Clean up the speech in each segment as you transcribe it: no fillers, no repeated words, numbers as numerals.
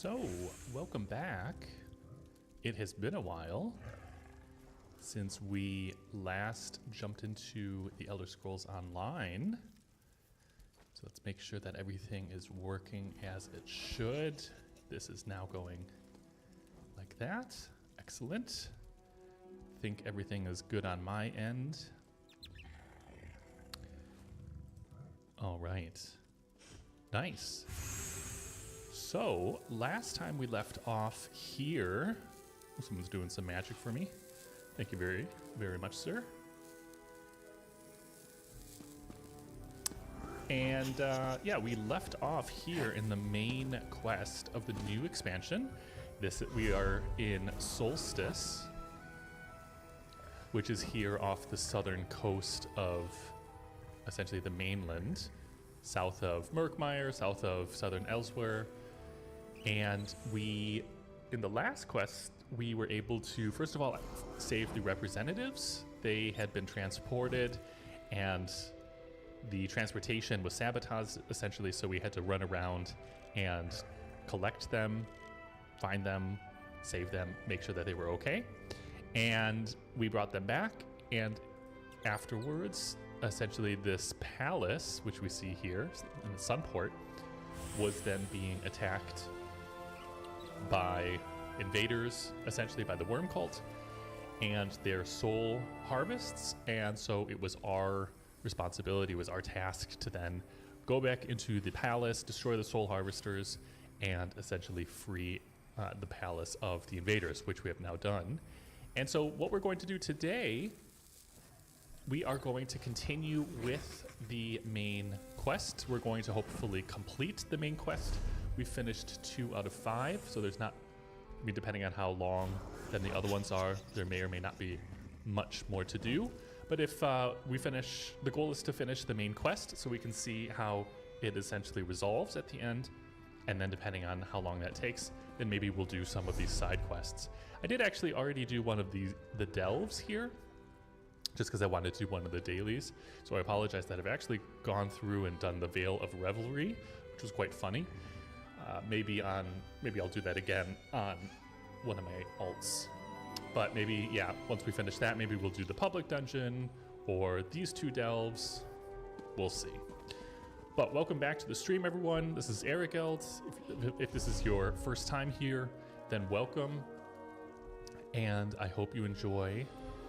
So, welcome back. It has been a while since we last jumped into the Elder Scrolls Online. So let's make sure that everything is working as it should. This is now going like that. Excellent. I think everything is good on my end. All right. Nice. So, last time we left off here, someone's doing some magic for me. Thank you very, very much, sir. And yeah, we left off here in the main quest of the new expansion. We are in Solstice, which is here off the southern coast of essentially the mainland, south of Murkmire, south of southern Elsewhere. And in the last quest, we were able to, first of all, save the representatives. They had been transported, and the transportation was sabotaged, essentially, so we had to run around and collect them, find them, save them, make sure that they were okay. And we brought them back, and afterwards, essentially this palace, which we see here in the Sunport, was then being attacked by invaders, essentially by the Worm Cult, and their soul harvests. And so it was our responsibility, was our task to then go back into the palace, destroy the soul harvesters, and essentially free the palace of the invaders, which we have now done. And so what we're going to do today, we are going to continue with the main quest. We're going to hopefully complete the main quest. We finished 2 out of 5, so there's not, I mean, depending on how long then the other ones are, there may or may not be much more to do. But if we finish, the goal is to finish the main quest so we can see how it essentially resolves at the end. And then depending on how long that takes, then maybe we'll do some of these side quests. I did actually already do one of the delves here, just because I wanted to do one of the dailies. So I apologize that I've actually gone through and done the Veil of Revelry, which was quite funny. Maybe I'll do that again on one of my alts. But maybe, yeah, once we finish that, maybe we'll do the public dungeon or these 2 delves. We'll see. But welcome back to the stream, everyone. This is Arigeld. If this is your first time here, then welcome. And I hope you enjoy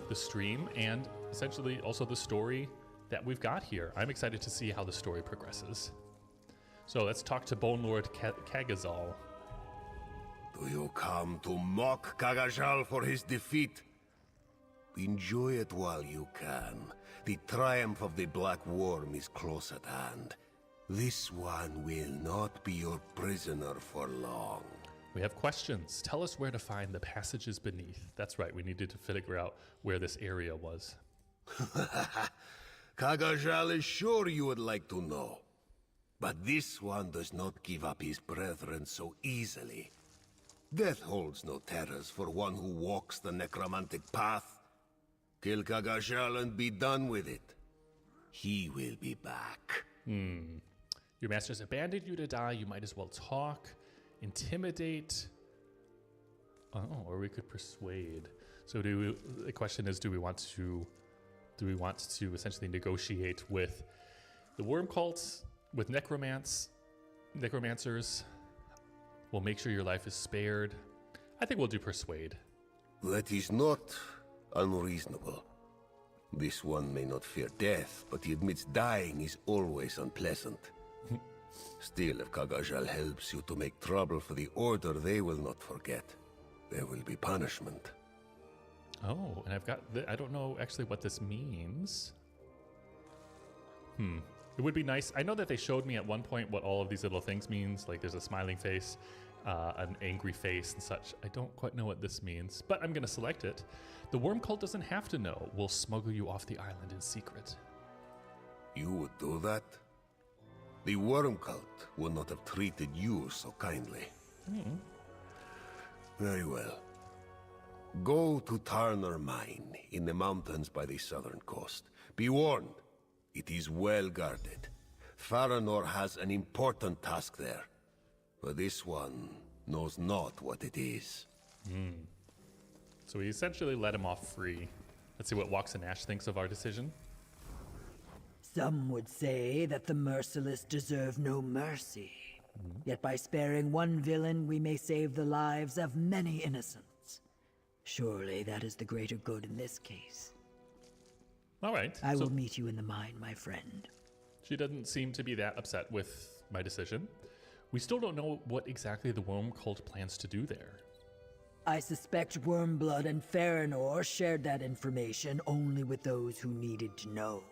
the stream and essentially also the story that we've got here. I'm excited to see how the story progresses. So let's talk to Bone Lord Kagazal. Do you come to mock Kagazal for his defeat? Enjoy it while you can. The triumph of the Black Worm is close at hand. This one will not be your prisoner for long. We have questions. Tell us where to find the passages beneath. That's right, we needed to figure out where this area was. Kagazal is sure you would like to know. But this one does not give up his brethren so easily. Death holds no terrors for one who walks the necromantic path. Kill Kagazal and be done with it. He will be back. Your masters abandoned you to die. You might as well talk, intimidate. Oh, or we could persuade. So the question is, do we want to essentially negotiate with the Worm Cult, with necromancers? We'll make sure your life is spared. I think we'll do persuade. That is not unreasonable. This one may not fear death, but he admits dying is always unpleasant. Still, if Kagazal helps you to make trouble for the Order, they will not forget. There will be punishment. Oh, and I don't know actually what this means. It would be nice. I know that they showed me at one point what all of these little things means. Like there's a smiling face, an angry face and such. I don't quite know what this means, but I'm going to select it. The Worm Cult doesn't have to know. We'll smuggle you off the island in secret. You would do that? The Worm Cult would not have treated you so kindly. Very well. Go to Tarner Mine in the mountains by the southern coast. Be warned, it is well guarded. Faranor has an important task there. For this one, knows not what it is. So we essentially let him off free. Let's see what Walks and Ash thinks of our decision. Some would say that the merciless deserve no mercy. Yet by sparing one villain, we may save the lives of many innocents. Surely that is the greater good in this case. All right. I will meet you in the mine, my friend. She doesn't seem to be that upset with my decision. We still don't know what exactly the worm cult plans to do there. I suspect Wormblood and Farinor shared that information only with those who needed to know.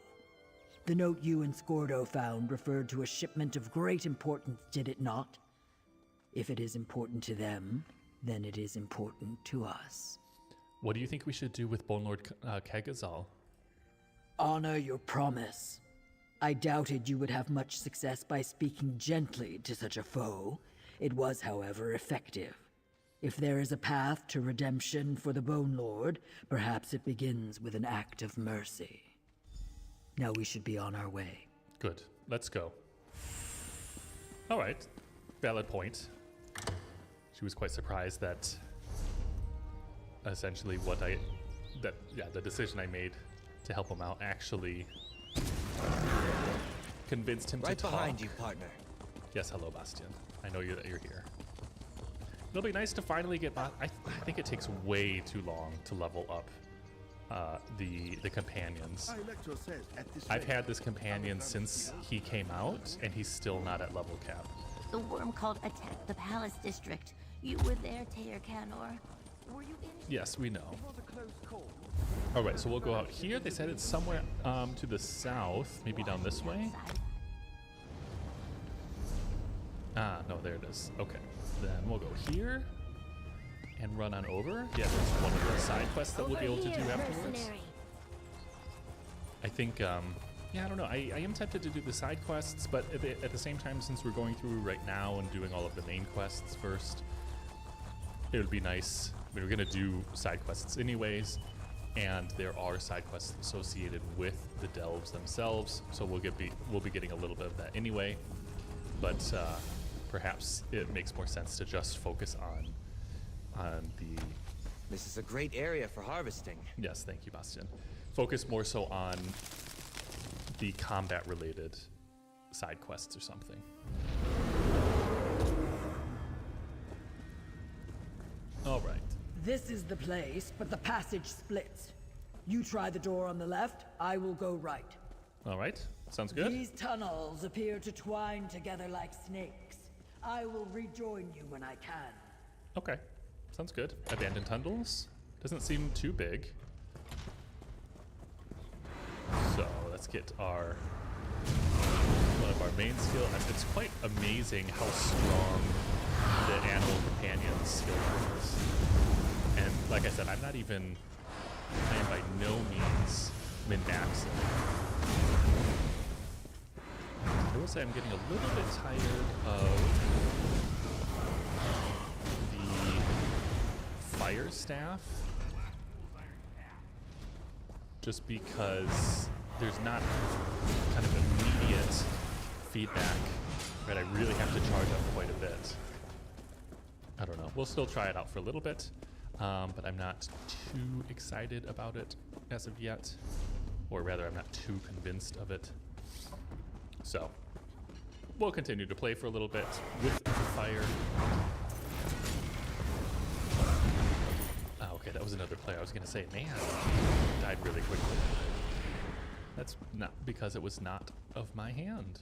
The note you and Scordo found referred to a shipment of great importance, did it not? If it is important to them, then it is important to us. What do you think we should do with Bone Lord Kagazal? Honor your promise. I doubted you would have much success by speaking gently to such a foe. It was, however, effective. If there is a path to redemption for the Bone Lord, perhaps it begins with an act of mercy. Now we should be on our way. Good. Let's go. All right. Valid point. She was quite surprised that essentially the decision I made to help him out actually convinced him right to talk. Behind you, partner. Yes, hello, Bastian. I know that you're here. It'll be nice to finally get I think it takes way too long to level up the companions. I've had this companion since he came out, and he's still not at level cap. The worm cult attacked the palace district. You were there, Tayer Canor. Were you in? Yes, we know. All right, so we'll go out here. They said it's somewhere to the south, maybe down this way. Ah, no, there it is. Okay, then we'll go here and run on over. Yeah, there's one of the side quests that we'll be able to do afterwards. I think, yeah, I don't know. I am tempted to do the side quests, but at the same time, since we're going through right now and doing all of the main quests first, it would be nice. I mean, we're going to do side quests anyways, and there are side quests associated with the delves themselves, so we'll be getting a little bit of that anyway. But perhaps it makes more sense to just focus on the. This is a great area for harvesting. Yes, thank you, Bastian. Focus more so on the combat-related side quests or something. All right. This is the place, but the passage splits. You try the door on the left, I will go right. All right. Sounds good. These tunnels appear to twine together like snakes. I will rejoin you when I can. Okay. Sounds good. Abandoned tunnels. Doesn't seem too big. So let's get one of our main skill. It's quite amazing how strong the animal companion skill is. And like I said, I am by no means min-maxing. I will say I'm getting a little bit tired of the fire staff, just because there's not kind of immediate feedback, right? I really have to charge up quite a bit. I don't know. We'll still try it out for a little bit, but I'm not too excited about it as of yet, or rather, I'm not too convinced of it. So we'll continue to play for a little bit with the fire. Oh, okay, that was another player. I was going to say, man, died really quickly. That's not because it was not of my hand.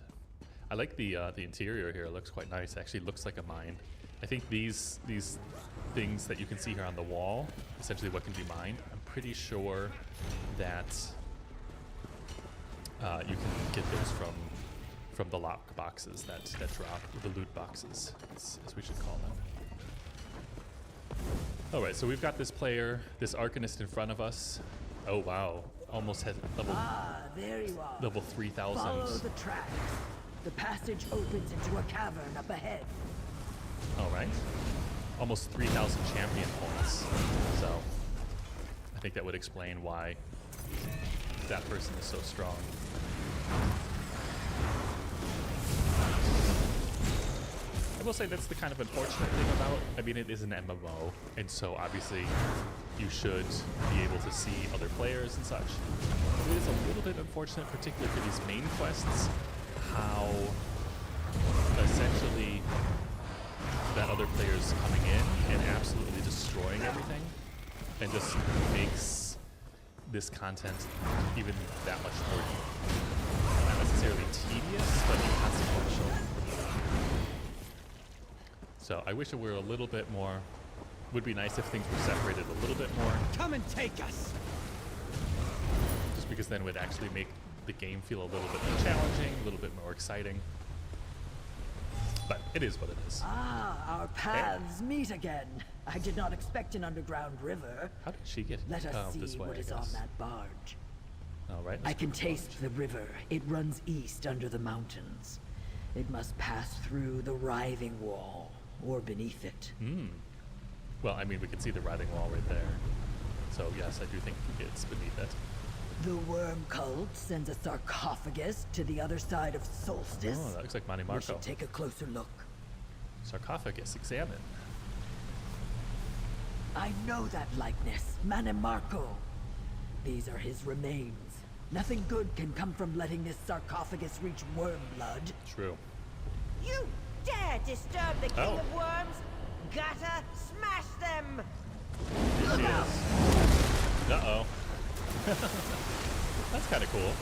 I like the interior here. It looks quite nice. It actually looks like a mine. I think these things that you can see here on the wall, essentially what can be mined, I'm pretty sure that you can get those from the lock boxes that drop, the loot boxes, as we should call them. All right, so we've got this player, this Arcanist in front of us. Oh wow, almost had There you are. level 3,000. Follow the tracks. The passage opens into a cavern up ahead. All right, almost 3,000 champion points. So I think that would explain why that person is so strong. I will say that's the kind of unfortunate thing about, I mean, it is an MMO, and so obviously you should be able to see other players and such. It is a little bit unfortunate, particularly for these main quests, how essentially that other players coming in and absolutely destroying everything and just makes this content even that much more, not necessarily tedious, but inconsequential. So I wish it were a little bit more, would be nice if things were separated a little bit more. Come and take us! Just because then it would actually make the game feel a little bit more challenging, a little bit more exciting. But it is what it is. Ah, our paths meet again. I did not expect an underground river. How did she get Let us this see way, what I is guess. on that barge. All right. I let's can go taste the river. It runs east under the mountains. It must pass through the writhing wall, or beneath it. Well, I mean, we can see the writhing wall right there. So yes, I do think it's beneath it. The worm cult sends a sarcophagus to the other side of Solstice. Oh, that looks like Manny We Marco. should take a closer look. Sarcophagus, examine. I know that likeness, Manimarco. These are his remains. Nothing good can come from letting this sarcophagus reach worm blood. True. You dare disturb the King Oh. of Worms? Gotta smash them! Here she is. Uh-oh. That's kind of cool.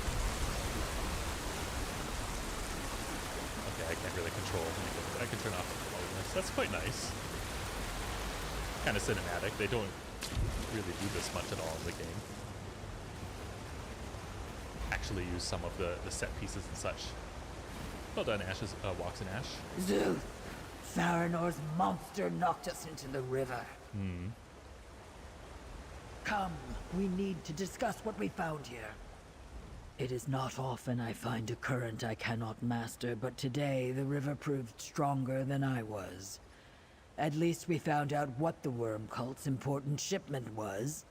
Okay, I can't really control anything, but I can turn off the loudness. That's quite nice. Kind of cinematic. They don't really do this much at all in the game. Actually use some of the set pieces and such. Well done, Ash's Walks in Ash. Zuth! Faranor's monster knocked us into the river. Come, we need to discuss what we found here. It is not often I find a current I cannot master, but today the river proved stronger than I was. At least we found out what the worm cult's important shipment was.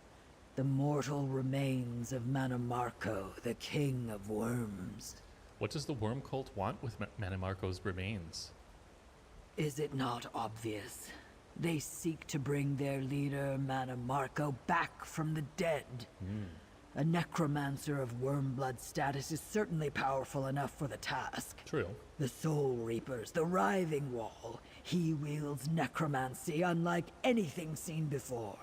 The mortal remains of Manimarco, the king of worms. What does the worm cult want with Manimarco's remains? Is it not obvious? They seek to bring their leader, Manimarco, back from the dead. A necromancer of wormblood status is certainly powerful enough for the task. True. The Soul Reapers, the Writhing Wall. He wields necromancy unlike anything seen before.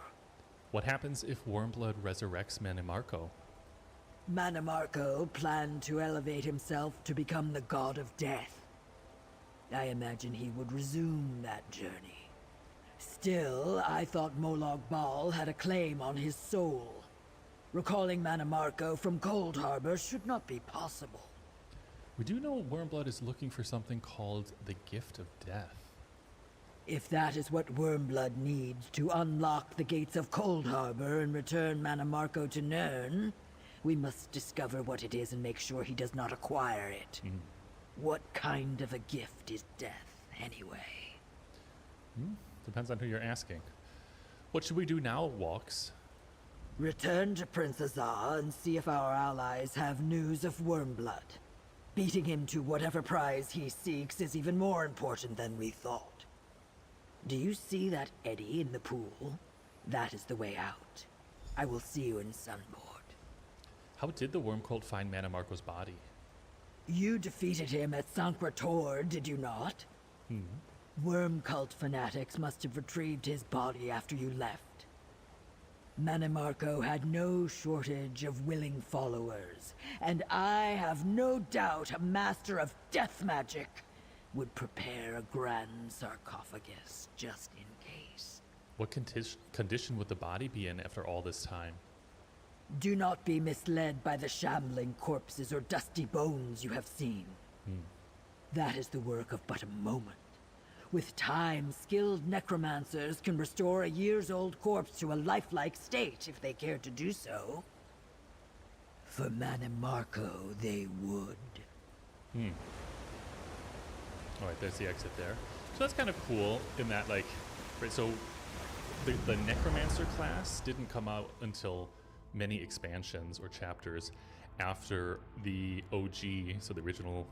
What happens if Wormblood resurrects Manimarco? Manimarco planned to elevate himself to become the god of death. I imagine he would resume that journey. Still, I thought Molag Bal had a claim on his soul. Recalling Manimarco from Cold Harbor should not be possible. We do know Wormblood is looking for something called the Gift of Death. If that is what Wormblood needs to unlock the gates of Cold Harbor and return Manimarco to Nirn, we must discover what it is and make sure he does not acquire it. What kind of a gift is death, anyway? Depends on who you're asking. What should we do now, Walks? Return to Prince Azar and see if our allies have news of Wormblood. Beating him to whatever prize he seeks is even more important than we thought. Do you see that eddy in the pool? That is the way out. I will see you in Sunboard. How did the worm cult find Manimarco's body? You defeated him at Sankra Tor, did you not? Worm cult fanatics must have retrieved his body after you left. Manimarco had no shortage of willing followers, and I have no doubt a master of death magic would prepare a grand sarcophagus just in case. What condition would the body be in after all this time? Do not be misled by the shambling corpses or dusty bones you have seen. That is the work of but a moment. With time, skilled necromancers can restore a years-old corpse to a lifelike state if they care to do so. For Manimarco, they would. Alright, there's the exit there. So that's kind of cool in that, like, right, so the Necromancer class didn't come out until many expansions or chapters after the OG, so the original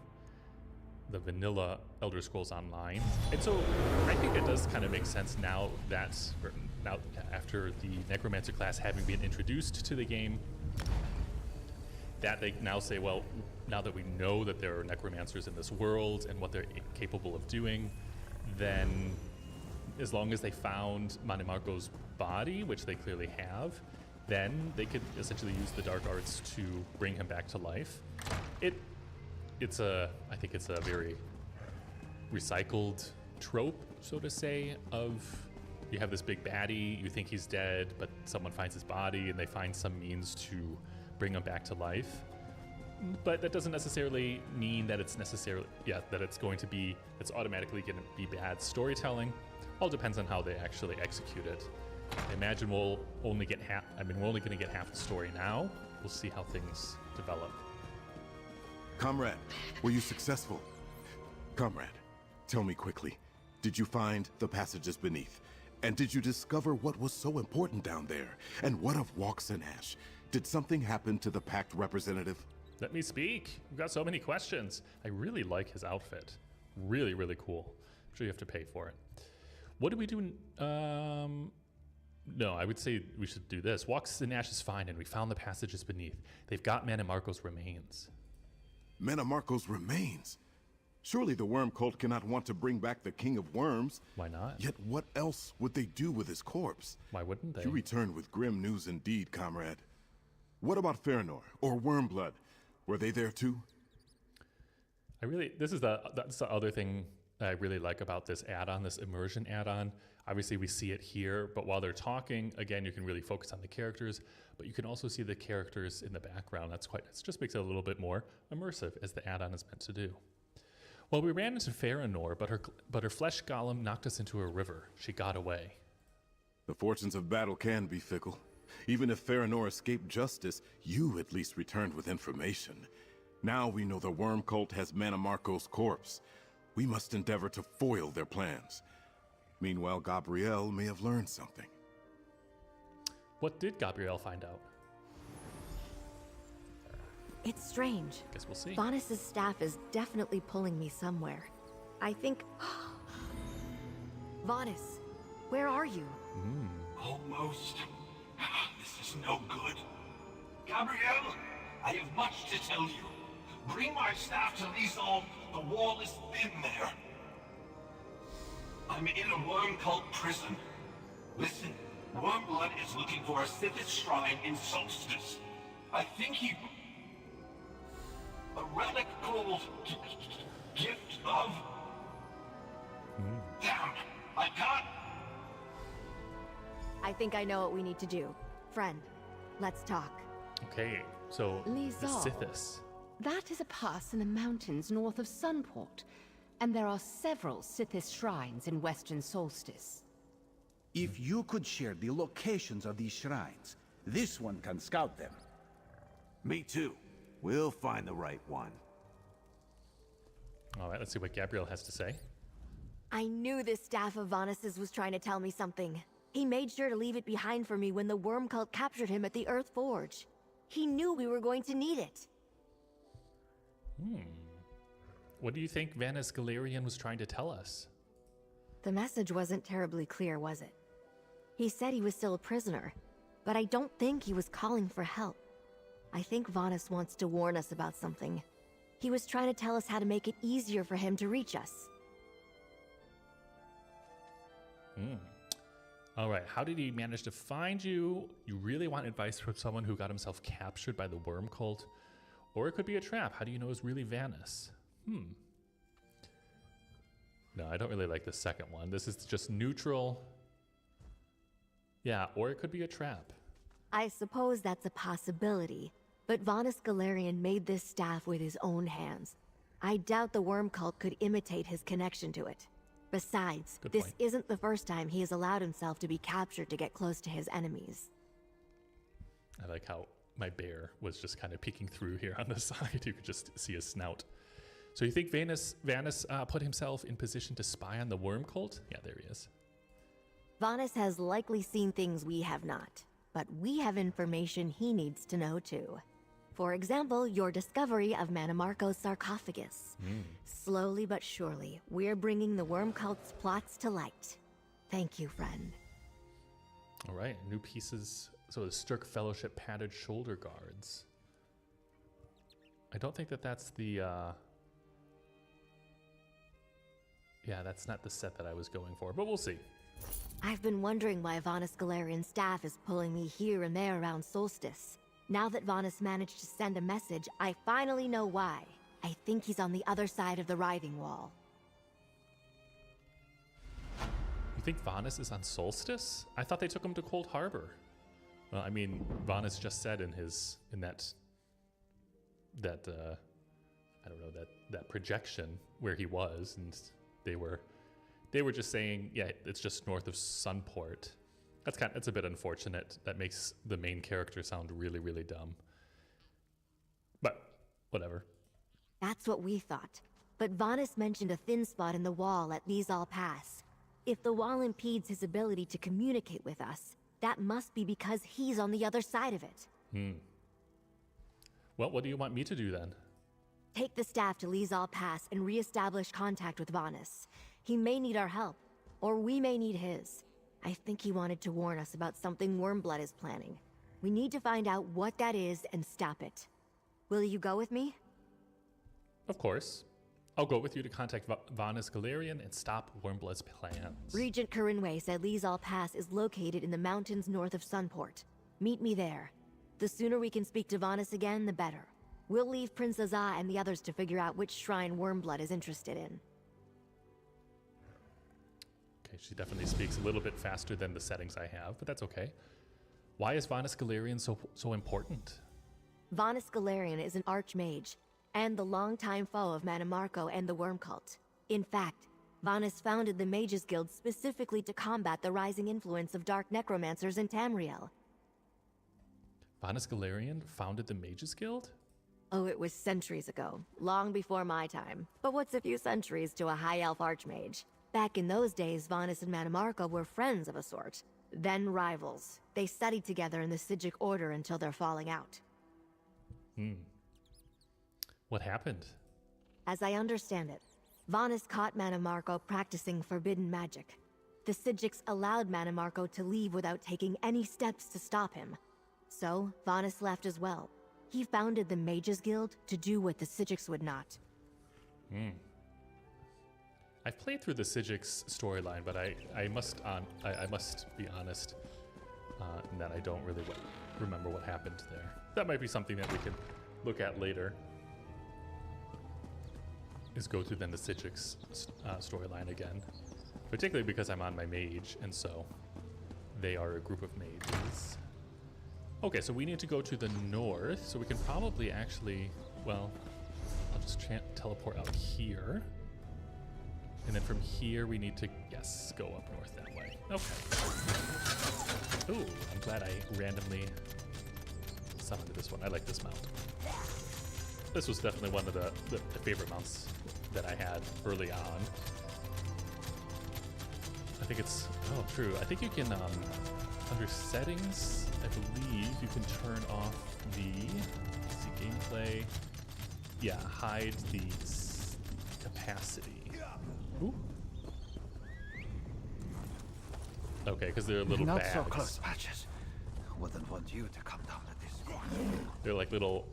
the vanilla Elder Scrolls Online. And so I think it does kind of make sense now that, or now after the Necromancer class having been introduced to the game, that they now say, well, now that we know that there are necromancers in this world and what they're capable of doing, then as long as they found Manimarco's body, which they clearly have, then they could essentially use the dark arts to bring him back to life. I think it's a very recycled trope, so to say, of you have this big baddie, you think he's dead, but someone finds his body and they find some means to bring him back to life. But that doesn't necessarily mean that it's automatically going to be bad storytelling. All depends on how they actually execute it. I imagine we're only going to get half the story now. We'll see how things develop. Comrade, were you successful? Comrade, tell me quickly, did you find the passages beneath? And did you discover what was so important down there? And what of Walks and Ash? Did something happen to the Pact representative? Let me speak. We've got so many questions. I really like his outfit. Really, really cool. I'm sure you have to pay for it. What do we do? No, I would say we should do this. Walks and Ash is fine, and we found the passages beneath. They've got Manimarco's remains. Manimarco's remains? Surely the worm cult cannot want to bring back the King of Worms. Why not? Yet what else would they do with his corpse? Why wouldn't they? You return with grim news indeed, comrade. What about Farinor or Wormblood? Were they there too? That's the other thing I really like about this add-on, this immersion add-on. Obviously we see it here, but while they're talking, again, you can really focus on the characters, but you can also see the characters in the background. It just makes it a little bit more immersive, as the add-on is meant to do. Well, we ran into Farinor, but her flesh golem knocked us into a river. She got away. The fortunes of battle can be fickle. Even if Farinor escaped justice, you at least returned with information. Now we know the worm cult has Manimarco's corpse. We must endeavor to foil their plans. Meanwhile, Gabrielle may have learned something. What did Gabrielle find out? It's strange. Guess we'll see. Vanus's staff is definitely pulling me somewhere. I think... Vanus, where are you? Almost. This is no good. Gabrielle, I have much to tell you. Bring my staff to Lysol. The wall is thin there. I'm in a worm cult prison. Listen, Wormblood is looking for a Sithis shrine in Solstice. I think he... A relic called... Gift of... Damn, I can't... I think I know what we need to do. Friend, let's talk. Okay, so the Lysol. Sithis. That is a pass in the mountains north of Sunport, and there are several Sithis shrines in Western Solstice. If you could share the locations of these shrines, this one can scout them. Me too. We'll find the right one. All right, let's see what Gabrielle has to say. I knew this staff of Vanus's was trying to tell me something. He made sure to leave it behind for me when the worm cult captured him at the Earth Forge. He knew we were going to need it. What do you think Vanus Galerian was trying to tell us? The message wasn't terribly clear, was it? He said he was still a prisoner, but I don't think he was calling for help. I think Vanus wants to warn us about something. He was trying to tell us how to make it easier for him to reach us. All right, how did he manage to find you? You really want advice from someone who got himself captured by the worm cult? Or it could be a trap. How do you know it's really Vanus? No, I don't really like the second one. This is just neutral. Yeah, or it could be a trap. I suppose that's a possibility, but Vanus Galerian made this staff with his own hands. I doubt the worm cult could imitate his connection to it. Besides, this isn't the first time he has allowed himself to be captured to get close to his enemies. I like how my bear was just kind of peeking through here on the side. You could just see his snout. So you think Vanus put himself in position to spy on the worm cult? Yeah, there he is. Vanus has likely seen things we have not, but we have information he needs to know too. For example, your discovery of Manamarco's sarcophagus. Slowly but surely, we're bringing the worm cult's plots to light. Thank you, friend. All right, new pieces. So the Stirk Fellowship padded shoulder guards. I don't think that that's the... Yeah, that's not the set that I was going for, but we'll see. I've been wondering why Vanus Galarian's staff is pulling me here and there around Solstice. Now that Vanus managed to send a message, I finally know why. I think he's on the other side of the writhing wall. You think Vanus is on Solstice? I thought they took him to Cold Harbor. Well, I mean, Vanus just said in that I don't know, that projection where he was, and they were just saying, yeah, it's just north of Sunport. That's a bit unfortunate. That makes the main character sound really, really dumb. But whatever. That's what we thought. But Vanus mentioned a thin spot in the wall at Lizal Pass. If the wall impedes his ability to communicate with us, that must be because he's on the other side of it. Well, what do you want me to do then? Take the staff to Lizal Pass and re-establish contact with Vanus. He may need our help, or we may need his. I think he wanted to warn us about something Wormblood is planning. We need to find out what that is and stop it. Will you go with me? Of course. I'll go with you to contact Vanus Galarian and stop Wormblood's plans. Regent Corinway said Lizal Pass is located in the mountains north of Sunport. Meet me there. The sooner we can speak to Vanus again, the better. We'll leave Prince Azah and the others to figure out which shrine Wormblood is interested in. Okay, she definitely speaks a little bit faster than the settings I have, but that's okay. Why is Vanus Galarian so important? Vanus Galarian is an archmage, and the longtime foe of Manamarco and the Worm Cult. In fact, Vanus founded the Mages Guild specifically to combat the rising influence of dark necromancers in Tamriel. Vanus Galarian founded the Mages Guild? Oh, it was centuries ago, long before my time. But what's a few centuries to a high elf archmage? Back in those days, Vanus and Manamarco were friends of a sort, then rivals. They studied together in the Sigic Order until their falling out. What happened? As I understand it, Vanus caught Manamarco practicing forbidden magic. The Sigics allowed Manamarco to leave without taking any steps to stop him. So, Vanus left as well. He founded the Mages Guild to do what the Sigics would not. I've played through the Sigic's storyline, but I must be honest that I don't really remember what happened there. That might be something that we could look at later. Is go through then the Sigic's storyline again, particularly because I'm on my mage, and so they are a group of mages. Okay, so we need to go to the north, so we can probably actually, well, I'll just teleport out here. And then from here, we need to, yes, go up north that way. Okay. Ooh, I'm glad I randomly summoned this one. I like this mount. This was definitely one of the favorite mounts that I had early on. I think it's, oh, true. I think you can, under settings, I believe you can turn off the, let's see, gameplay. Yeah, hide the capacity. Ooh. Okay, because they're little Not bags. so close, Patches. Wouldn't want you to come down to this. They're like little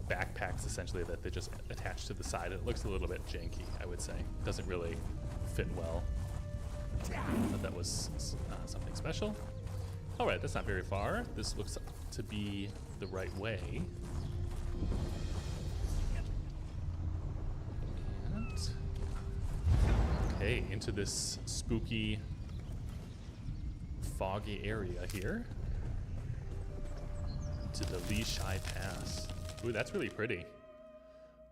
backpacks, essentially, that they just attach to the side. It looks a little bit janky, I would say. Doesn't really fit well. But that was something special. All right, that's not very far. This looks to be the right way. And okay, into this spooky, foggy area here. To the Lee Shai Pass. Ooh, that's really pretty.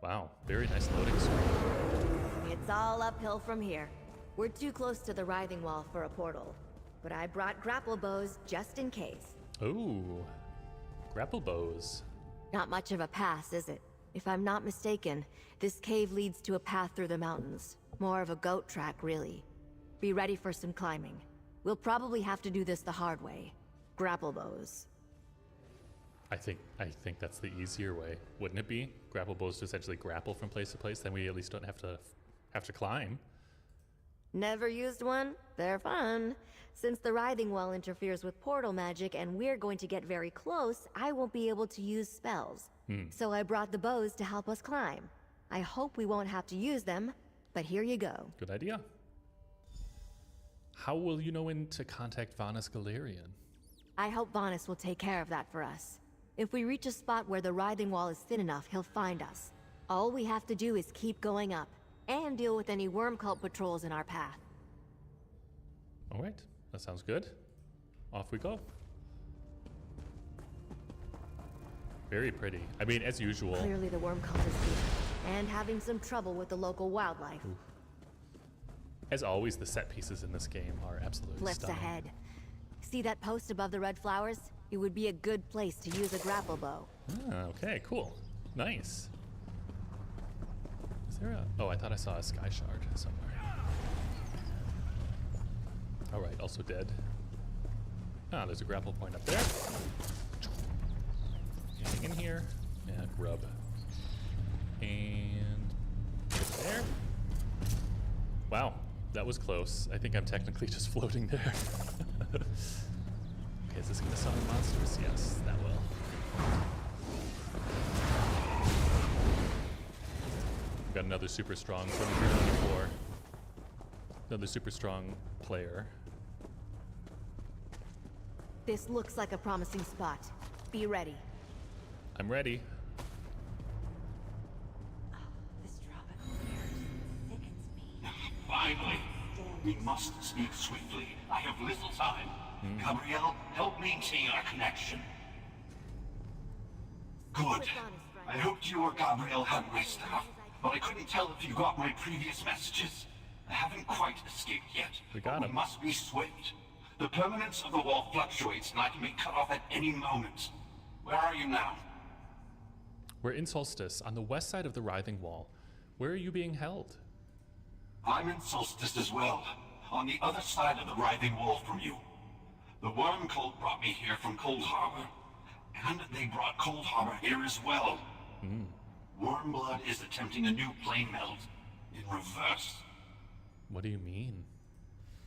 Wow, very nice loading screen. It's all uphill from here. We're too close to the writhing wall for a portal, but I brought grapple bows just in case. Ooh, grapple bows. Not much of a pass, is it? If I'm not mistaken, this cave leads to a path through the mountains. More of a goat track, really. Be ready for some climbing. We'll probably have to do this the hard way. Grapple bows. I think that's the easier way, wouldn't it be? Grapple bows to essentially grapple from place to place, then we at least don't have to climb. Never used one? They're fun. Since the writhing wall interferes with portal magic and we're going to get very close, I won't be able to use spells. So I brought the bows to help us climb. I hope we won't have to use them, but here you go. Good idea. How will you know when to contact Vanus Galerian? I hope Vanus will take care of that for us. If we reach a spot where the writhing wall is thin enough, he'll find us. All we have to do is keep going up, and deal with any worm cult patrols in our path. All right, that sounds good. Off we go. Very pretty. I mean, as usual. Clearly the worm cult is here, and having some trouble with the local wildlife. Oof. As always, the set pieces in this game are absolutely Cliffs stunning. ahead. See that post above the red flowers? It would be a good place to use a grapple bow. Ah, okay, cool. Nice. Is there a... Oh, I thought I saw a sky shard somewhere. Alright, also dead. Ah, there's a grapple point up there. Anything in here? Yeah, grub. And... there. Wow, that was close. I think I'm technically just floating there. Okay, is this gonna summon monsters? Yes, that will. Got another super strong from Group 24. Another super strong player. This looks like a promising spot. Be ready. I'm ready. This tropical air thickens me. Finally! We must speak swiftly. I have little time. Gabrielle, help maintain our connection. Good. I hoped you or Gabrielle had my stuff, but I couldn't tell if you got my previous messages. I haven't quite escaped yet. We got him. We must be swift. The permanence of the wall fluctuates, and I can be cut off at any moment. Where are you now? We're in Solstice, on the west side of the writhing wall. Where are you being held? I'm in Solstice as well, on the other side of the writhing wall from you. The worm cult brought me here from Cold Harbor, and they brought Cold Harbor here as well. Wormblood is attempting a new plane meld, in reverse. What do you mean?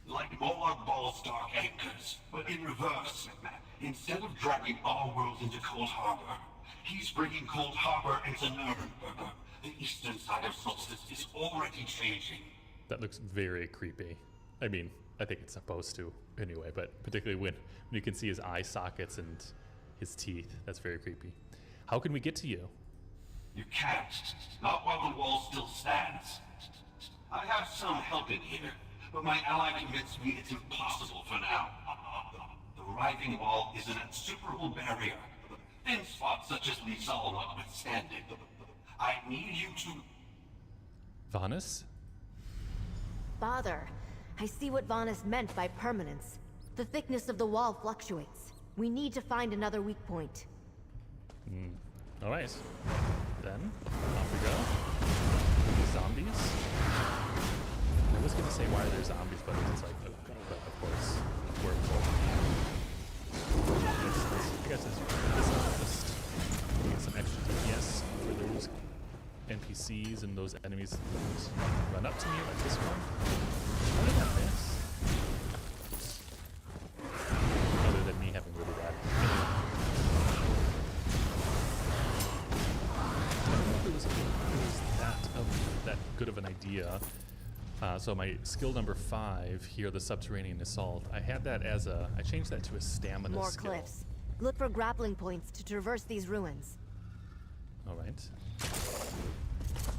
Like Molag Ball's dark anchors, but in reverse. Instead of dragging our world into Cold Harbor, he's bringing Cold Harbor into Nuremberg. The eastern side of Solstice is already changing. That looks very creepy. I mean, I think it's supposed to anyway, but particularly when you can see his eye sockets and his teeth. That's very creepy. How can we get to you? You can't. Not while the wall still stands. I have some help in here, but my ally convinced me it's impossible for now. The writhing wall is an insuperable barrier. Thin spots such as Lizal notwithstanding. I need you to... Vanus? Father, I see what Vanus meant by permanence. The thickness of the wall fluctuates. We need to find another weak point. All right. Then, off we go. Zombies? I was gonna say why are there zombies, but it's like, but of course, we're full. I guess this is just get some extra DPS for those NPCs and those enemies that run up to me like this one. How did I miss? Other than me having really bad. I don't know if it was that good of an idea. So my skill number 5 here, the subterranean assault, I had that as a, I changed that to a stamina More skill. cliffs. Look for grappling points to traverse these ruins. All right.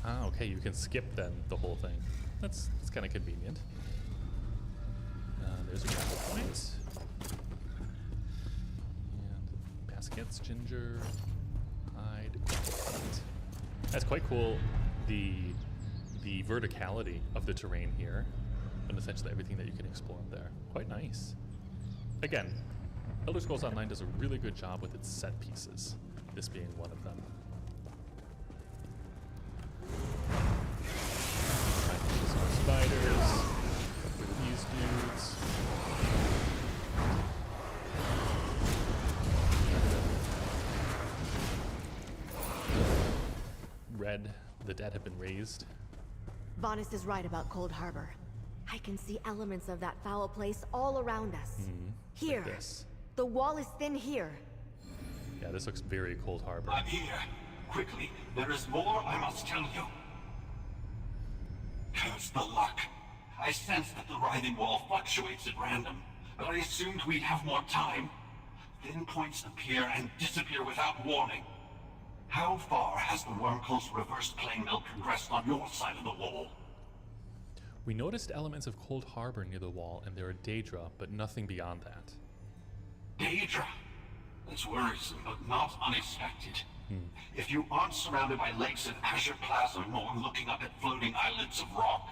Ah, okay, you can skip then the whole thing. That's kind of convenient. There's a grapple point. And baskets, ginger, hide, grapple point. That's quite cool. The verticality of the terrain here, and essentially everything that you can explore there. Quite nice. Again, Elder Scrolls Online does a really good job with its set pieces, this being one of them. Some spiders, these dudes. the dead have been raised. Vonis is right about Cold Harbor. I can see elements of that foul place all around us. Here. Like this. The wall is thin here. Yeah, this looks very Cold Harbor. I'm here. Quickly, there is more I must tell you. Curse the luck. I sense that the writhing wall fluctuates at random, but I assumed we'd have more time. Thin points appear and disappear without warning. How far has the worm cult's reversed plane meld progressed on your side of the wall? We noticed elements of Cold Harbor near the wall, and there are Daedra, but nothing beyond that. Daedra? That's worrisome, but not unexpected. If you aren't surrounded by lakes of azure plasm or looking up at floating islets of rock,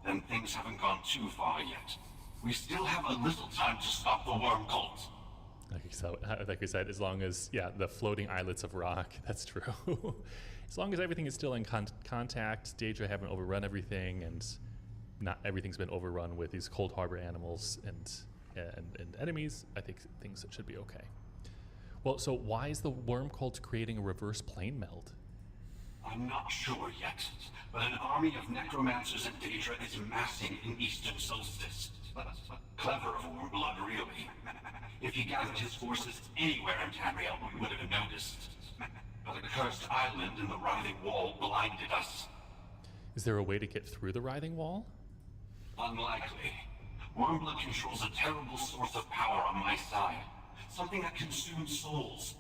then things haven't gone too far yet. We still have a little time to stop the worm cult. Like we said, as long as, the floating islets of rock, that's true. As long as everything is still in contact, Daedra haven't overrun everything, and not everything's been overrun with these Cold Harbor animals and enemies, I think things should be okay. Well, so why is the worm cult creating a reverse plane meld? I'm not sure yet, but an army of necromancers and Daedra is massing in eastern Solstice. Clever of Warmblood, really. If he gathered his forces anywhere in Tamriel, we would have noticed. But a cursed island in the writhing wall blinded us. Is there a way to get through the writhing wall? Unlikely. Warmblood controls a terrible source of power on my side. Something that consumes souls.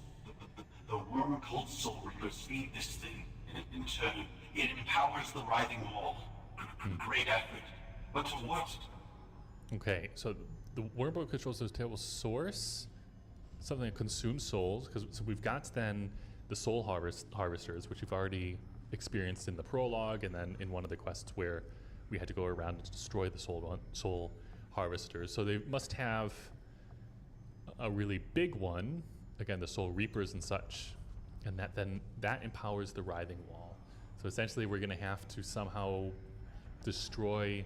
The worm cult soul reapers feed this thing. In turn, it empowers the writhing wall. Great effort. But to what? Okay, so the wormwood controls this terrible source, something that consumes souls, so we've got then the soul harvesters, which we've already experienced in the prologue, and then in one of the quests where we had to go around and destroy the soul harvesters. So they must have a really big one, again, the soul reapers and such, and that empowers the writhing wall. So essentially we're going to have to somehow destroy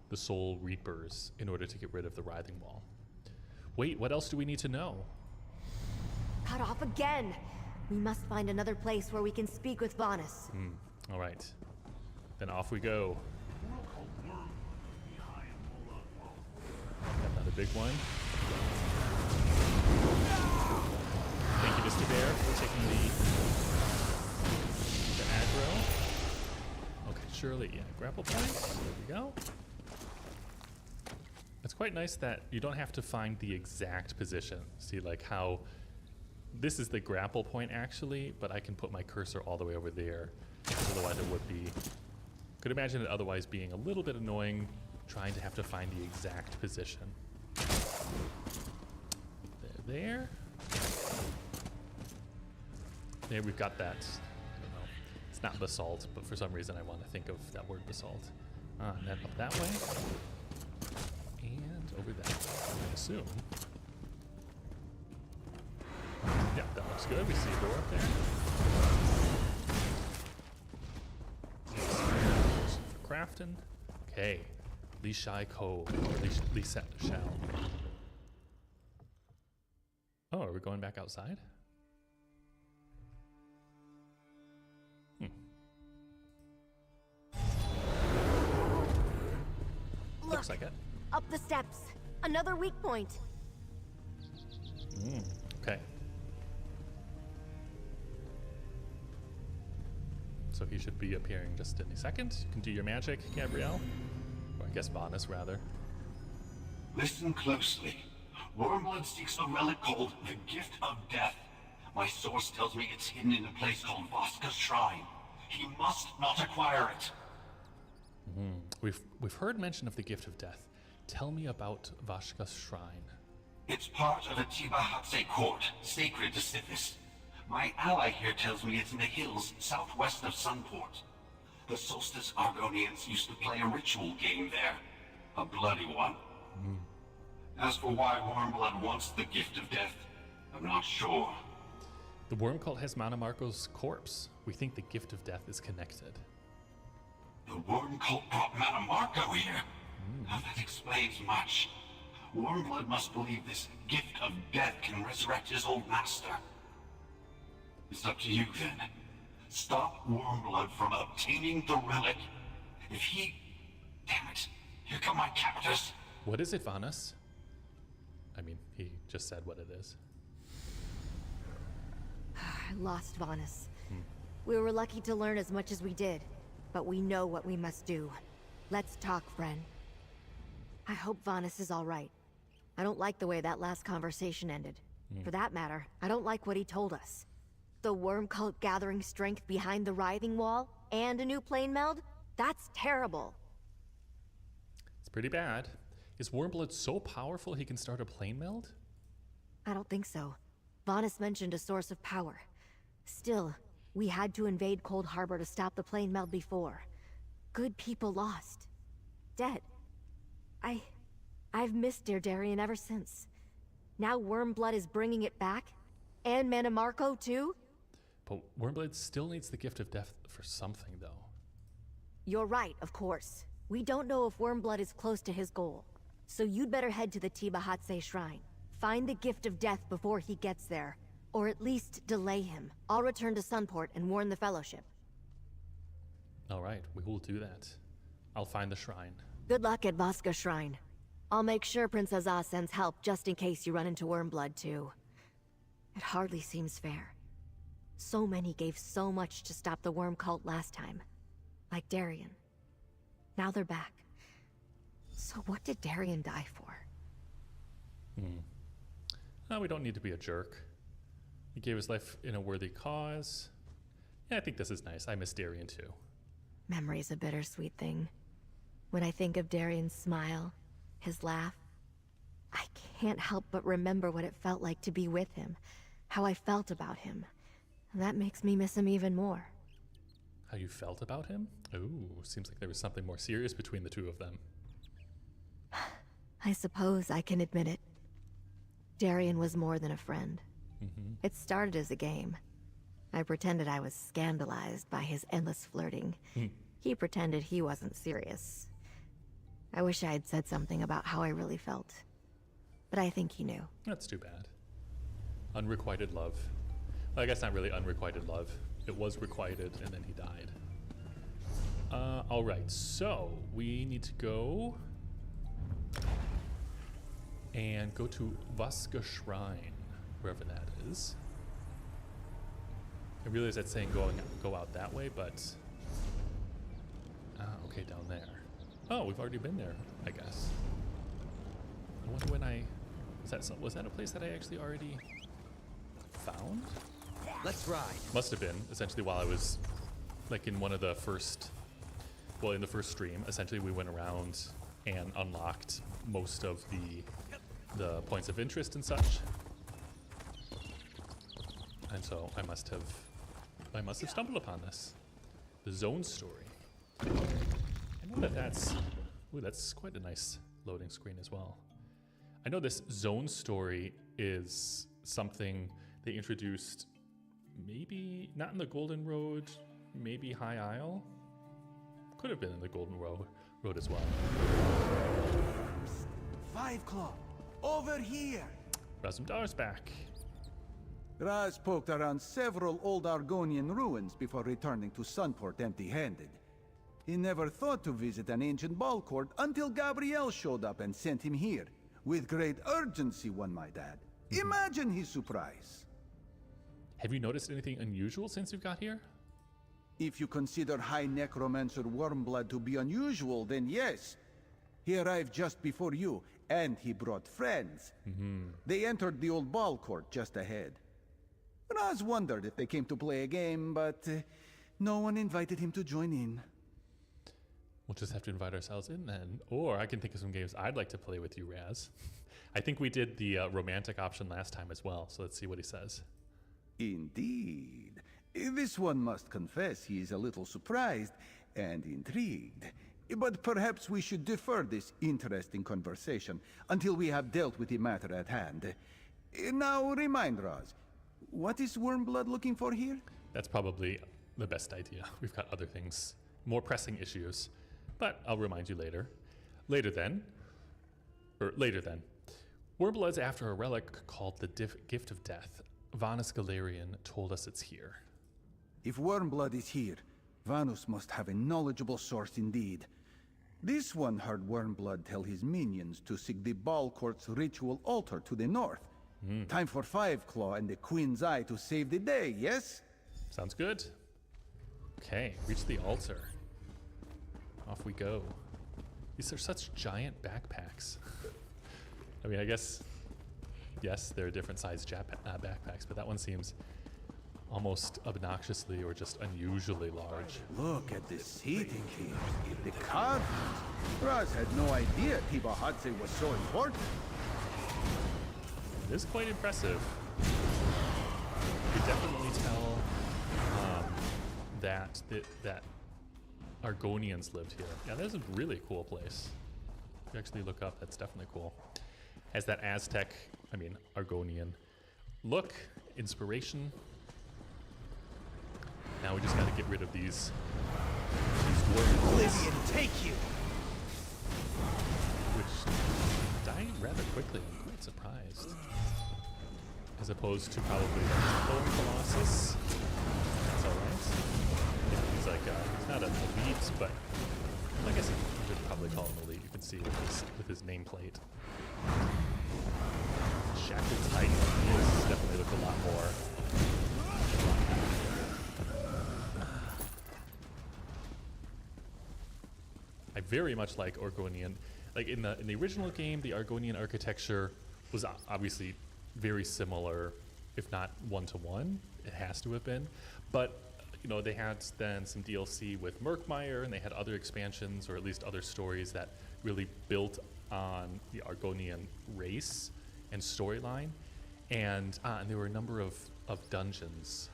the soul reapers in order to get rid of the writhing wall. Wait, what else do we need to know? Cut off again. We must find another place where we can speak with Vonis. All right, then off we go. Got another big one. Thank you, Mr. Bear, for taking the aggro. Okay, surely, grapple points. There we go. It's quite nice that you don't have to find the exact position. See, like how this is the grapple point actually, but I can put my cursor all the way over there. Otherwise it would be, could imagine it otherwise being a little bit annoying trying to have to find the exact position. There. There we've got that, I don't know, it's not basalt, but for some reason I want to think of that word basalt. And then up that way. And over that way, I assume. Yeah, that looks good. We see a door up there. For crafting. Okay. Lishai Cove, or Lisette Shell. Oh, are we going back outside? Looks like it. Up the steps. Another weak point. Okay. So he should be appearing just in a second. You can do your magic, Gabrielle. Or I guess Vonis, rather. Listen closely. Wormblood seeks a relic called the Gift of Death. My source tells me it's hidden in a place called Voska's Shrine. He must not acquire it. We've heard mention of the Gift of Death. Tell me about Voska's Shrine. It's part of a Tibahatse court, sacred to Sithis. My ally here tells me it's in the hills southwest of Sunport. The Solstice Argonians used to play a ritual game there. A bloody one. As for why Wormblood wants the Gift of Death, I'm not sure. The worm cult has Manamarco's corpse. We think the Gift of Death is connected. The worm cult brought Manamarco here? Now that explains much. Wormblood must believe this Gift of Death can resurrect his old master. It's up to you then. stop Wormblood from obtaining the relic. If he... Damn it. Here come my captors. What is it, Vanus? I mean, he just said what it is. I lost Vanus. We were lucky to learn as much as we did, but we know what we must do. Let's talk, friend. I hope Vanus is all right. I don't like the way that last conversation ended. For that matter, I don't like what he told us. The worm cult gathering strength behind the writhing wall and a new plane meld? That's terrible. It's pretty bad. Is Wormblood so powerful he can start a plane meld? I don't think so. Vanus mentioned a source of power. Still, we had to invade Cold Harbor to stop the plane meld before. Good people lost. Dead. I've missed Dear Darien ever since. Now Wormblood is bringing it back? And Manamarco too? But Wormblood still needs the gift of death for something, though. You're right, of course. We don't know if Wormblood is close to his goal. So you'd better head to the Tibahatse Shrine. Find the gift of death before he gets there. Or at least delay him. I'll return to Sunport and warn the Fellowship. Alright, we will do that. I'll find the shrine. Good luck at Vaska Shrine. I'll make sure Princess Ah sends help just in case you run into Wormblood too. It hardly seems fair. So many gave so much to stop the worm cult last time. Like Darien. Now they're back. So what did Darien die for? No, we don't need to be a jerk. He gave his life in a worthy cause. Yeah, I think this is nice. I miss Darien too. Memory's a bittersweet thing. When I think of Darien's smile, his laugh, I can't help but remember what it felt like to be with him, how I felt about him. And that makes me miss him even more. How you felt about him? Ooh, seems like there was something more serious between the two of them. I suppose I can admit it. Darien was more than a friend. It started as a game. I pretended I was scandalized by his endless flirting. He pretended he wasn't serious. I wish I had said something about how I really felt. But I think he knew. That's too bad. Unrequited love. Well, I guess not really unrequited love. It was requited and then he died. Alright, so we need to go and go to Vaska Shrine, wherever that is. I realize that's saying go out that way, but okay, down there. Oh, we've already been there, I guess. I wonder when was that a place that I actually already found? Let's ride. Must have been, essentially, while I was like in one of the first, well, in the first stream. Essentially, we went around and unlocked most of the points of interest and such. And so I must have stumbled upon this. The zone story. I know that's quite a nice loading screen as well. I know this zone story is something they introduced, maybe not in the Golden Road, maybe High Isle. Could have been in the Golden Road as well. 5 Claw, over here! Razumdar's back. Raz poked around several old Argonian ruins before returning to Sunport empty-handed. He never thought to visit an ancient ball court until Gabrielle showed up and sent him here. With great urgency, one might add. Imagine his surprise. Have you noticed anything unusual since you got here? If you consider High Necromancer Wormblood to be unusual, then yes. He arrived just before you, and he brought friends. They entered the old ball court just ahead. Raz wondered if they came to play a game, but no one invited him to join in. We'll just have to invite ourselves in then. Or I can think of some games I'd like to play with you, Raz. I think we did the romantic option last time as well, so let's see what he says. Indeed. This one must confess he is a little surprised and intrigued. But perhaps we should defer this interesting conversation until we have dealt with the matter at hand. Now remind Raz, what is Wormblood looking for here? That's probably the best idea. We've got other things, more pressing issues. But I'll remind you later. Later then. Wormblood's after a relic called the Gift of Death. Vanus Galarian told us it's here. If Wormblood is here, Vanus must have a knowledgeable source indeed. This one heard Wormblood tell his minions to seek the Ball Court's ritual altar to the north. Time for Five Claw and the Queen's Eye to save the day, yes? Sounds good. Okay, reach the altar. Off we go. These are such giant backpacks. I mean, I guess, yes, they're different sized backpacks, but that one seems almost obnoxiously or just unusually large. Look at the seating here. The carvings. Raz had no idea Tibahatse was so important. It is quite impressive. You can definitely tell that Argonians lived here. Yeah, that's a really cool place. If you actually look up, that's definitely cool. Has that Aztec, Argonian look, inspiration. Now we just got to get rid of these worms. Oblivion, take you! Which die rather quickly. I'm quite surprised. As opposed to probably the Bone Colossus. That's alright. Yeah, he's like, he's not an elite, but I guess you could probably call him elite. You can see with his nameplate. Shackled Titan is definitely look a lot more. I very much like Argonian. Like in the original game, the Argonian architecture was obviously very similar, if not one-to-one. It has to have been. But they had then some DLC with Murkmire, and they had other expansions, or at least other stories that really built on the Argonian race and storyline. And there were a number of dungeons.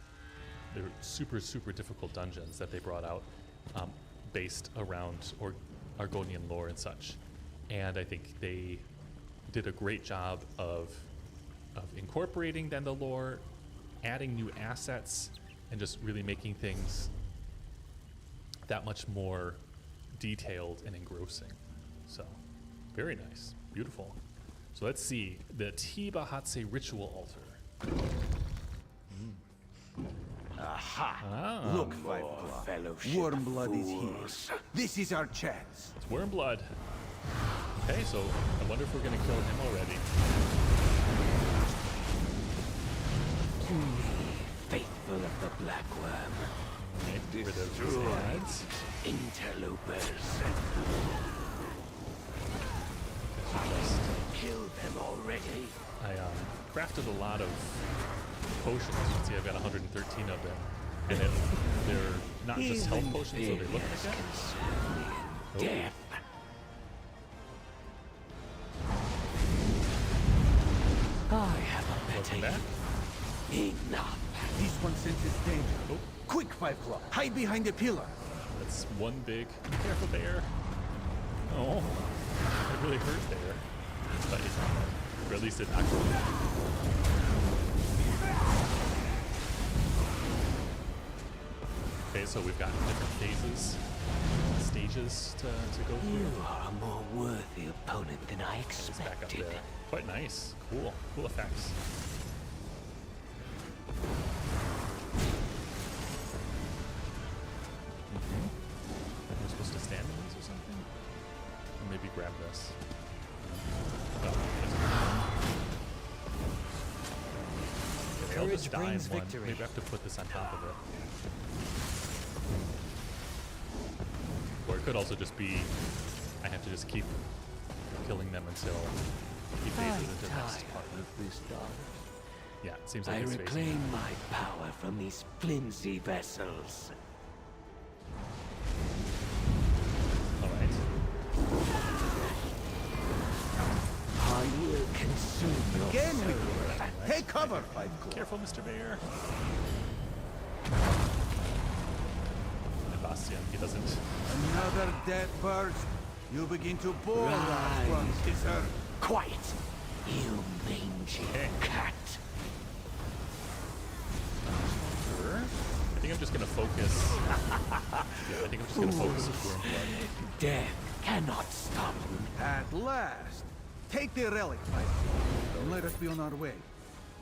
They were super, super difficult dungeons that they brought out based around Argonian lore and such. And I think they did a great job of incorporating then the lore, adding new assets, and just really making things that much more detailed and engrossing. So, very nice. Beautiful. So let's see. The Tibahatse ritual altar. Aha! Look, Five Claw. Wormblood is here. This is our chance. It's Wormblood. Okay, so I wonder if we're gonna kill him already. To me, faithful of the Black Worm. Get rid of his heads. Interlopers. Kill them already. I crafted a lot of potions. You can see I've got 113 of them. And they're not just health potions, so they look like that. Oh. Death. I have a Welcome back. Enough. This one senses danger. Oh. Quick, Five Claw. Hide behind the pillar. That's one big. Careful, bear. Oh, it really hurt there. But or at least it knocked me. Okay, so we've got different stages to go through. You are a more worthy opponent than I It's back up expected. there. Quite nice. Cool effects. Am I supposed to stand in these or something? Or maybe grab this. Oh, I'll just die in brings one. victory. Maybe I have to put this on top of it. Or it could also just be I have to just keep killing them until he phases into the next part. This dog. Yeah, it seems like I he's phasing. reclaim my power from these flimsy vessels. Alright. I will consume your Again, soul. we take cover, Five Claw. Careful, Mr. Bear. And Bastian, he doesn't. Another dead bird. You begin to bore Rise. that one, deserve. Quiet, you mangy cat. I think I'm just gonna focus. Yeah, I think I'm just gonna focus with Wormblood. Death cannot stop. At last. Take the relic, Five Claw, and let us be on our way.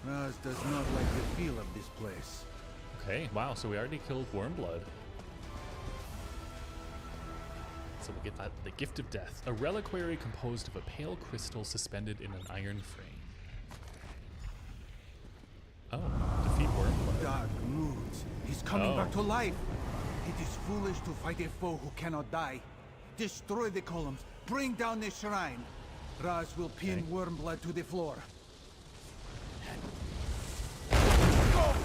Raz does not like the feel of this place. Okay, wow, so we already killed Wormblood. So we'll get the Gift of Death, a reliquary composed of a pale crystal suspended in an iron frame. Oh, defeat Wormblood. Dark moods. He's coming back to life. It is foolish to fight a foe who cannot die. Destroy the columns. Bring down the shrine. Raz will pin Wormblood to the floor. Go,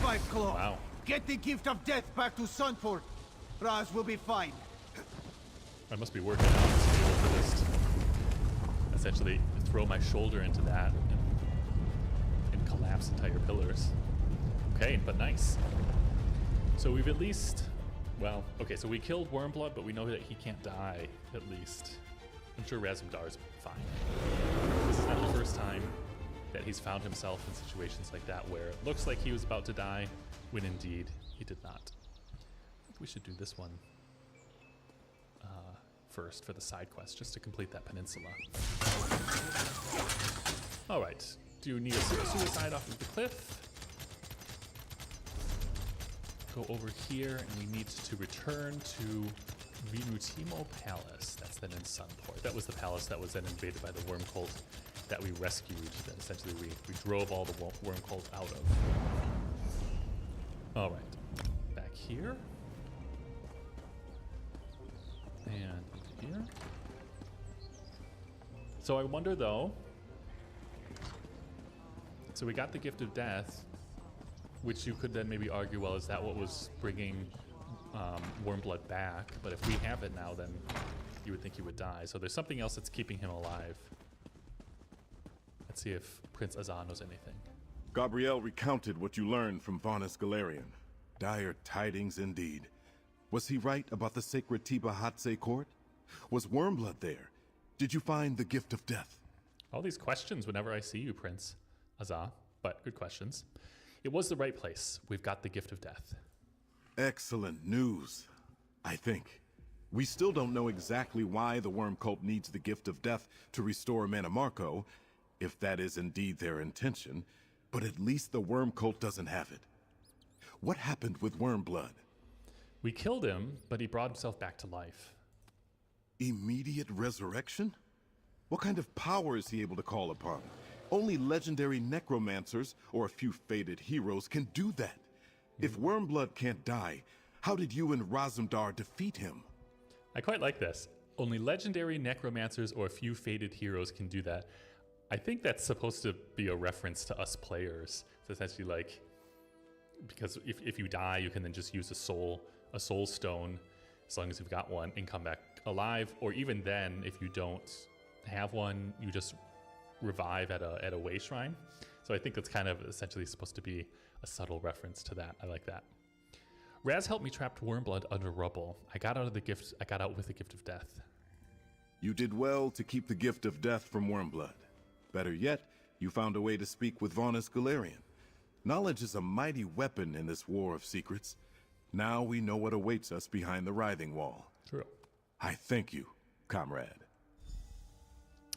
Five Claw! Wow. Get the Gift of Death back to Sunport. Raz will be fine. I must be working out to be able to just essentially throw my shoulder into that and collapse entire pillars. Okay, but nice. So we've at least, well, okay, so we killed Wormblood, but we know that he can't die, at least. I'm sure Razumdar's fine. This is not the first time that he's found himself in situations like that where it looks like he was about to die, when indeed he did not. I think we should do this one first for the side quest, just to complete that peninsula. All right, do you need a suicide off of the cliff? Go over here, and we need to return to Vinutimo Palace. That's then in Sunport. That was the palace that was then invaded by the worm cult that we rescued, that essentially we drove all the worm cult out of. All right, back here. And here. So I wonder though, so we got the Gift of Death, which you could then maybe argue, well, is that what was bringing Wormblood back? But if we have it now, then you would think he would die. So there's something else that's keeping him alive. Let's see if Prince Azah knows anything. Gabrielle recounted what you learned from Vaunus Galarian. Dire tidings indeed. Was he right about the sacred Tiba Hatse court? Was Wormblood there? Did you find the Gift of Death? All these questions whenever I see you, Prince Azah, but good questions. It was the right place. We've got the Gift of Death. Excellent news, I think. We still don't know exactly why the worm cult needs the Gift of Death to restore Manamarco, if that is indeed their intention, but at least the worm cult doesn't have it. What happened with Wormblood? We killed him, but he brought himself back to life. Immediate resurrection? What kind of power is he able to call upon? Only legendary necromancers or a few fated heroes can do that. If Wormblood can't die, how did you and Razumdar defeat him? I quite like this. Only legendary necromancers or a few fated heroes can do that. I think that's supposed to be a reference to us players. It's essentially like, because if you die, you can then just use a soul stone, as long as you've got one, and come back alive. Or even then, if you don't have one, you just revive at a way shrine. So I think that's kind of essentially supposed to be a subtle reference to that. I like that. Raz helped me trap Wormblood under rubble. I got out with the Gift of Death. You did well to keep the Gift of Death from Wormblood. Better yet, you found a way to speak with Vaunus Galarian. Knowledge is a mighty weapon in this war of secrets. Now we know what awaits us behind the writhing wall. True. I thank you, comrade.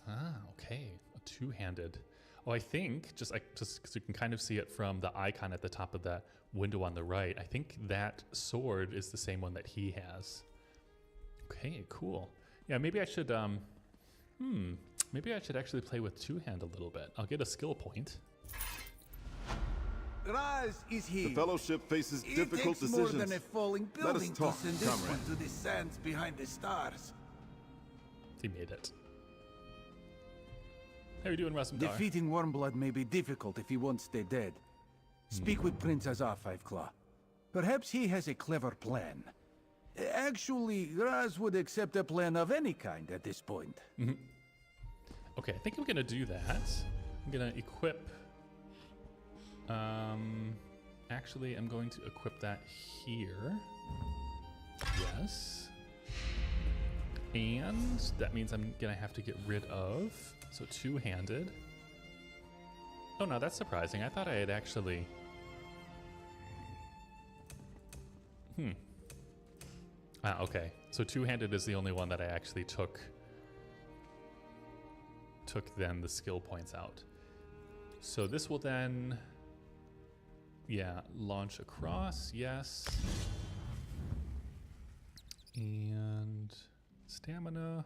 Ah, okay. A two-handed. Oh, I think, just because you can kind of see it from the icon at the top of that window on the right, I think that sword is the same one that he has. Okay, cool. Yeah, maybe I should, maybe I should actually play with two-hand a little bit. I'll get a skill point. Raz is here. The Fellowship faces difficult decisions. It takes more than a falling Let us building talk, to send this comrade. one to the sands behind the stars. He made it. How are you doing, Razumdar? Defeating Wormblood may be difficult if he won't stay dead. Speak with Prince Azah, Fiveclaw. Perhaps he has a clever plan. Actually, Raz would accept a plan of any kind at this point. Okay, I think I'm gonna do that. I'm gonna equip. Actually, I'm going to equip that here. Yes. And that means I'm gonna have to get rid of. So two-handed. Oh no, that's surprising. I thought I had actually. Ah, okay. So two-handed is the only one that I actually took then the skill points out. So this will then Yeah, launch across, yes. And stamina.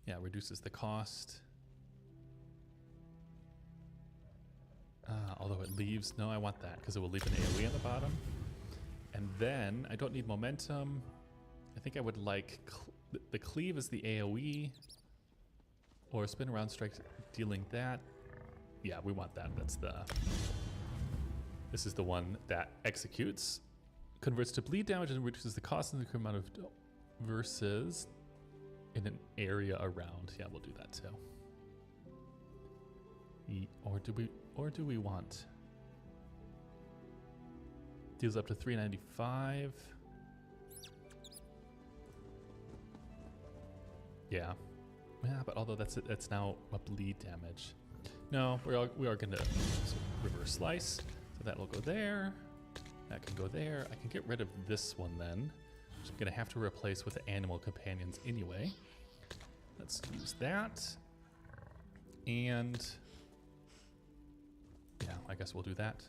Yeah, reduces the cost. Although it leaves, no, I want that because it will leave an AoE on the bottom. And then I don't need momentum. I think I would like the cleave is the AoE, or spin around strike dealing that. Yeah, we want that. This is the one that executes, converts to bleed damage and reduces the cost and the amount of versus in an area around. Yeah, we'll do that too. Or do we want deals up to 395? Yeah, but although that's now a bleed damage. No, we are gonna reverse slice, so that will go there. That can go there. I can get rid of this one then, which I'm gonna have to replace with the animal companions anyway. Let's use that, and yeah, I guess we'll do that.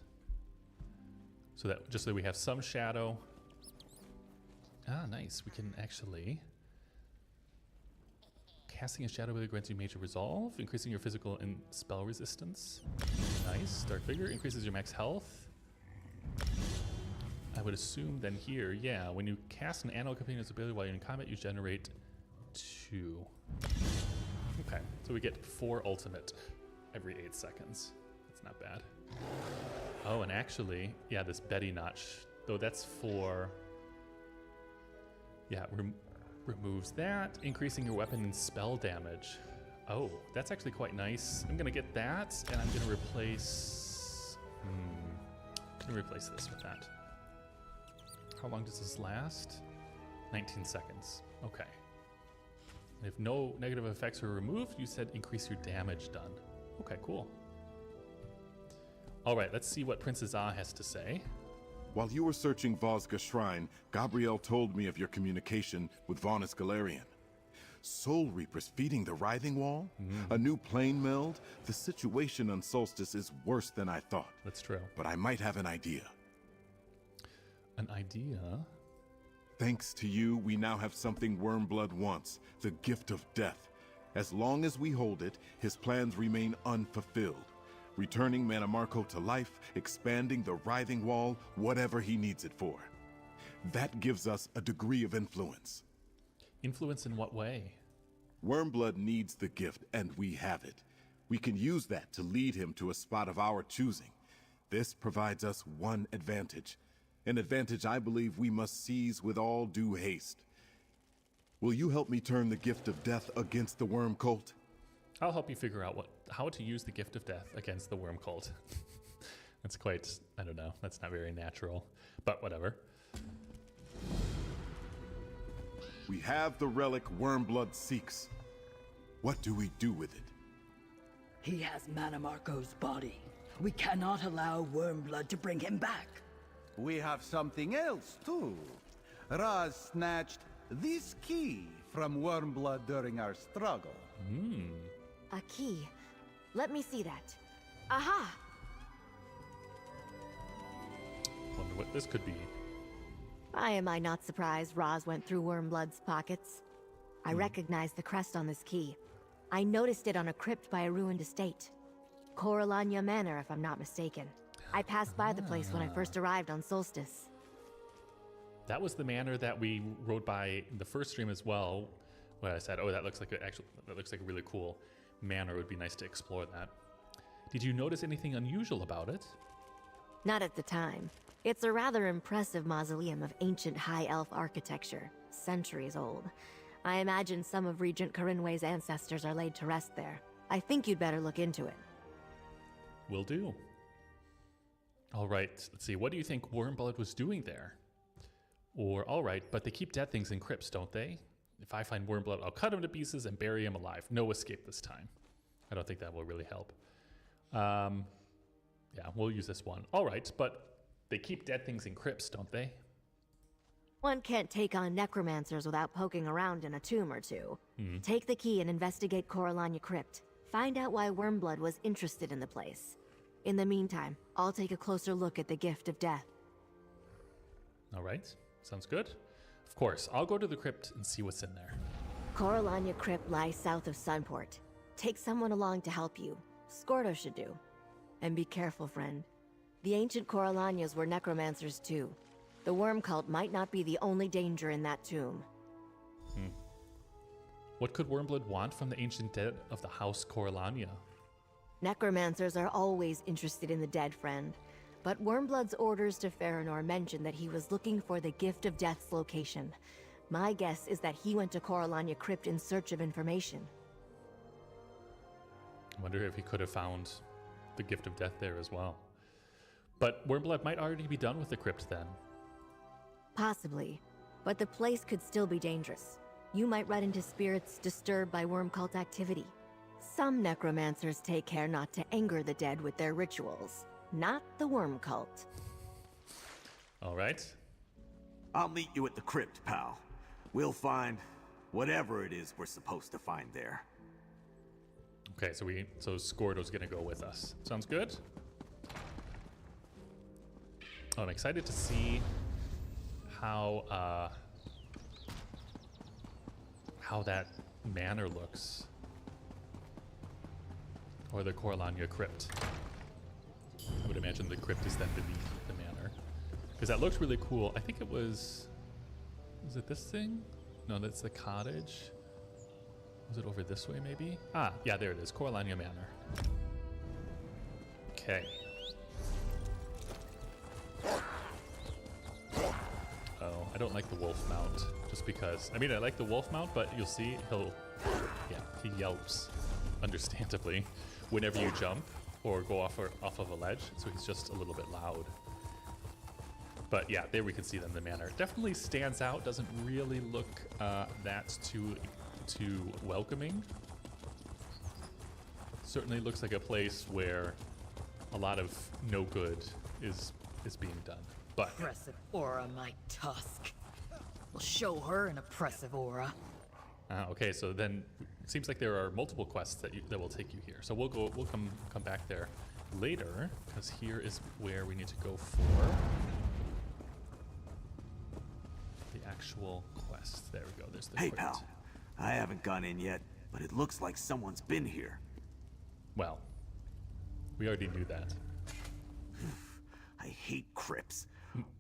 So that just so we have some shadow. Ah, nice. We can actually casting a shadow ability grants you major resolve, increasing your physical and spell resistance. Nice. Dark Vigor increases your max health. I would assume then here, yeah, when you cast an animal companion's ability while you're in combat, you generate 2. Okay, so we get 4 ultimate every 8 seconds. That's not bad. Oh, and actually, yeah, this Betty Notch, though that's for, yeah, removes that, increasing your weapon and spell damage. Oh, that's actually quite nice. I'm gonna get that, and I'm gonna replace, this with that. How long does this last? 19 seconds. Okay. And if no negative effects are removed, you said increase your damage done. Okay, cool. All right, let's see what Princess Ah has to say. While you were searching Vosga Shrine, Gabrielle told me of your communication with Vonus Galarian. Soul Reapers feeding the Writhing Wall? A new plane meld? The situation on Solstice is worse than I thought. That's true. But I might have an idea. An idea? Thanks to you, we now have something Wormblood wants, the Gift of Death. As long as we hold it, his plans remain unfulfilled. Returning Manamarco to life, expanding the Writhing Wall, whatever he needs it for. That gives us a degree of influence. Influence in what way? Wormblood needs the gift, and we have it. We can use that to lead him to a spot of our choosing. This provides us one advantage. An advantage I believe we must seize with all due haste. Will you help me turn the Gift of Death against the Worm Cult? I'll help you figure out how to use the Gift of Death against the Worm Cult. That's quite, I don't know, that's not very natural, but whatever. We have the relic Wormblood seeks. What do we do with it? He has Manamarco's body. We cannot allow Wormblood to bring him back. We have something else, too. Raz snatched this key from Wormblood during our struggle. A key. Let me see that. Aha! Wonder what this could be. Why am I not surprised Raz went through Wormblood's pockets? I recognize the crest on this key. I noticed it on a crypt by a ruined estate. Coralania Manor, if I'm not mistaken. I passed by the place when I first arrived on Solstice. That was the manor that we rode by in the first stream as well. When I said, "Oh, that looks like a really cool manor. It would be nice to explore that." Did you notice anything unusual about it? Not at the time. It's a rather impressive mausoleum of ancient high elf architecture, centuries old. I imagine some of Regent Corinway's ancestors are laid to rest there. I think you'd better look into it. Will do. All right, let's see. What do you think Wormblood was doing there? Or, all right, but they keep dead things in crypts, don't they? If I find Wormblood, I'll cut him to pieces and bury him alive. No escape this time. I don't think that will really help. Yeah, we'll use this one. All right, but they keep dead things in crypts, don't they? One can't take on necromancers without poking around in a tomb or two. Take the key and investigate Coralania Crypt. Find out why Wormblood was interested in the place. In the meantime, I'll take a closer look at the gift of death. All right, sounds good. Of course, I'll go to the crypt and see what's in there. Coralania Crypt lies south of Sunport. Take someone along to help you. Scordo should do. And be careful, friend. The ancient Coralanias were necromancers too. The worm cult might not be the only danger in that tomb. What could Wormblood want from the ancient dead of the House Coralania? Necromancers are always interested in the dead, friend. But Wormblood's orders to Farinor mentioned that he was looking for the Gift of Death's location. My guess is that he went to Coralania Crypt in search of information. I wonder if he could have found the Gift of Death there as well. But Wormblood might already be done with the crypt then. Possibly. But the place could still be dangerous. You might run into spirits disturbed by worm cult activity. Some necromancers take care not to anger the dead with their rituals. Not the worm cult. All right. I'll meet you at the crypt, pal. We'll find whatever it is we're supposed to find there. Okay, so Scordo's gonna go with us. Sounds good. Oh, I'm excited to see how that manor looks, or the Coralania crypt. I would imagine the crypt is then beneath the manor, because that looks really cool. I think it was it this thing? No, that's the cottage. Was it over this way, maybe? Ah, yeah, there it is. Coralania Manor. Okay. Oh, I don't like the wolf mount, just because. I mean, I like the wolf mount, but you'll see he yelps, understandably, whenever you jump or go off of a ledge, so he's just a little bit loud. But yeah, there we can see them, the manor. Definitely stands out, doesn't really look that too welcoming. Certainly looks like a place where a lot of no good is being done. But Oppressive aura, my tusk. We'll show her an oppressive aura. okay, so then it seems like there are multiple quests that will take you here. So we'll come back there later, because here is where we need to go for the actual quest. There we go. There's the Hey, crypt. pal. I haven't gone in yet, but it looks like someone's been here. Well, we already knew that. I hate crypts.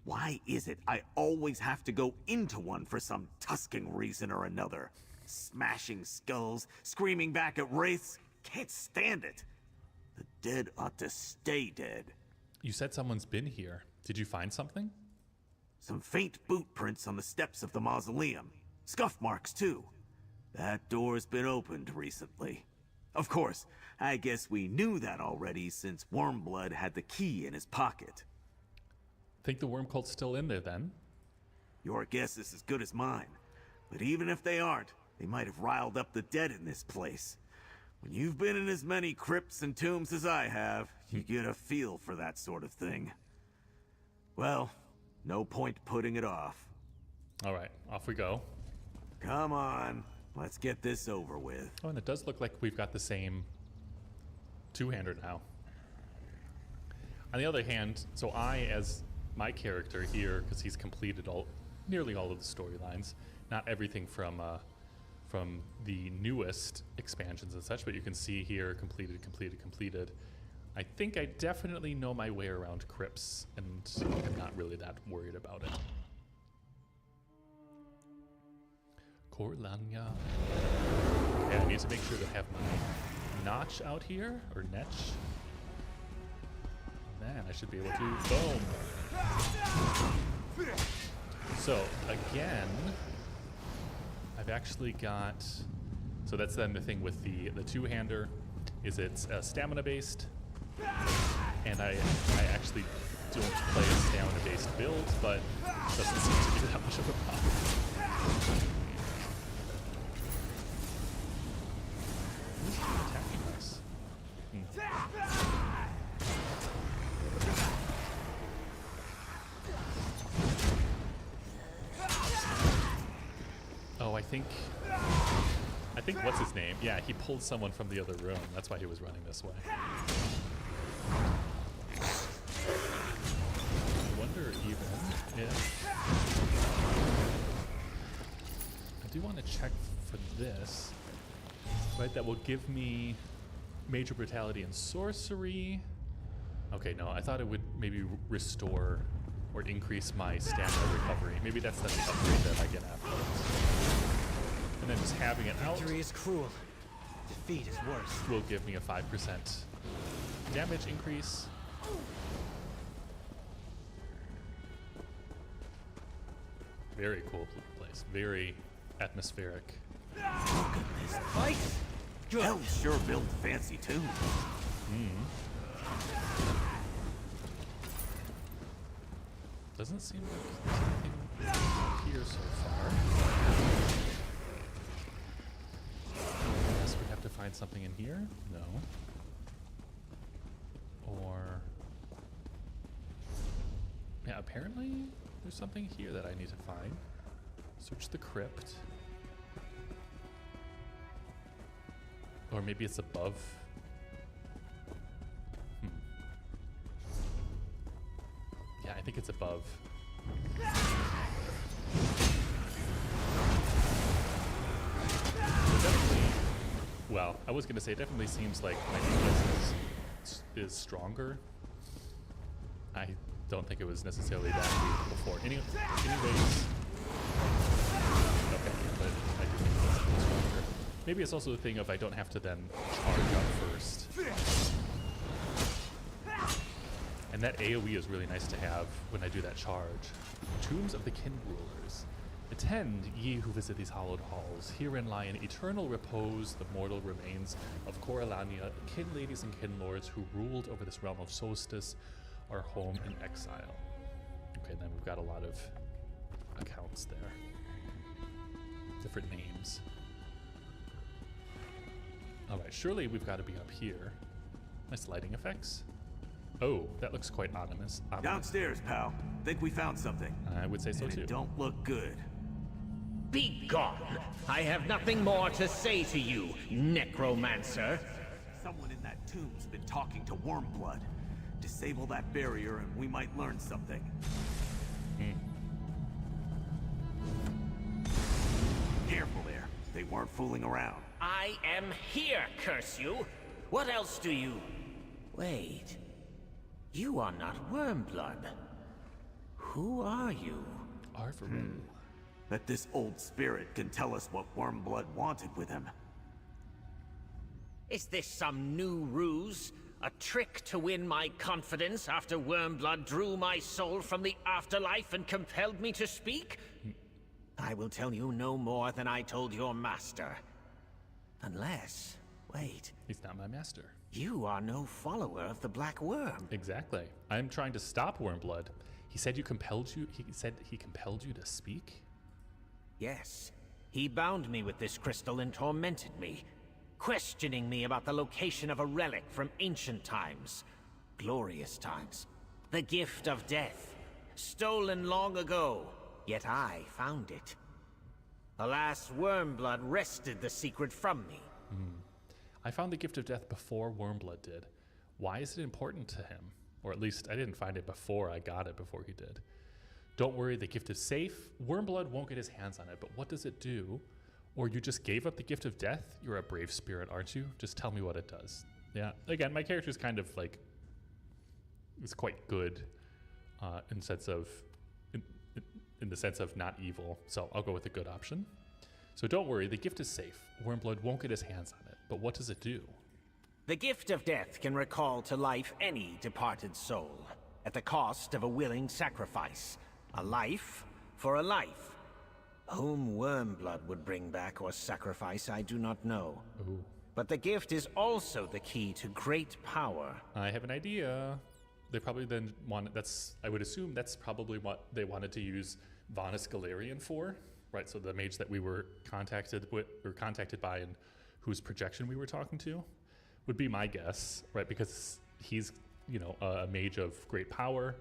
Why is it I always have to go into one for some tusking reason or another? Smashing skulls, screaming back at wraiths. Can't stand it. The dead ought to stay dead. You said someone's been here. Did you find something? Some faint boot prints on the steps of the mausoleum. Scuff marks, too. That door's been opened recently. Of course, I guess we knew that already since Wormblood had the key in his pocket. Think the worm cult's still in there then? Your guess is as good as mine. But even if they aren't, they might have riled up the dead in this place. When you've been in as many crypts and tombs as I have, you get a feel for that sort of thing. Well, no point putting it off. All right, off we go. Come on, let's get this over with. Oh, and it does look like we've got the same two-hander now. On the other hand, so I, as my character here, because he's completed nearly all of the storylines, not everything from the newest expansions and such, but you can see here, completed. I think I definitely know my way around crypts, and I'm not really that worried about it. Coralania. Okay, I need to make sure to have my notch out here, or netch. Then I should be able to, boom. So again, I've actually got, so that's then the thing with the two-hander, is it's stamina based, and I actually don't play a stamina based build, but it doesn't seem to be that much of a problem. Who's attacking us? Oh, I think what's his name? Yeah, he pulled someone from the other room. That's why he was running this way. want to check for this. Right, that will give me major brutality and sorcery. Okay, no, I thought it would maybe restore or increase my stamina recovery. Maybe that's the upgrade that I get afterwards. And then just having it out. Victory is cruel. Defeat is worse. Will give me a 5% damage increase. Very cool place. Very atmospheric. Look at this place. Hell, sure built fancy too. Doesn't seem like there's anything here so far. I guess we have to find something in here? No. Or... yeah, apparently there's something here that I need to find. Search the crypt. Or maybe it's above. Yeah, I think it's above. Well, I was gonna say it definitely seems like my defense is stronger. I don't think it was necessarily that weak before. Anyways, okay, but I do think it's stronger. Maybe it's also the thing of I don't have to then charge up first. And that AoE is really nice to have when I do that charge. Tombs of the Kin Rulers. Attend, ye who visit these hallowed halls. Herein lie in eternal repose the mortal remains of Corellania, kin ladies and kin lords who ruled over this realm of Solstice, our home in exile. Okay, then we've got a lot of accounts there. Different names. Alright, surely we've got to be up here. Nice lighting effects. Oh, that looks quite ominous. Downstairs, pal. Think we found something. I would say so too. It don't look good. Be gone! I have nothing more to say to you, necromancer. Someone in that tomb's been talking to Wormblood. Disable that barrier and we might learn something. Careful there. They weren't fooling around. I am here, curse you! What else do you... Wait. You are not Wormblood. Who are you? Arvaru. Bet this old spirit can tell us what Wormblood wanted with him. Is this some new ruse? A trick to win my confidence after Wormblood drew my soul from the afterlife and compelled me to speak? I will tell you no more than I told your master. Unless... wait. He's not my master. You are no follower of the Black Worm. Exactly. I'm trying to stop Wormblood. He said he compelled you to speak? Yes. He bound me with this crystal and tormented me, questioning me about the location of a relic from ancient times. Glorious times. The gift of death. Stolen long ago, yet I found it. Alas, Wormblood wrested the secret from me. I found the gift of death before Wormblood did. Why is it important to him? Or at least I didn't find it before I got it before he did. Don't worry, the gift is safe. Wormblood won't get his hands on it, but what does it do? Or you just gave up the gift of death? You're a brave spirit, aren't you? Just tell me what it does. Yeah, again, my character's kind of like, is quite good in the sense of not evil. So I'll go with the good option. So don't worry, the gift is safe. Wormblood won't get his hands on it, but what does it do? The gift of death can recall to life any departed soul, at the cost of a willing sacrifice. A life for a life. Whom Wormblood would bring back or sacrifice, I do not know. Ooh. But the gift is also the key to great power. I have an idea. They probably then wanted, I would assume that's probably what they wanted to use Vanus Galerian for, right? So the mage that we were contacted by and whose projection we were talking to would be my guess, right? Because he's, a mage of great power.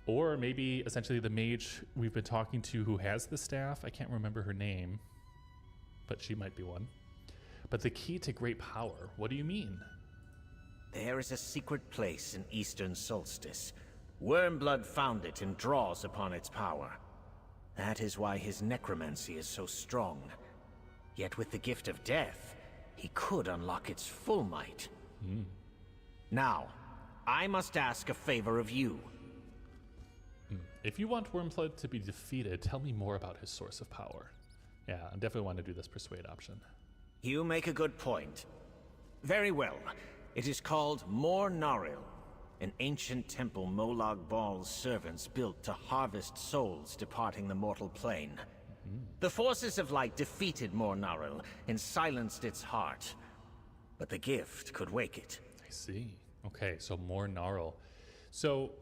Or maybe essentially the mage we've been talking to who has the staff. I can't remember her name, but she might be one. But the key to great power, what do you mean? There is a secret place in Eastern Solstice. Wormblood found it and draws upon its power. That is why his necromancy is so strong. Yet with the gift of death, he could unlock its full might. Now, I must ask a favor of you. If you want Wormblood to be defeated, tell me more about his source of power. Yeah, I definitely want to do this persuade option. You make a good point. Very well. It is called Mor Naril, an ancient temple Molag Bal's servants built to harvest souls departing the mortal plane. The forces of light defeated Mor Naril and silenced its heart, but the gift could wake it. I see. Okay, so Mor Naril. So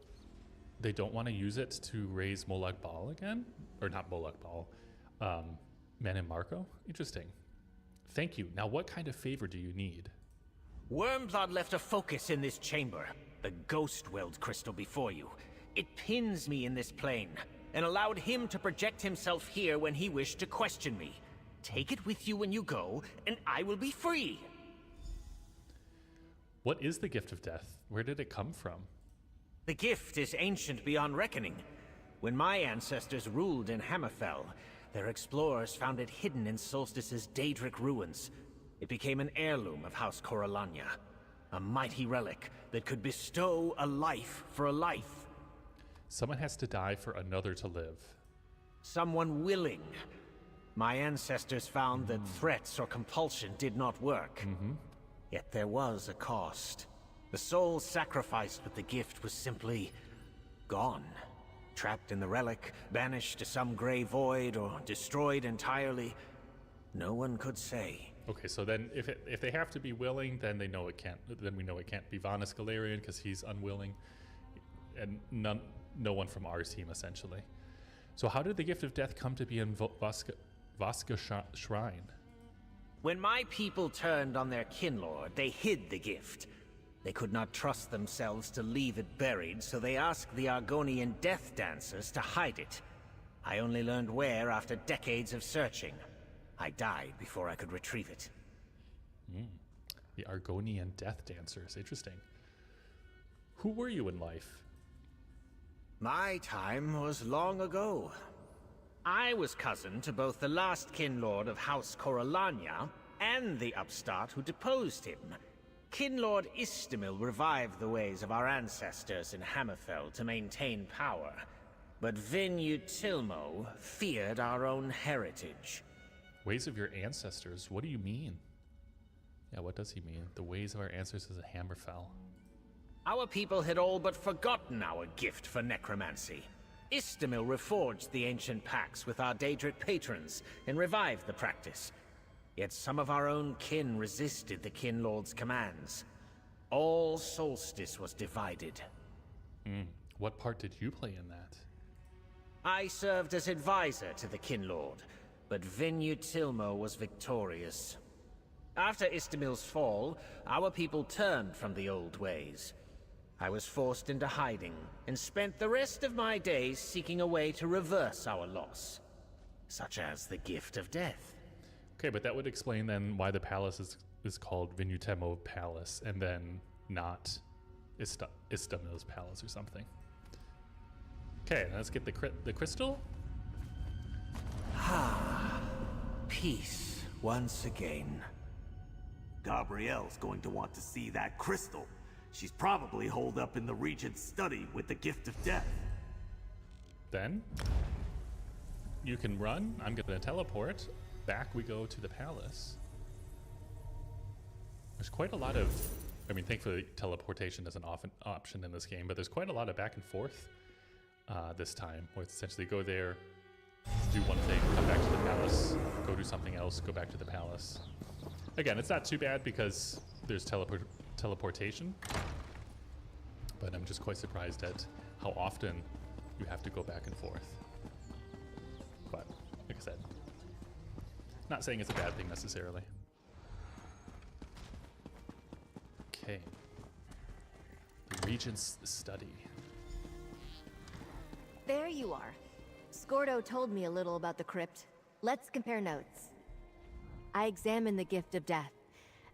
they don't want to use it to raise Molag Bal again? Or not Molag Bal, Mannimarco? Interesting. Thank you. Now what kind of favor do you need? Wormblood left a focus in this chamber, the Ghost Weld crystal before you. It pins me in this plane, and allowed him to project himself here when he wished to question me. Take it with you when you go, and I will be free. What is the gift of death? Where did it come from? The gift is ancient beyond reckoning. When my ancestors ruled in Hammerfell, their explorers found it hidden in Solstice's Daedric ruins. It became an heirloom of House Corellania, a mighty relic that could bestow a life for a life. Someone has to die for another to live. Someone willing. My ancestors found that threats or compulsion did not work. Yet there was a cost. The soul sacrificed with the gift was simply gone. Trapped in the relic, banished to some gray void, or destroyed entirely. No one could say. Okay, so then if they have to be willing, then they know it can't. Then we know it can't be Vanus Galarian because he's unwilling, and no one from our team essentially. So how did the gift of death come to be in Vaska Shrine? When my people turned on their kinlord, they hid the gift. They could not trust themselves to leave it buried, so they asked the Argonian death dancers to hide it. I only learned where after decades of searching. I died before I could retrieve it. The Argonian death dancers. Interesting. Who were you in life? My time was long ago. I was cousin to both the last kinlord of House Corellania and the upstart who deposed him. Kinlord Istamil revived the ways of our ancestors in Hammerfell to maintain power, but Vinyu Tilmo feared our own heritage. Ways of your ancestors? What do you mean? Yeah, what does he mean? The ways of our ancestors at Hammerfell. Our people had all but forgotten our gift for necromancy. Istamil reforged the ancient pacts with our Daedric patrons and revived the practice. Yet some of our own kin resisted the Kinlord's commands. All Solstice was divided. What part did you play in that? I served as advisor to the Kinlord, but Vinyu Tilmo was victorious. After Istamil's fall, our people turned from the old ways. I was forced into hiding, and spent the rest of my days seeking a way to reverse our loss. Such as the gift of death. Okay, but that would explain then why the palace is called Vinutemo Palace, and then not Istamil's Palace or something. Okay, let's get the crystal. Peace once again. Gabrielle's going to want to see that crystal. She's probably holed up in the Regent's study with the gift of death. Then you can run. I'm going to teleport. Back we go to the palace. There's quite a lot of, I mean, thankfully teleportation is an option in this game, but there's quite a lot of back and forth this time, where it's essentially go there, do one thing, come back to the palace, go do something else, go back to the palace. Again, it's not too bad because there's teleportation, but I'm just quite surprised at how often you have to go back and forth. But, like I said, not saying it's a bad thing necessarily. Okay. The Regent's study. There you are. Scordo told me a little about the crypt. Let's compare notes. I examined the gift of death,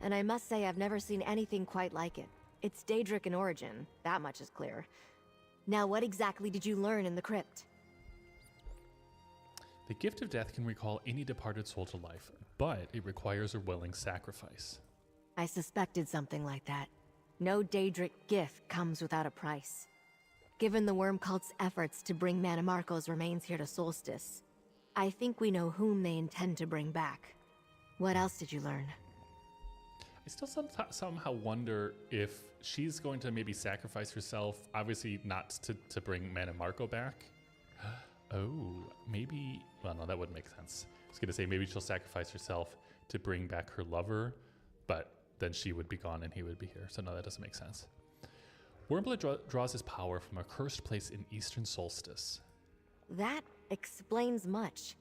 and I must say I've never seen anything quite like it. It's Daedric in origin, that much is clear. Now, what exactly did you learn in the crypt? The gift of death can recall any departed soul to life, but it requires a willing sacrifice. I suspected something like that. No Daedric gift comes without a price. Given the Worm Cult's efforts to bring Manamarco's remains here to Solstice, I think we know whom they intend to bring back. What else did you learn? I still somehow wonder if she's going to maybe sacrifice herself, obviously not to bring Manamarco back. Oh, maybe, well, no, that wouldn't make sense. I was going to say maybe she'll sacrifice herself to bring back her lover, but then she would be gone and he would be here. So no, that doesn't make sense. Wormblood draws his power from a cursed place in Eastern Solstice. That explains much.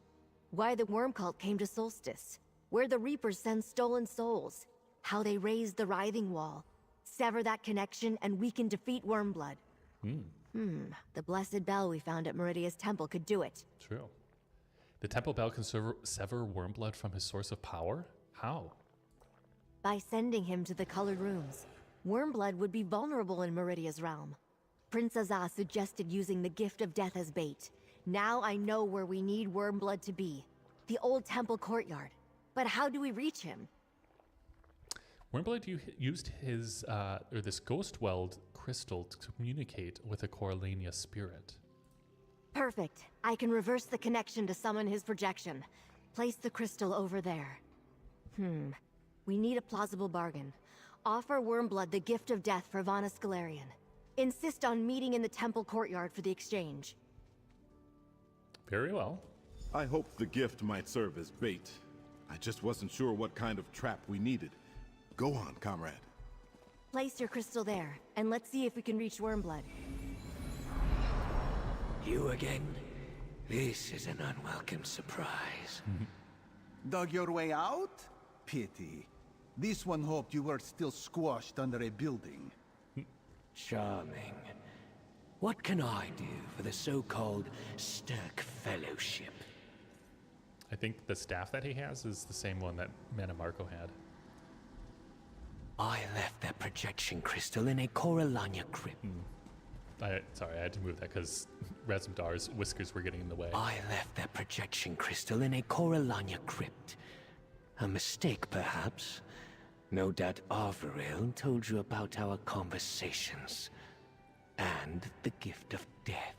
Why the Worm Cult came to Solstice, where the Reapers send stolen souls, how they raised the Writhing Wall, sever that connection, and we can defeat Wormblood. The blessed bell we found at Meridia's temple could do it. True. The temple bell can sever Wormblood from his source of power? How? By sending him to the Colored Rooms, Wormblood would be vulnerable in Meridia's realm. Prince Azaz suggested using the gift of death as bait. Now I know where we need Wormblood to be. The old temple courtyard. But how do we reach him? Wormblood used his, this ghost-weld crystal to communicate with a Corellania spirit. Perfect. I can reverse the connection to summon his projection. Place the crystal over there. We need a plausible bargain. Offer Wormblood the gift of death for Vanus Galarian. Insist on meeting in the temple courtyard for the exchange. Very well. I hoped the gift might serve as bait. I just wasn't sure what kind of trap we needed. Go on, comrade. Place your crystal there, and let's see if we can reach Wormblood. You again? This is an unwelcome surprise. Dug your way out? Pity. This one hoped you were still squashed under a building. Charming. What can I do for the so-called Stirk Fellowship? I think the staff that he has is the same one that Manamarco had. I left that projection crystal in a Corellania crypt. Sorry, I had to move that because Razumdar's whiskers were getting in the way. I left that projection crystal in a Corellania crypt. A mistake, perhaps. No doubt Arveril told you about our conversations. And the gift of death.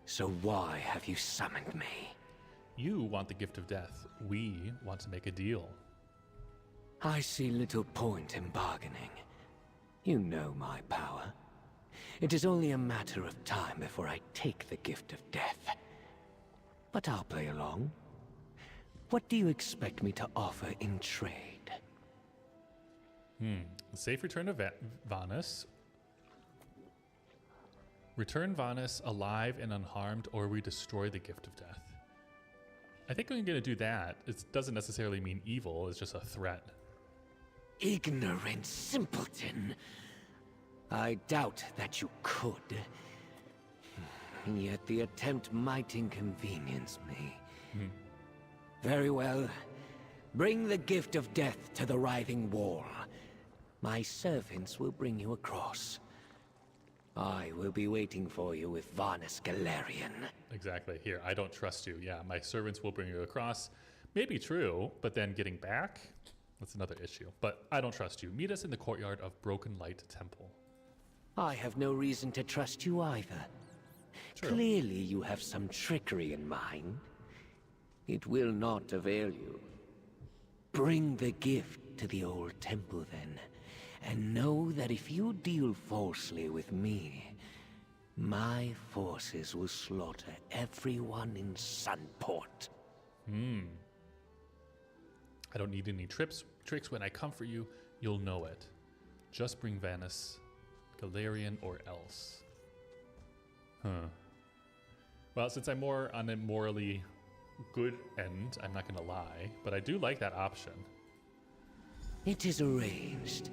So why have you summoned me? You want the gift of death. We want to make a deal. I see little point in bargaining. You know my power. It is only a matter of time before I take the gift of death. But I'll play along. What do you expect me to offer in trade? The safe return of Vanus. Return Vanus alive and unharmed, or we destroy the gift of death. I think I'm going to do that. It doesn't necessarily mean evil, it's just a threat. Ignorant simpleton. I doubt that you could. Yet the attempt might inconvenience me. Very well. Bring the gift of death to the Writhing Wall. My servants will bring you across. I will be waiting for you with Vanus Galarian. Exactly. Here, I don't trust you. Yeah, my servants will bring you across. Maybe true, but then getting back, that's another issue. But I don't trust you. Meet us in the courtyard of Broken Light Temple. I have no reason to trust you either. True. Clearly you have some trickery in mind. It will not avail you. Bring the gift to the old temple then, and know that if you deal falsely with me, my forces will slaughter everyone in Sunport. I don't need any tricks when I come for you. You'll know it. Just bring Vanus, Galarian, or else. Well, since I'm more on a morally good end, I'm not gonna lie, but I do like that option. It is arranged.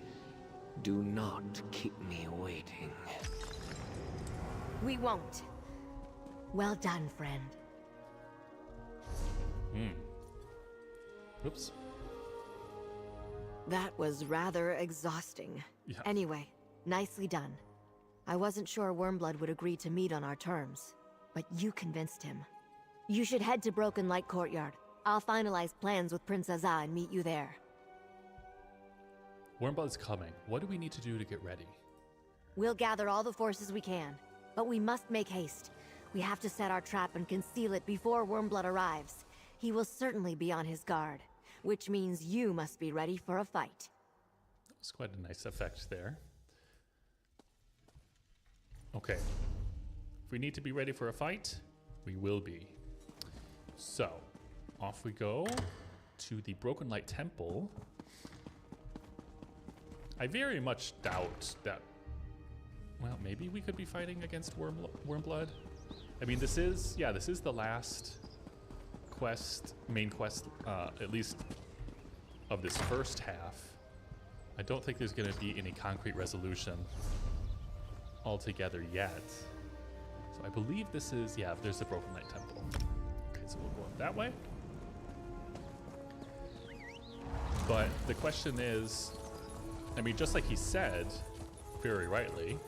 Do not keep me waiting. We won't. Well done, friend. Oops. That was rather exhausting. Yeah. Anyway, nicely done. I wasn't sure Wormblood would agree to meet on our terms, but you convinced him. You should head to Broken Light Courtyard. I'll finalize plans with Prince Azah and meet you there. Wormblood's coming. What do we need to do to get ready? We'll gather all the forces we can, but we must make haste. We have to set our trap and conceal it before Wormblood arrives. He will certainly be on his guard, which means you must be ready for a fight. That's quite a nice effect there. Okay. If we need to be ready for a fight, we will be. So, off we go to the Broken Light Temple. I very much doubt that, well, maybe we could be fighting against Wormblood. I mean, this is the last quest, main quest, at least of this first half. I don't think there's going to be any concrete resolution altogether yet. So I believe this is, yeah, there's the Broken Light Temple. Okay, so we'll go up that way. But the question is, I mean, just like he said, very rightly,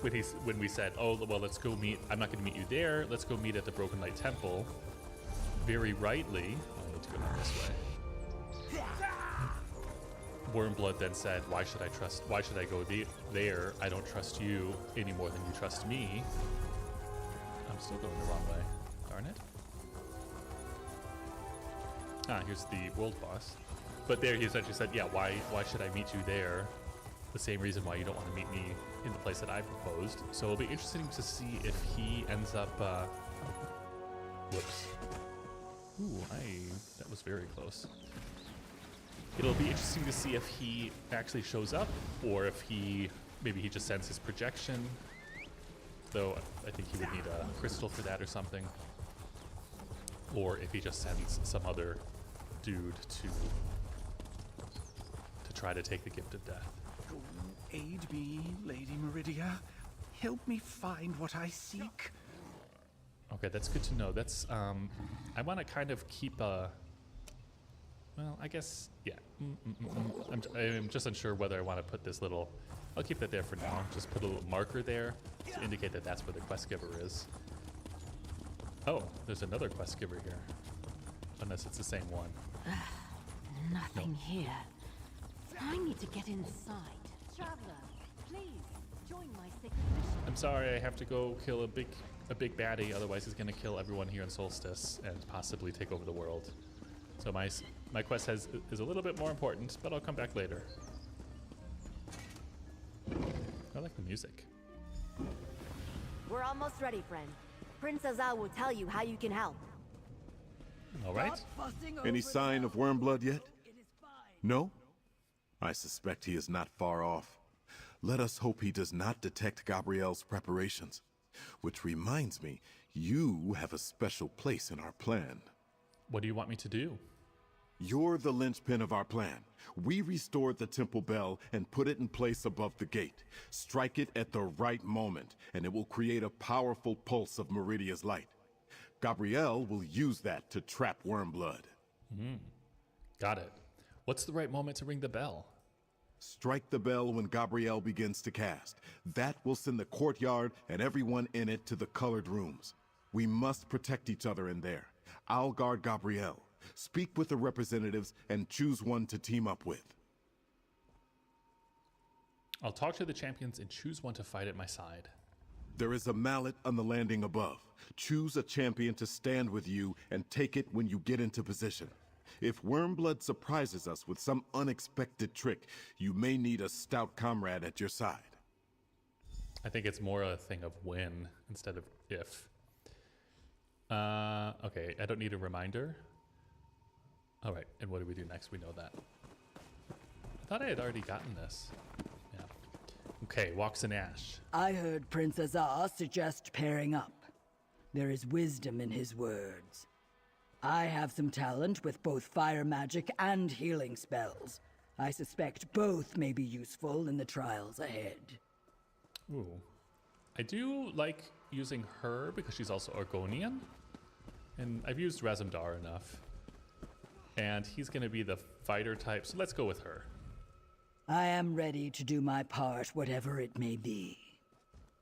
when we said, oh, well, let's go meet, I'm not going to meet you there, let's go meet at the Broken Light Temple, very rightly, I need to go down this way. Wormblood then said, why should I go there? I don't trust you any more than you trust me. I'm still going the wrong way. Darn it. Ah, here's the world boss. But there he essentially said, yeah, why should I meet you there? The same reason why you don't want to meet me in the place that I proposed. So it'll be interesting to see if he ends up, whoops. Ooh, that was very close. It'll be interesting to see if he actually shows up, or if maybe he just sends his projection. Though I think he would need a crystal for that or something. Or if he just sends some other dude to try to take the gift of death. Aid me, Lady Meridia. Help me find what I seek. Okay, that's good to know. That's, I want to kind of keep a, well, I guess, yeah. I'm just unsure whether I want to put this little, I'll keep that there for now. Just put a little marker there to indicate that that's where the quest giver is. Oh, there's another quest giver here. Unless it's the same one. Nothing here. I need to get inside. Traveler, please join my secret mission. I'm sorry, I have to go kill a big baddie, otherwise he's gonna kill everyone here in Solstice and possibly take over the world. So my quest is a little bit more important, but I'll come back later. I like the music. We're almost ready, friend. Prince Azah will tell you how you can help. All right. Any sign of Wormblood yet? No? I suspect he is not far off. Let us hope he does not detect Gabrielle's preparations. Which reminds me, you have a special place in our plan. What do you want me to do? You're the linchpin of our plan. We restored the temple bell and put it in place above the gate. Strike it at the right moment, and it will create a powerful pulse of Meridia's light. Gabrielle will use that to trap Wormblood. Got it. What's the right moment to ring the bell? Strike the bell when Gabrielle begins to cast. That will send the courtyard and everyone in it to the colored rooms. We must protect each other in there. I'll guard Gabrielle. Speak with the representatives and choose one to team up with. I'll talk to the champions and choose one to fight at my side. There is a mallet on the landing above. Choose a champion to stand with you and take it when you get into position. If Wormblood surprises us with some unexpected trick, you may need a stout comrade at your side. I think it's more a thing of when instead of if. Okay, I don't need a reminder. All right, and what do we do next? We know that. I thought I had already gotten this. Yeah. Okay, walks in ash. I heard Prince Azah suggest pairing up. There is wisdom in his words. I have some talent with both fire magic and healing spells. I suspect both may be useful in the trials ahead. Ooh. I do like using her because she's also Argonian. And I've used Razumdar enough. And he's going to be the fighter type, so let's go with her. I am ready to do my part, whatever it may be.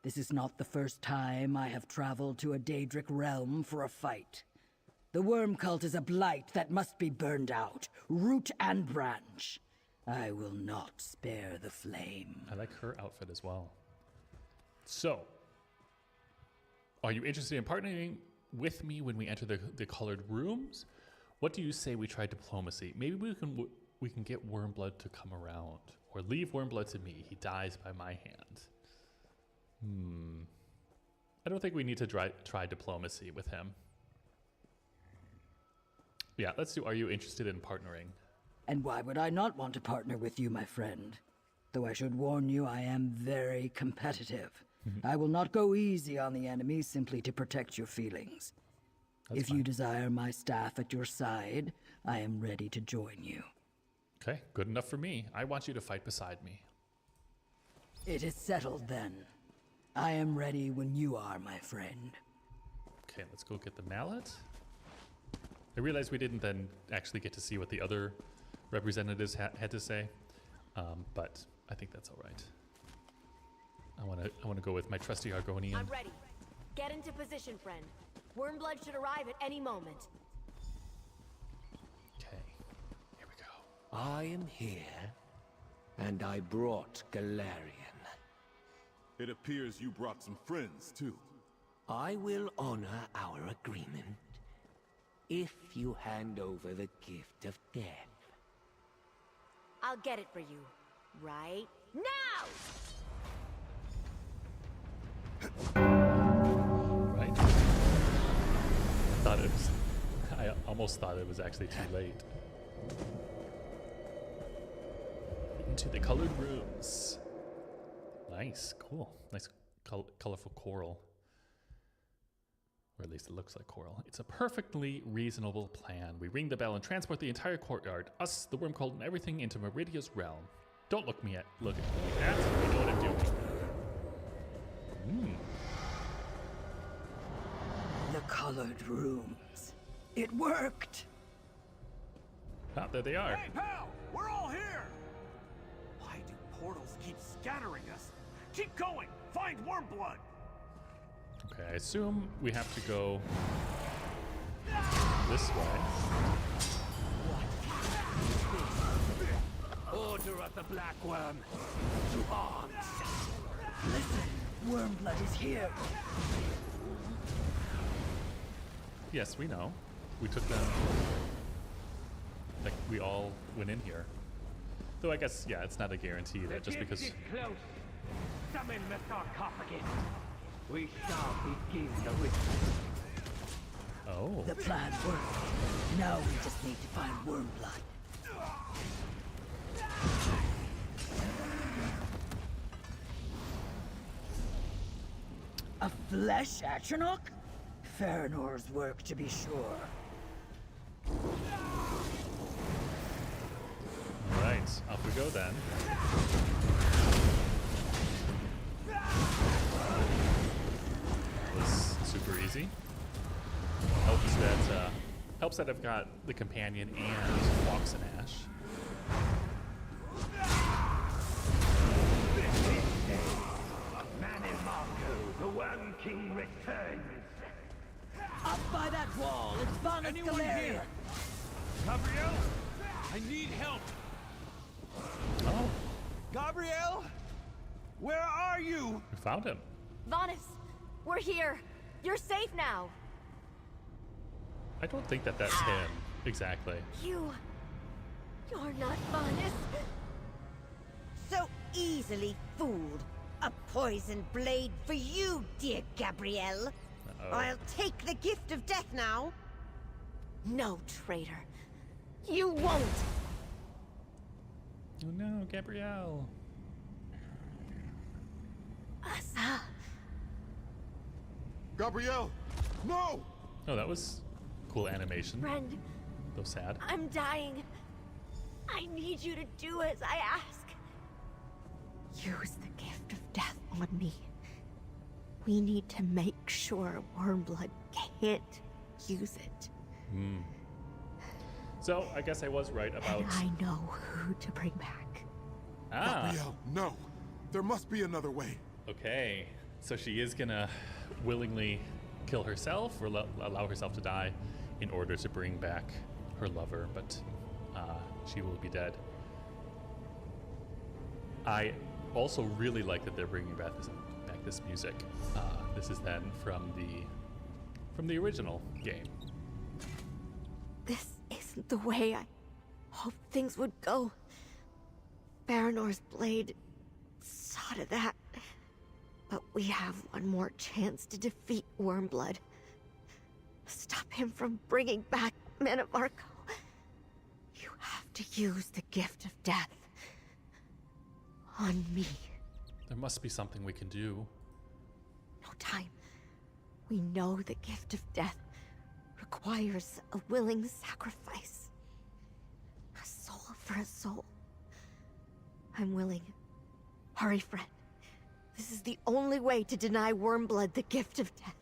This is not the first time I have traveled to a Daedric realm for a fight. The worm cult is a blight that must be burned out, root and branch. I will not spare the flame. I like her outfit as well. So, are you interested in partnering with me when we enter the colored rooms? What do you say we try diplomacy? Maybe we can get Wormblood to come around, or leave Wormblood to me. He dies by my hand. I don't think we need to try diplomacy with him. Yeah, let's do. Are you interested in partnering? And why would I not want to partner with you, my friend? Though I should warn you, I am very competitive. I will not go easy on the enemy simply to protect your feelings. If you desire my staff at your side, I am ready to join you. Okay, good enough for me. I want you to fight beside me. It is settled then. I am ready when you are, my friend. Okay, let's go get the mallet. I realized we didn't then actually get to see what the other representatives had to say, but I think that's all right. I want to go with my trusty Argonian. I'm ready. Get into position, friend. Wormblood should arrive at any moment. Okay, here we go. I am here, and I brought Galarian. It appears you brought some friends, too. I will honor our agreement if you hand over the gift of death. I'll get it for you. Right now! Right? I almost thought it was actually too late. Into the colored rooms. Nice, cool. Nice colorful coral. Or at least it looks like coral. It's a perfectly reasonable plan. We ring the bell and transport the entire courtyard, us, the worm cult, and everything into Meridia's realm. Don't look at me like that. You know what I'm doing. The colored rooms. It worked! Ah, there they are. Hey, pal! We're all here! Why do portals keep scattering us? Keep going! Find Wormblood! Okay, I assume we have to go this way. Order of the Black Worm, to arms! Listen, Wormblood is here. Yes, we know. We took them. Like, we all went in here. Though I guess, yeah, it's not a guarantee that just because. Close. Summon the sarcophagus. We shall begin the ritual. Oh. The plan worked. Now we just need to find Wormblood. A flesh Atronach? Faranor's work, to be sure. Alright, off we go then. Was super easy. Helps that I've got the companion and walks in ash. The Worm King returns. Up by that wall, it's Vanus Galarian. Gabrielle? I need help! Oh, Gabrielle? Where are you? we found him. Vanus, we're here. You're safe now. I don't think that that's him exactly. You're not Vanus. So easily fooled. A poison blade for you, dear Gabrielle. Uh-oh. I'll take the gift of death now. No, traitor. You won't. Oh no, Gabrielle. Asa. Gabrielle! No! Oh, that was cool animation. Friend, Though sad. I'm dying. I need you to do as I ask. Use the gift of death on me. We need to make sure Wormblood can't use it. So, I guess I was right about... And I know who to bring back. Ah, Gabrielle, no! There must be another way. okay. So she is gonna willingly kill herself or allow herself to die in order to bring back her lover, but she will be dead. I also really like that they're bringing back this music. This is then from the original game. This isn't the way I hoped things would go. Faranor's blade saw to that. But we have one more chance to defeat Wormblood. Stop him from bringing back Manamarco. You have to use the gift of death on me. There must be something we can do. No time. We know the gift of death requires a willing sacrifice. A soul for a soul. I'm willing. Hurry, friend. This is the only way to deny Wormblood the gift of death.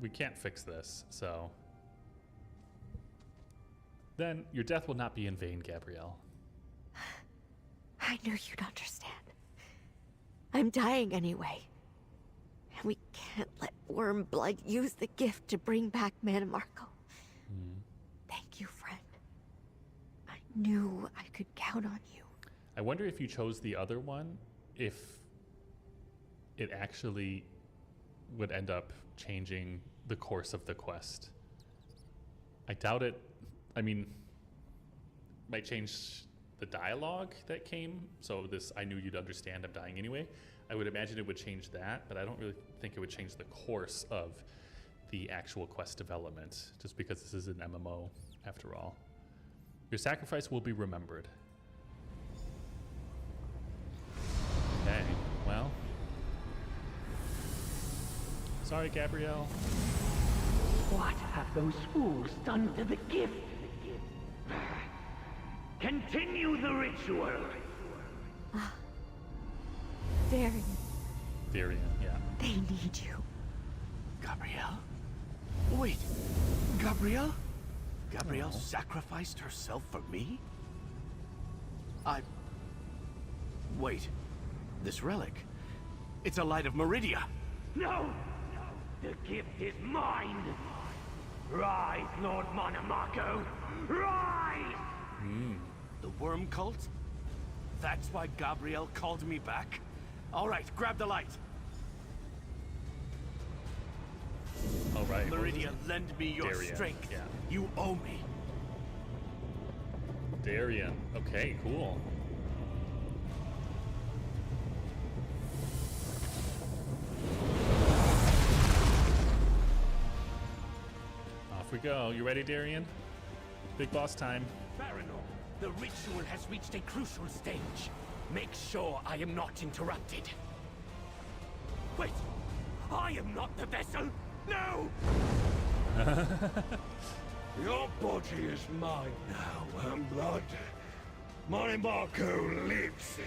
We can't fix this, so... Then your death will not be in vain, Gabrielle. I knew you'd understand. I'm dying anyway. And we can't let Wormblood use the gift to bring back Manamarco. Thank you, friend. I knew I could count on you. I wonder if you chose the other one, if it actually would end up changing the course of the quest. I doubt it. I mean, might change the dialogue that came. So this, I knew you'd understand, I'm dying anyway. I would imagine it would change that, but I don't really think it would change the course of the actual quest development, just because this is an MMO after all. Your sacrifice will be remembered. Okay, well. Sorry, Gabrielle. What have those fools done to the gift? Continue the ritual. Varian. Varian, yeah. They need you. Gabrielle? Wait, Gabrielle? Gabrielle sacrificed herself for me? Wait, this relic. It's a light of Meridia. No! The gift is mine! Rise, Lord Manamarco! Rise! The worm cult? That's why Gabrielle called me back? All right, grab the light. All right. Meridia, lend me your Darien, strength. yeah. You owe me. Darien. Okay, cool. Off we go. You ready, Darien? Big boss time. Farahnor, the ritual has reached a crucial stage. Make sure I am not interrupted. Wait! I am not the vessel! No! Your body is mine now, Wormblood. Manamarco lives.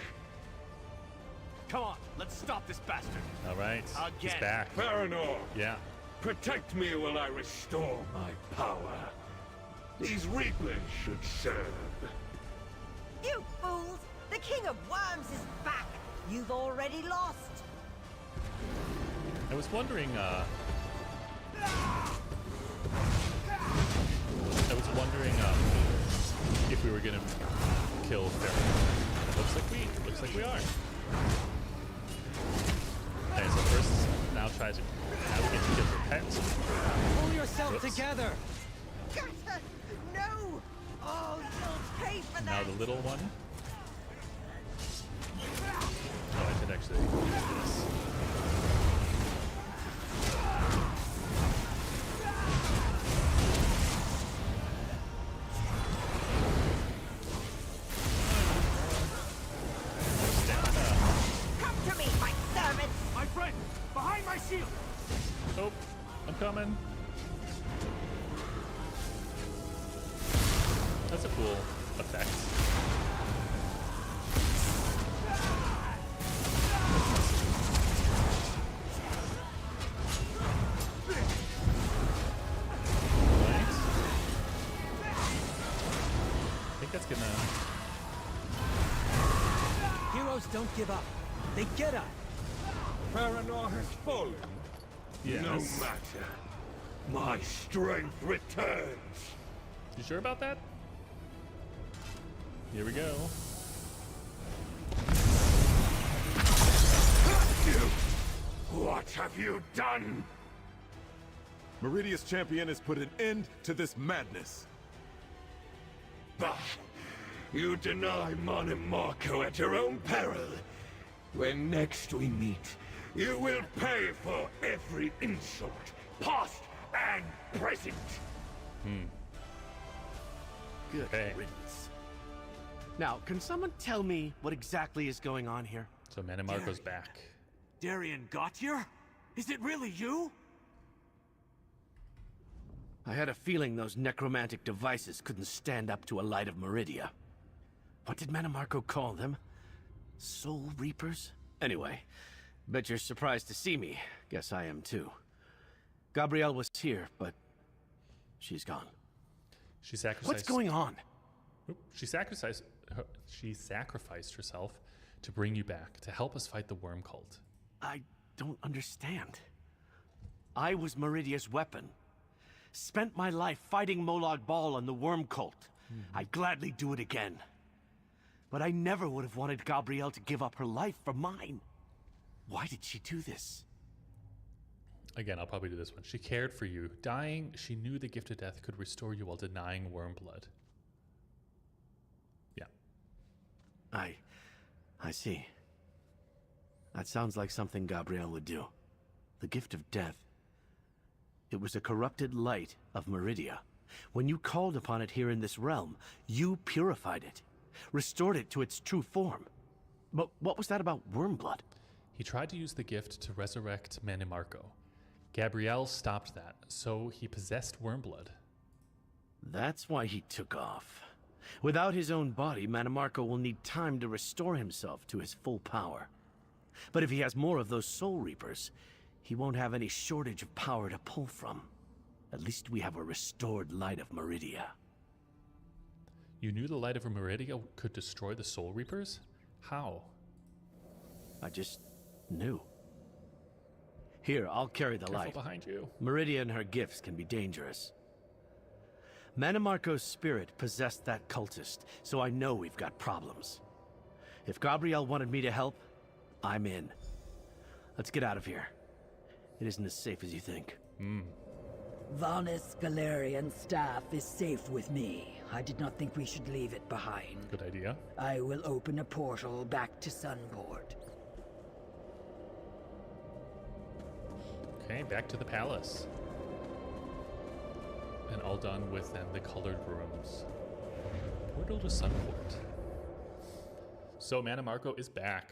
Come on, let's stop this bastard. All right. He's Again. back. Farahnor, Yeah. protect me while I restore my power. These Reapers should serve. You fools! The King of Worms is back! You've already lost! I was wondering, if we were gonna kill Farahnor. Looks like we are. Okay, so first, now we get to kill her pet. Pull yourself Whoops. together! Gutter! No! Oh, you'll pay for Now that! the little one. Oh, I should actually do this. Come to me, my servants! My friend! Behind my shield! Oh, I'm coming. That's a cool effect. Right. I think that's gonna... Heroes don't give up. They get up. Paranor has fallen? Yes. No matter. My strength returns. You sure about that? Here we go. What have you done? Meridia's champion has put an end to this madness. Bah! You deny Mon Marco at your own peril. When next we meet, you will pay for every insult, past and present. Good riddance. Now, can someone tell me what exactly is going on here? So Manimarco's back. Darien Gautier? Is it really you? I had a feeling those necromantic devices couldn't stand up to a light of Meridia. What did Manimarco call them? Soul Reapers? Anyway, bet you're surprised to see me. Guess I am too. Gabrielle was here, but she's gone. She sacrificed. What's going on? She sacrificed herself to bring you back, to help us fight the worm cult. I don't understand. I was Meridia's weapon. Spent my life fighting Molag Bal and the worm cult. I'd gladly do it again. But I never would have wanted Gabrielle to give up her life for mine. Why did she do this? Again, I'll probably do this one. She cared for you. Dying, she knew the gift of death could restore you while denying worm blood. Yeah. I see. That sounds like something Gabrielle would do. The gift of death. It was a corrupted light of Meridia. When you called upon it here in this realm, you purified it, restored it to its true form. But what was that about Wormblood? He tried to use the gift to resurrect Manimarco. Gabrielle stopped that, so he possessed Wormblood. That's why he took off. Without his own body, Manimarco will need time to restore himself to his full power. But if he has more of those Soul Reapers, he won't have any shortage of power to pull from. At least we have a restored light of Meridia. You knew the light of Meridia could destroy the Soul Reapers? How? I just knew. Here, I'll carry the light. Behind you. Meridia and her gifts can be dangerous. Manimarco's spirit possessed that cultist, so I know we've got problems. If Gabrielle wanted me to help, I'm in. Let's get out of here. It isn't as safe as you think. Vanis Galerian's staff is safe with me. I did not think we should leave it behind. Good idea. I will open a portal back to Sunport. Okay, back to the palace. And all done with then the colored rooms. Portal to Sunport. So Manimarco is back,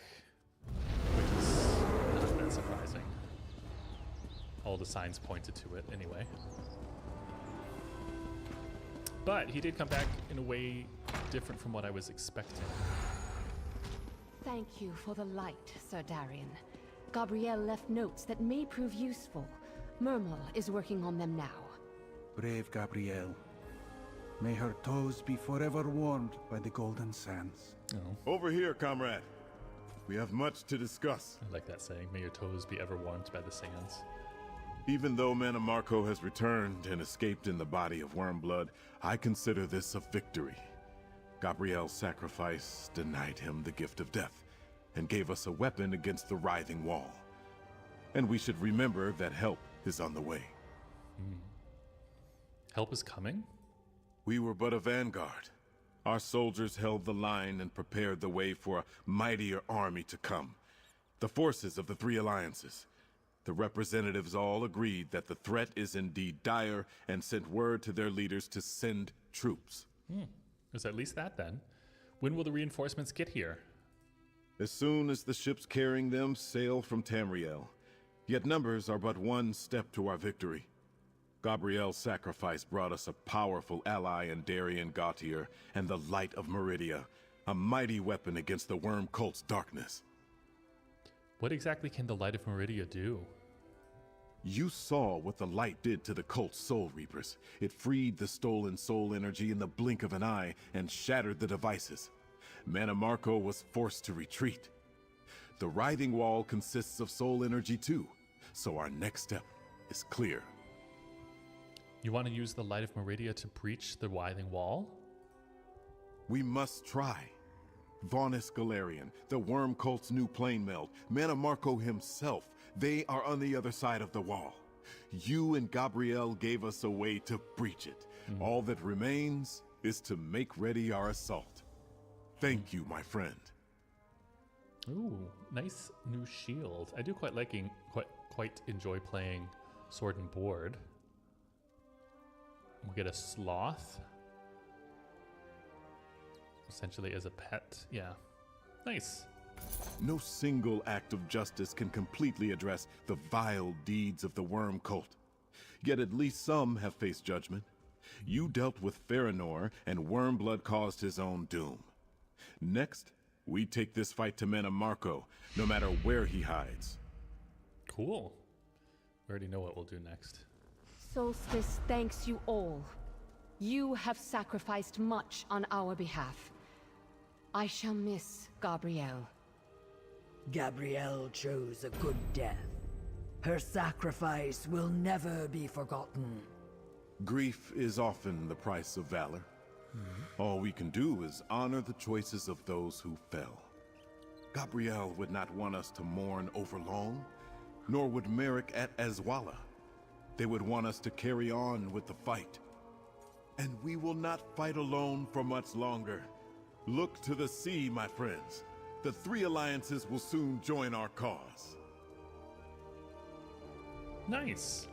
which is not that surprising. All the signs pointed to it anyway. But he did come back in a way different from what I was expecting. Thank you for the light, Sir Darien. Gabrielle left notes that may prove useful. Murmel is working on them now. Brave Gabrielle. May her toes be forever warmed by the golden sands. Over here, comrade. We have much to discuss. I like that saying, may your toes be ever warmed by the sands. Even though Manimarco has returned and escaped in the body of Wormblood, I consider this a victory. Gabrielle's sacrifice denied him the gift of death, and gave us a weapon against the writhing wall. And we should remember that help is on the way. Help is coming? We were but a vanguard. Our soldiers held the line and prepared the way for a mightier army to come. The forces of the three alliances. The representatives all agreed that the threat is indeed dire and sent word to their leaders to send troops. There's at least that then. When will the reinforcements get here? As soon as the ships carrying them sail from Tamriel. Yet numbers are but one step to our victory. Gabrielle's sacrifice brought us a powerful ally in Darien Gautier and the light of Meridia, a mighty weapon against the worm cult's darkness. What exactly can the light of Meridia do? You saw what the light did to the cult's soul reapers. It freed the stolen soul energy in the blink of an eye and shattered the devices. Manimarco was forced to retreat. The writhing wall consists of soul energy too, so our next step is clear. You want to use the light of Meridia to breach the writhing wall? We must try. Vaunus Galarian, the Worm Cult's new plane meld, Manamarco himself, they are on the other side of the wall. You and Gabrielle gave us a way to breach it. All that remains is to make ready our assault. Thank you, my friend. Ooh, nice new shield. I do quite enjoy playing sword and board. We'll get a sloth. Essentially as a pet. Yeah. Nice. No single act of justice can completely address the vile deeds of the Worm Cult. Yet at least some have faced judgment. You dealt with Farinor, and Wormblood caused his own doom. Next, we take this fight to Manamarco, no matter where he hides. Cool. We already know what we'll do next. Solstice thanks you all. You have sacrificed much on our behalf. I shall miss Gabrielle. Gabrielle chose a good death. Her sacrifice will never be forgotten. Grief is often the price of valor. All we can do is honor the choices of those who fell. Gabrielle would not want us to mourn over long, nor would Merrick at Azwala. They would want us to carry on with the fight. And we will not fight alone for much longer. Look to the sea, my friends. The three alliances will soon join our cause. Nice.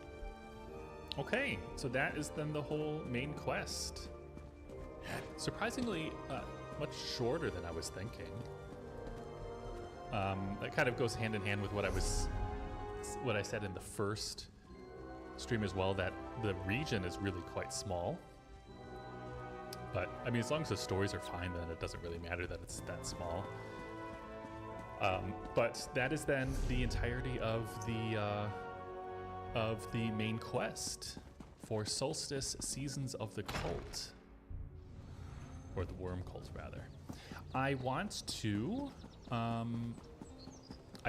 Okay, so that is then the whole main quest. Surprisingly, much shorter than I was thinking. That kind of goes hand in hand with what I said in the first stream as well, that the region is really quite small. But I mean, as long as the stories are fine, then it doesn't really matter that it's that small. But that is then the entirety of the main quest for Solstice Seasons of the Cult. Or the Worm Cult, rather. I want to... I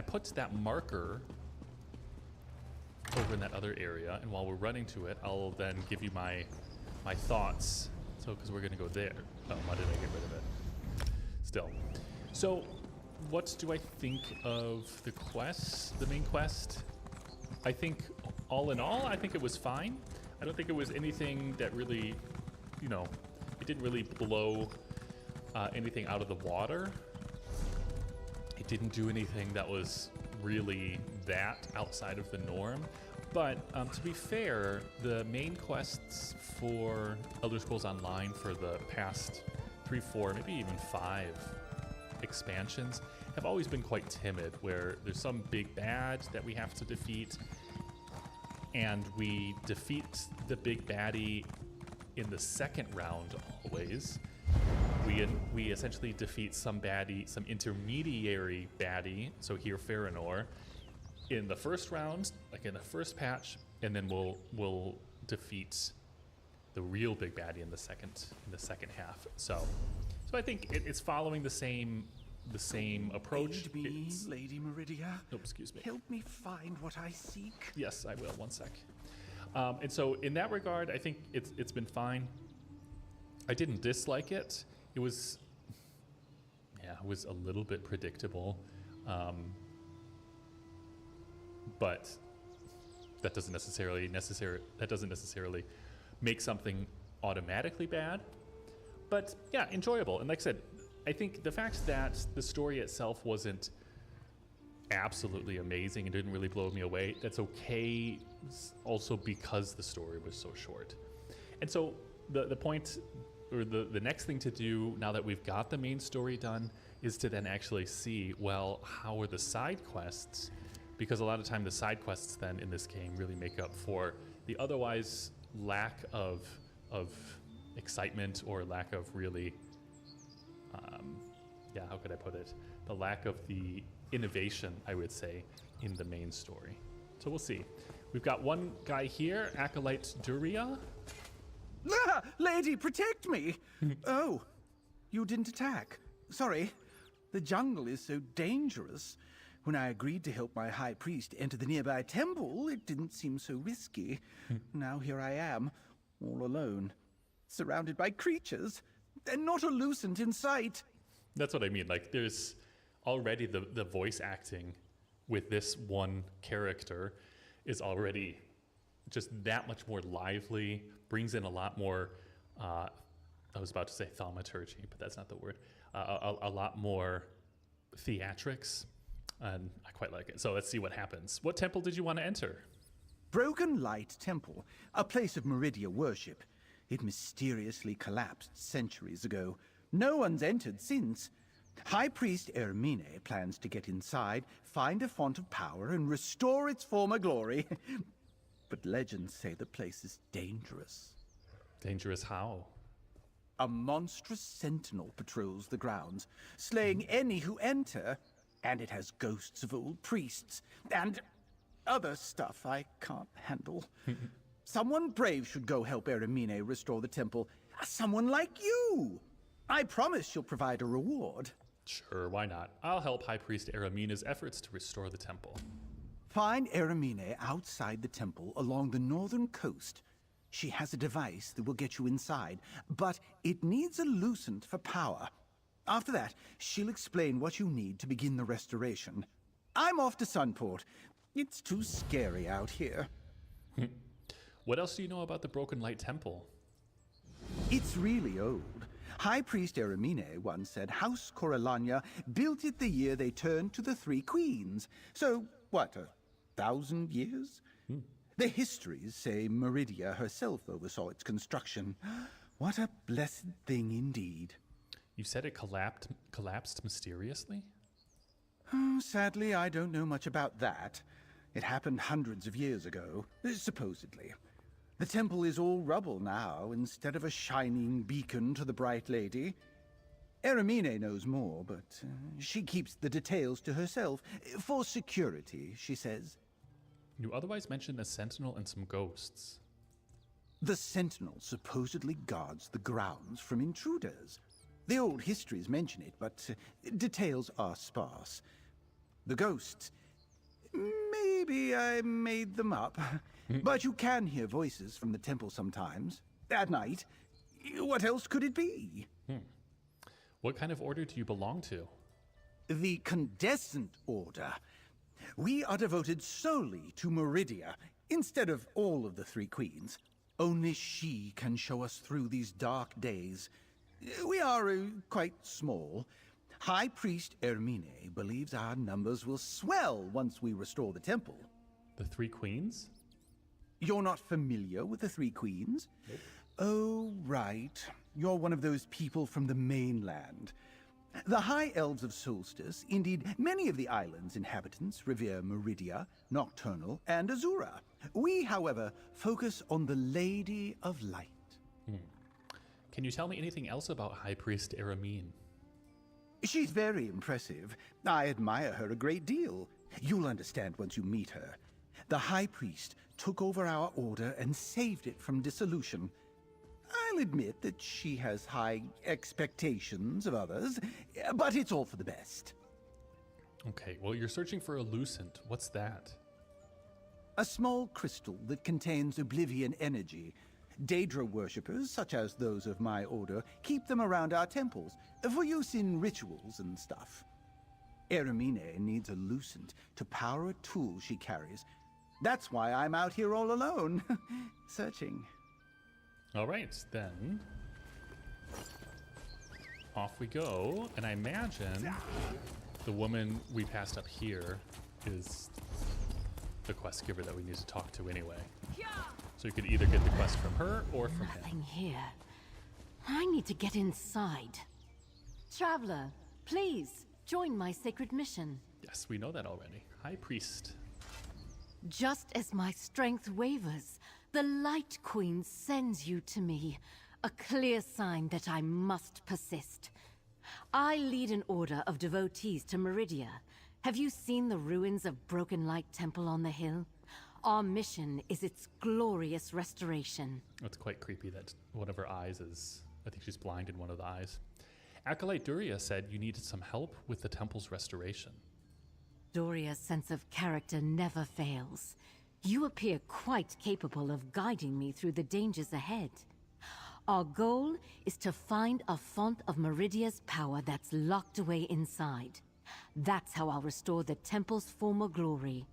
put that marker over in that other area, and while we're running to it, I'll then give you my thoughts. So, because we're going to go there. Oh, why did I get rid of it? Still. So, what do I think of the quest, the main quest? I think, all in all, I think it was fine. I don't think it was anything that really, you know, it didn't really blow anything out of the water. It didn't do anything that was really that outside of the norm. But to be fair, the main quests for Elder Scrolls Online for the past 3, 4, maybe even 5 expansions have always been quite timid, where there's some big bad that we have to defeat, and we defeat the big baddie in the second round always. We essentially defeat some baddie, some intermediary baddie, so here Farinor, in the first round, like in the first patch, and then we'll defeat the real big baddie in the second half. So I think it's following the same approach. Aid me, Lady Meridia. Oh, excuse me. Help me find what I seek. Yes, I will. 1 sec. And so in that regard, I think it's been fine. I didn't dislike it. It was a little bit predictable. But that doesn't necessarily make something automatically bad. But yeah, enjoyable. And like I said, I think the fact that the story itself wasn't absolutely amazing and didn't really blow me away, that's okay, also because the story was so short. And so the point, or the next thing to do now that we've got the main story done, is to then actually see, well, how are the side quests? Because a lot of time the side quests then in this game really make up for the otherwise lack of excitement, or lack of really, how could I put it? The lack of the innovation, I would say, in the main story. So we'll see. We've got one guy here, Acolyte Duria. Ah, lady, protect me! Oh, you didn't attack. Sorry. The jungle is so dangerous. When I agreed to help my high priest enter the nearby temple, it didn't seem so risky. Now here I am, all alone, surrounded by creatures, and not a Lucent in sight. That's what I mean. Like, there's already the voice acting with this one character is already just that much more lively, brings in a lot more, I was about to say thaumaturgy, but that's not the word, a lot more theatrics, and I quite like it. So let's see what happens. What temple did you want to enter? Broken Light Temple, a place of Meridia worship. It mysteriously collapsed centuries ago. No one's entered since. High Priest Ermine plans to get inside, find a font of power, and restore its former glory. But legends say the place is dangerous. Dangerous how? A monstrous sentinel patrols the grounds, slaying any who enter, and it has ghosts of old priests, and other stuff I can't handle. Someone brave should go help Ermine restore the temple. Someone like you! I promise you'll provide a reward. Sure, why not? I'll help High Priest Eramina's efforts to restore the temple. Find Ermine outside the temple along the northern coast. She has a device that will get you inside, but it needs a Lucent for power. After that, she'll explain what you need to begin the restoration. I'm off to Sunport. It's too scary out here. What else do you know about the Broken Light Temple? It's really old. High Priest Ermine once said House Corellania built it the year they turned to the Three Queens. So, what, 1,000 years? The histories say Meridia herself oversaw its construction. What a blessed thing indeed. You said it collapsed mysteriously? Oh, sadly, I don't know much about that. It happened hundreds of years ago, supposedly. The temple is all rubble now, instead of a shining beacon to the Bright Lady. Ermine knows more, but she keeps the details to herself. For security, she says. You otherwise mentioned a sentinel and some ghosts. The sentinel supposedly guards the grounds from intruders. The old histories mention it, but details are sparse. The ghosts... maybe I made them up. But you can hear voices from the temple sometimes. At night. What else could it be? What kind of order do you belong to? The Condescent Order. We are devoted solely to Meridia, instead of all of the Three Queens. Only she can show us through these dark days. We are quite small. High Priest Ermine believes our numbers will swell once we restore the temple. The Three Queens? You're not familiar with the Three Queens? Nope. Oh, right. You're one of those people from the mainland. The High Elves of Solstice, indeed many of the island's inhabitants, revere Meridia, Nocturnal, and Azura. We, however, focus on the Lady of Light. Can you tell me anything else about High Priest Eramine? She's very impressive. I admire her a great deal. You'll understand once you meet her. The High Priest took over our order and saved it from dissolution. I'll admit that she has high expectations of others, but it's all for the best. Okay, well, you're searching for a Lucent. What's that? A small crystal that contains oblivion energy. Daedra worshippers, such as those of my order, keep them around our temples, for use in rituals and stuff. Ermine needs a Lucent to power a tool she carries. That's why I'm out here all alone, searching. All right, then. Off we go, and I imagine the woman we passed up here is the quest giver that we need to talk to anyway. So you could either get the quest from her or from him. Nothing here. I need to get inside. Traveler, please join my sacred mission. Yes, we know that already. High Priest. Just as my strength wavers, the Light Queen sends you to me, a clear sign that I must persist. I lead an order of devotees to Meridia. Have you seen the ruins of Broken Light Temple on the hill? Our mission is its glorious restoration. It's quite creepy that one of her eyes is... I think she's blind in one of the eyes. Acolyte Duria said you needed some help with the temple's restoration. Doria's sense of character never fails. You appear quite capable of guiding me through the dangers ahead. Our goal is to find a font of Meridia's power that's locked away inside. That's how I'll restore the temple's former glory.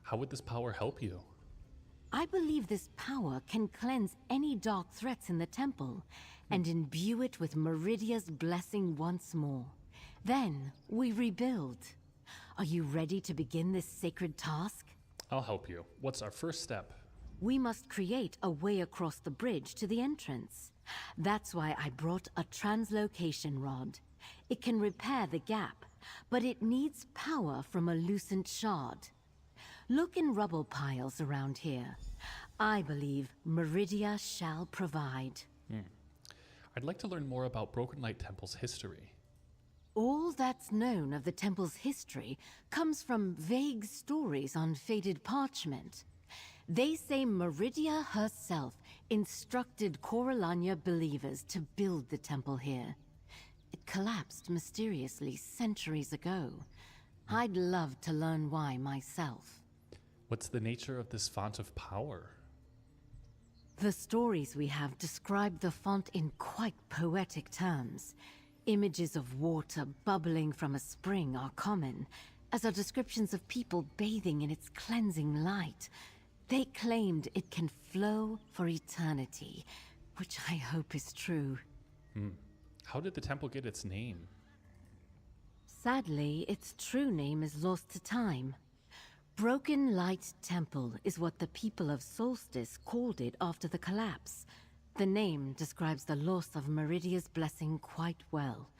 How would this power help you? I believe this power can cleanse any dark threats in the temple and imbue it with Meridia's blessing once more. Then we rebuild. Are you ready to begin this sacred task? I'll help you. What's our first step? We must create a way across the bridge to the entrance. That's why I brought a translocation rod. It can repair the gap, but it needs power from a loosened shard. Look in rubble piles around here. I believe Meridia shall provide. I'd like to learn more about Broken Light Temple's history. All that's known of the temple's history comes from vague stories on faded parchment. They say Meridia herself instructed Coralania believers to build the temple here. It collapsed mysteriously centuries ago. I'd love to learn why myself. What's the nature of this font of power? The stories we have describe the font in quite poetic terms. Images of water bubbling from a spring are common, as are descriptions of people bathing in its cleansing light. They claimed it can flow for eternity, which I hope is true. How did the temple get its name? Sadly, its true name is lost to time. Broken Light Temple is what the people of Solstice called it after the collapse. The name describes the loss of Meridia's blessing quite well.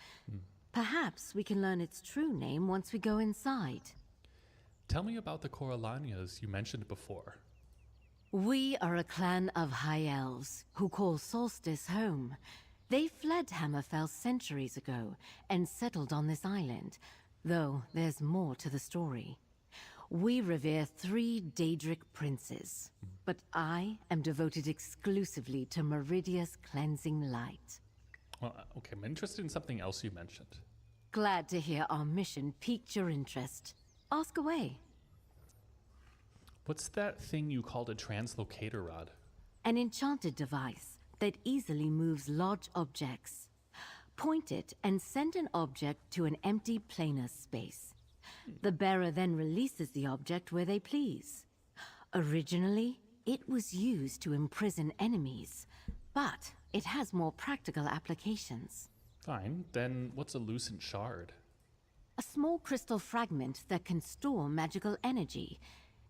Perhaps we can learn its true name once we go inside. Tell me about the Coralanias you mentioned before. We are a clan of High Elves who call Solstice home. They fled Hammerfell centuries ago and settled on this island, though there's more to the story. We revere 3 Daedric princes, but I am devoted exclusively to Meridia's cleansing light. Well, okay, I'm interested in something else you mentioned. Glad to hear our mission piqued your interest. Ask away. What's that thing you called a translocator rod? An enchanted device that easily moves large objects. Point it and send an object to an empty planar space. The bearer then releases the object where they please. Originally, it was used to imprison enemies, but it has more practical applications. Fine, then what's a lucent shard? A small crystal fragment that can store magical energy.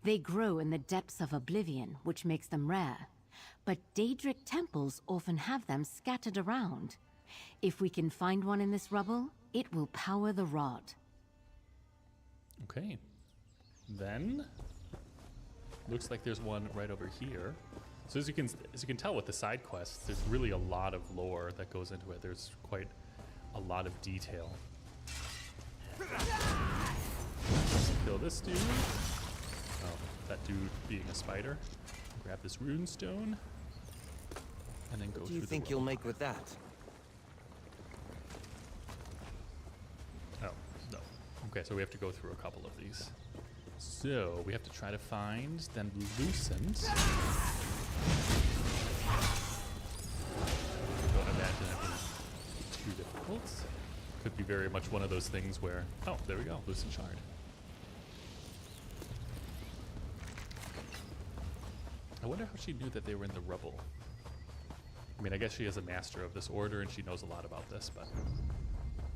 They grow in the depths of oblivion, which makes them rare. But Daedric temples often have them scattered around. If we can find one in this rubble, it will power the rod. Okay. Then looks like there's one right over here. So as you can tell with the side quests, there's really a lot of lore that goes into it. There's quite a lot of detail. Kill this dude. Oh, that dude being a spider. Grab this rune stone. And then go What through do you think you'll make with that? Oh, no. Okay, so we have to go through a couple of these. So we have to try to find, then lucent. Don't imagine it being too difficult. Could be very much one of those things where, oh, there we go, lucent shard. I wonder how she knew that they were in the rubble. I mean, I guess she is a master of this order and she knows a lot about this, but...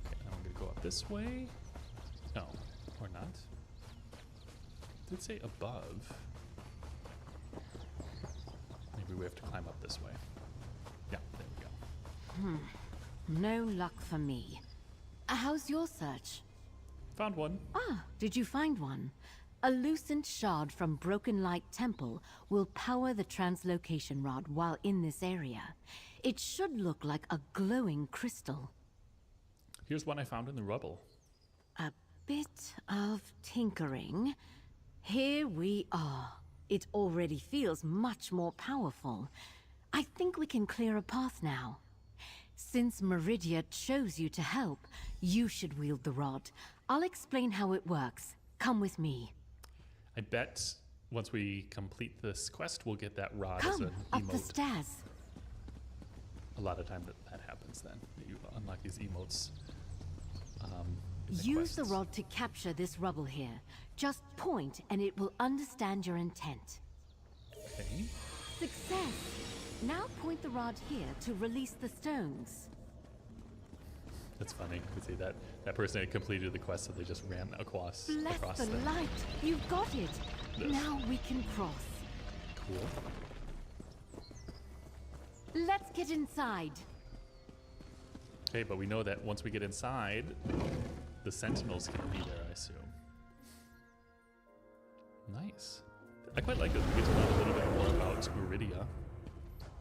Okay, now I'm gonna go up this way. No, or not. It did say above. Maybe we have to climb up this way. Yeah, there we go. No luck for me. How's your search? Found one. Ah, did you find one? A lucent shard from Broken Light Temple will power the translocation rod while in this area. It should look like a glowing crystal. Here's one I found in the rubble. A bit of tinkering. Here we are. It already feels much more powerful. I think we can clear a path now. Since Meridia chose you to help, you should wield the rod. I'll explain how it works. Come with me. I bet once we complete this quest, we'll get that rod as Come an up emote. the stairs. A lot of time that happens then. That you unlock these emotes. in the Use the quests. rod to capture this rubble here. Just point and it will understand your intent. Okay. Success! Now point the rod here to release the stones. That's funny. You can see that person had completed the quest, so they just ran across Bless the them. light! You've got it! Yes. Now we can cross. Cool. Let's get inside. Okay, but we know that once we get inside, the sentinels can be there, I assume. Nice. I quite like that we get to learn a little bit more about Meridia,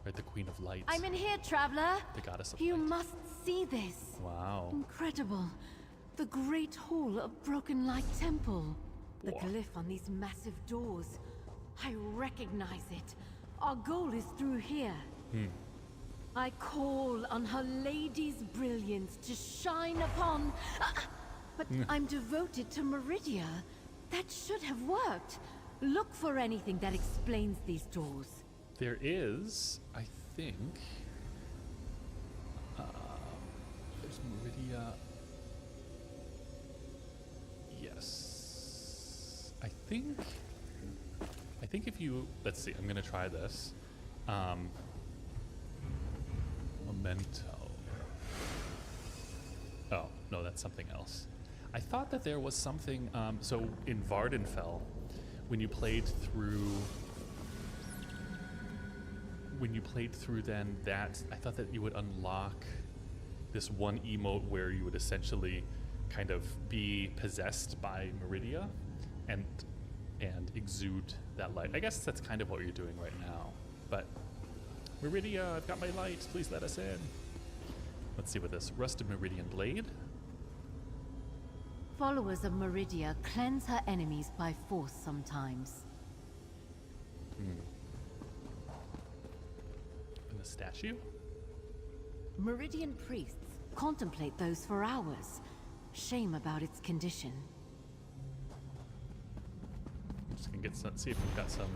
right? The Queen of Light. I'm in here, traveler. The goddess of You light. must see this. Wow. Incredible. The Great Hall of Broken Light Temple. The Whoa. glyph on these massive doors. I recognize it. Our goal is through here. I call on Her Lady's brilliance to shine upon... but I'm devoted to Meridia. That should have worked. Look for anything that explains these doors. There is, I think... there's Meridia... Yes... I think if you... Let's see, I'm gonna try this. Memento. Oh, no, that's something else. I thought that there was something, so in Vardenfell, when you played through then that, I thought that you would unlock this one emote where you would essentially kind of be possessed by Meridia and exude that light. I guess that's kind of what you're doing right now, but Meridia, I've got my light. Please let us in. Let's see what this rusted Meridian blade. Followers of Meridia cleanse her enemies by force sometimes. And the statue? Meridian priests contemplate those for hours. Shame about its condition. I'm just gonna get some, see if we've got some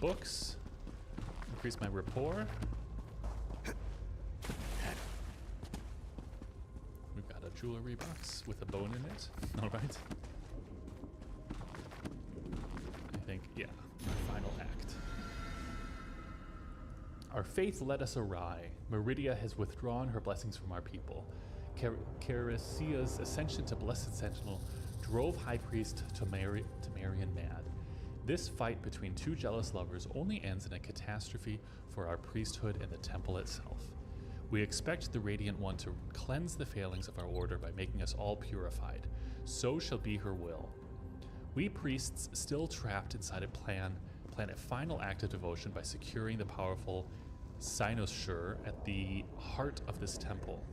books. Increase my rapport. We've got a jewelry box with a bone in it. All right. I think, yeah, final act. Our faith led us awry. Meridia has withdrawn her blessings from our people. Caricia's ascension to Blessed Sentinel drove High Priest Temerian mad. This fight between two jealous lovers only ends in a catastrophe for our priesthood and the temple itself. We expect the Radiant One to cleanse the failings of our order by making us all purified. So shall be her will. We priests, still trapped inside a plan a final act of devotion by securing the powerful cynosure at the heart of this temple.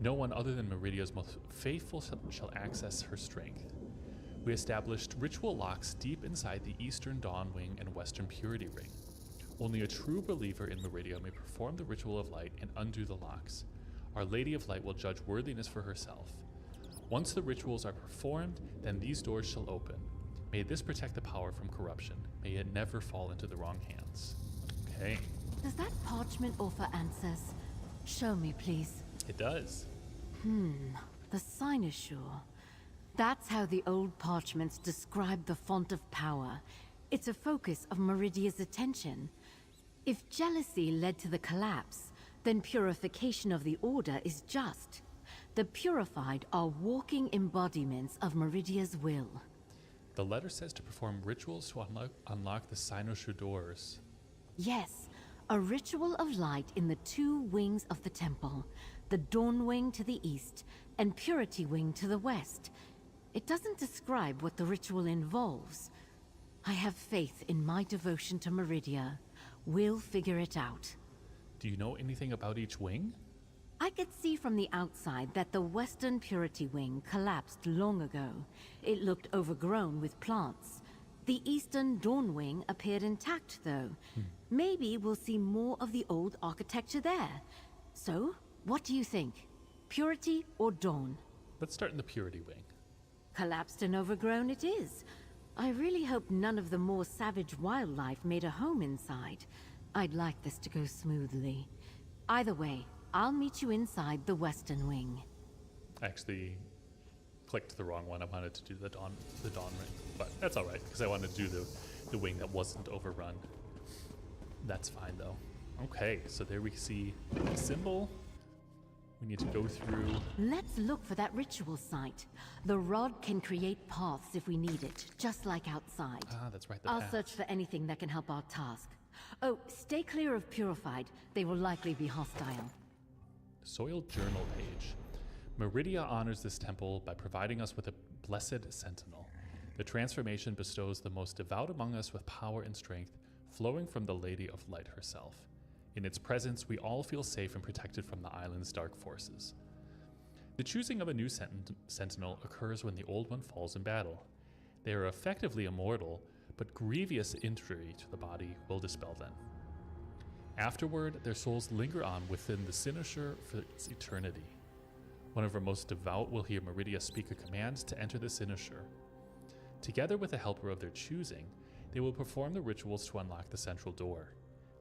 No one other than Meridia's most faithful shall access her strength. We established ritual locks deep inside the Eastern Dawn Wing and Western Purity Ring. Only a true believer in Meridia may perform the ritual of light and undo the locks. Our Lady of Light will judge worthiness for herself. Once the rituals are performed, then these doors shall open. May this protect the power from corruption. May it never fall into the wrong hands. Okay. Does that parchment offer answers? Show me, please. It does. The cynosure. That's how the old parchments describe the font of power. It's a focus of Meridia's attention. If jealousy led to the collapse, then purification of the Order is just. The purified are walking embodiments of Meridia's will. The letter says to perform rituals to unlock the cynosure doors. Yes, a ritual of light in the two wings of the temple. The Dawn Wing to the east, and Purity Wing to the west. It doesn't describe what the ritual involves. I have faith in my devotion to Meridia. We'll figure it out. Do you know anything about each wing? I could see from the outside that the Western Purity Wing collapsed long ago. It looked overgrown with plants. The Eastern Dawn Wing appeared intact, though. Maybe we'll see more of the old architecture there. So, what do you think? Purity or Dawn? Let's start in the Purity Wing. Collapsed and overgrown it is. I really hope none of the more savage wildlife made a home inside. I'd like this to go smoothly. Either way, I'll meet you inside the western wing. I actually clicked the wrong one. I wanted to do the dawn ring, but that's all right because I wanted to do the wing that wasn't overrun. That's fine though. Okay, so there we see the symbol. We need to go through. Let's look for that ritual site. The rod can create paths if we need it, just like outside. Ah, that's right. I'll search for anything that can help our task. Oh, stay clear of Purified. They will likely be hostile. Soiled journal page. Meridia honors this temple by providing us with a blessed sentinel. The transformation bestows the most devout among us with power and strength, flowing from the Lady of Light herself. In its presence, we all feel safe and protected from the island's dark forces. The choosing of a new sentinel occurs when the old one falls in battle. They are effectively immortal, but grievous injury to the body will dispel them. Afterward, their souls linger on within the cynosure for its eternity. One of our most devout will hear Meridia speak a command to enter the cynosure. Together with a helper of their choosing, they will perform the rituals to unlock the central door.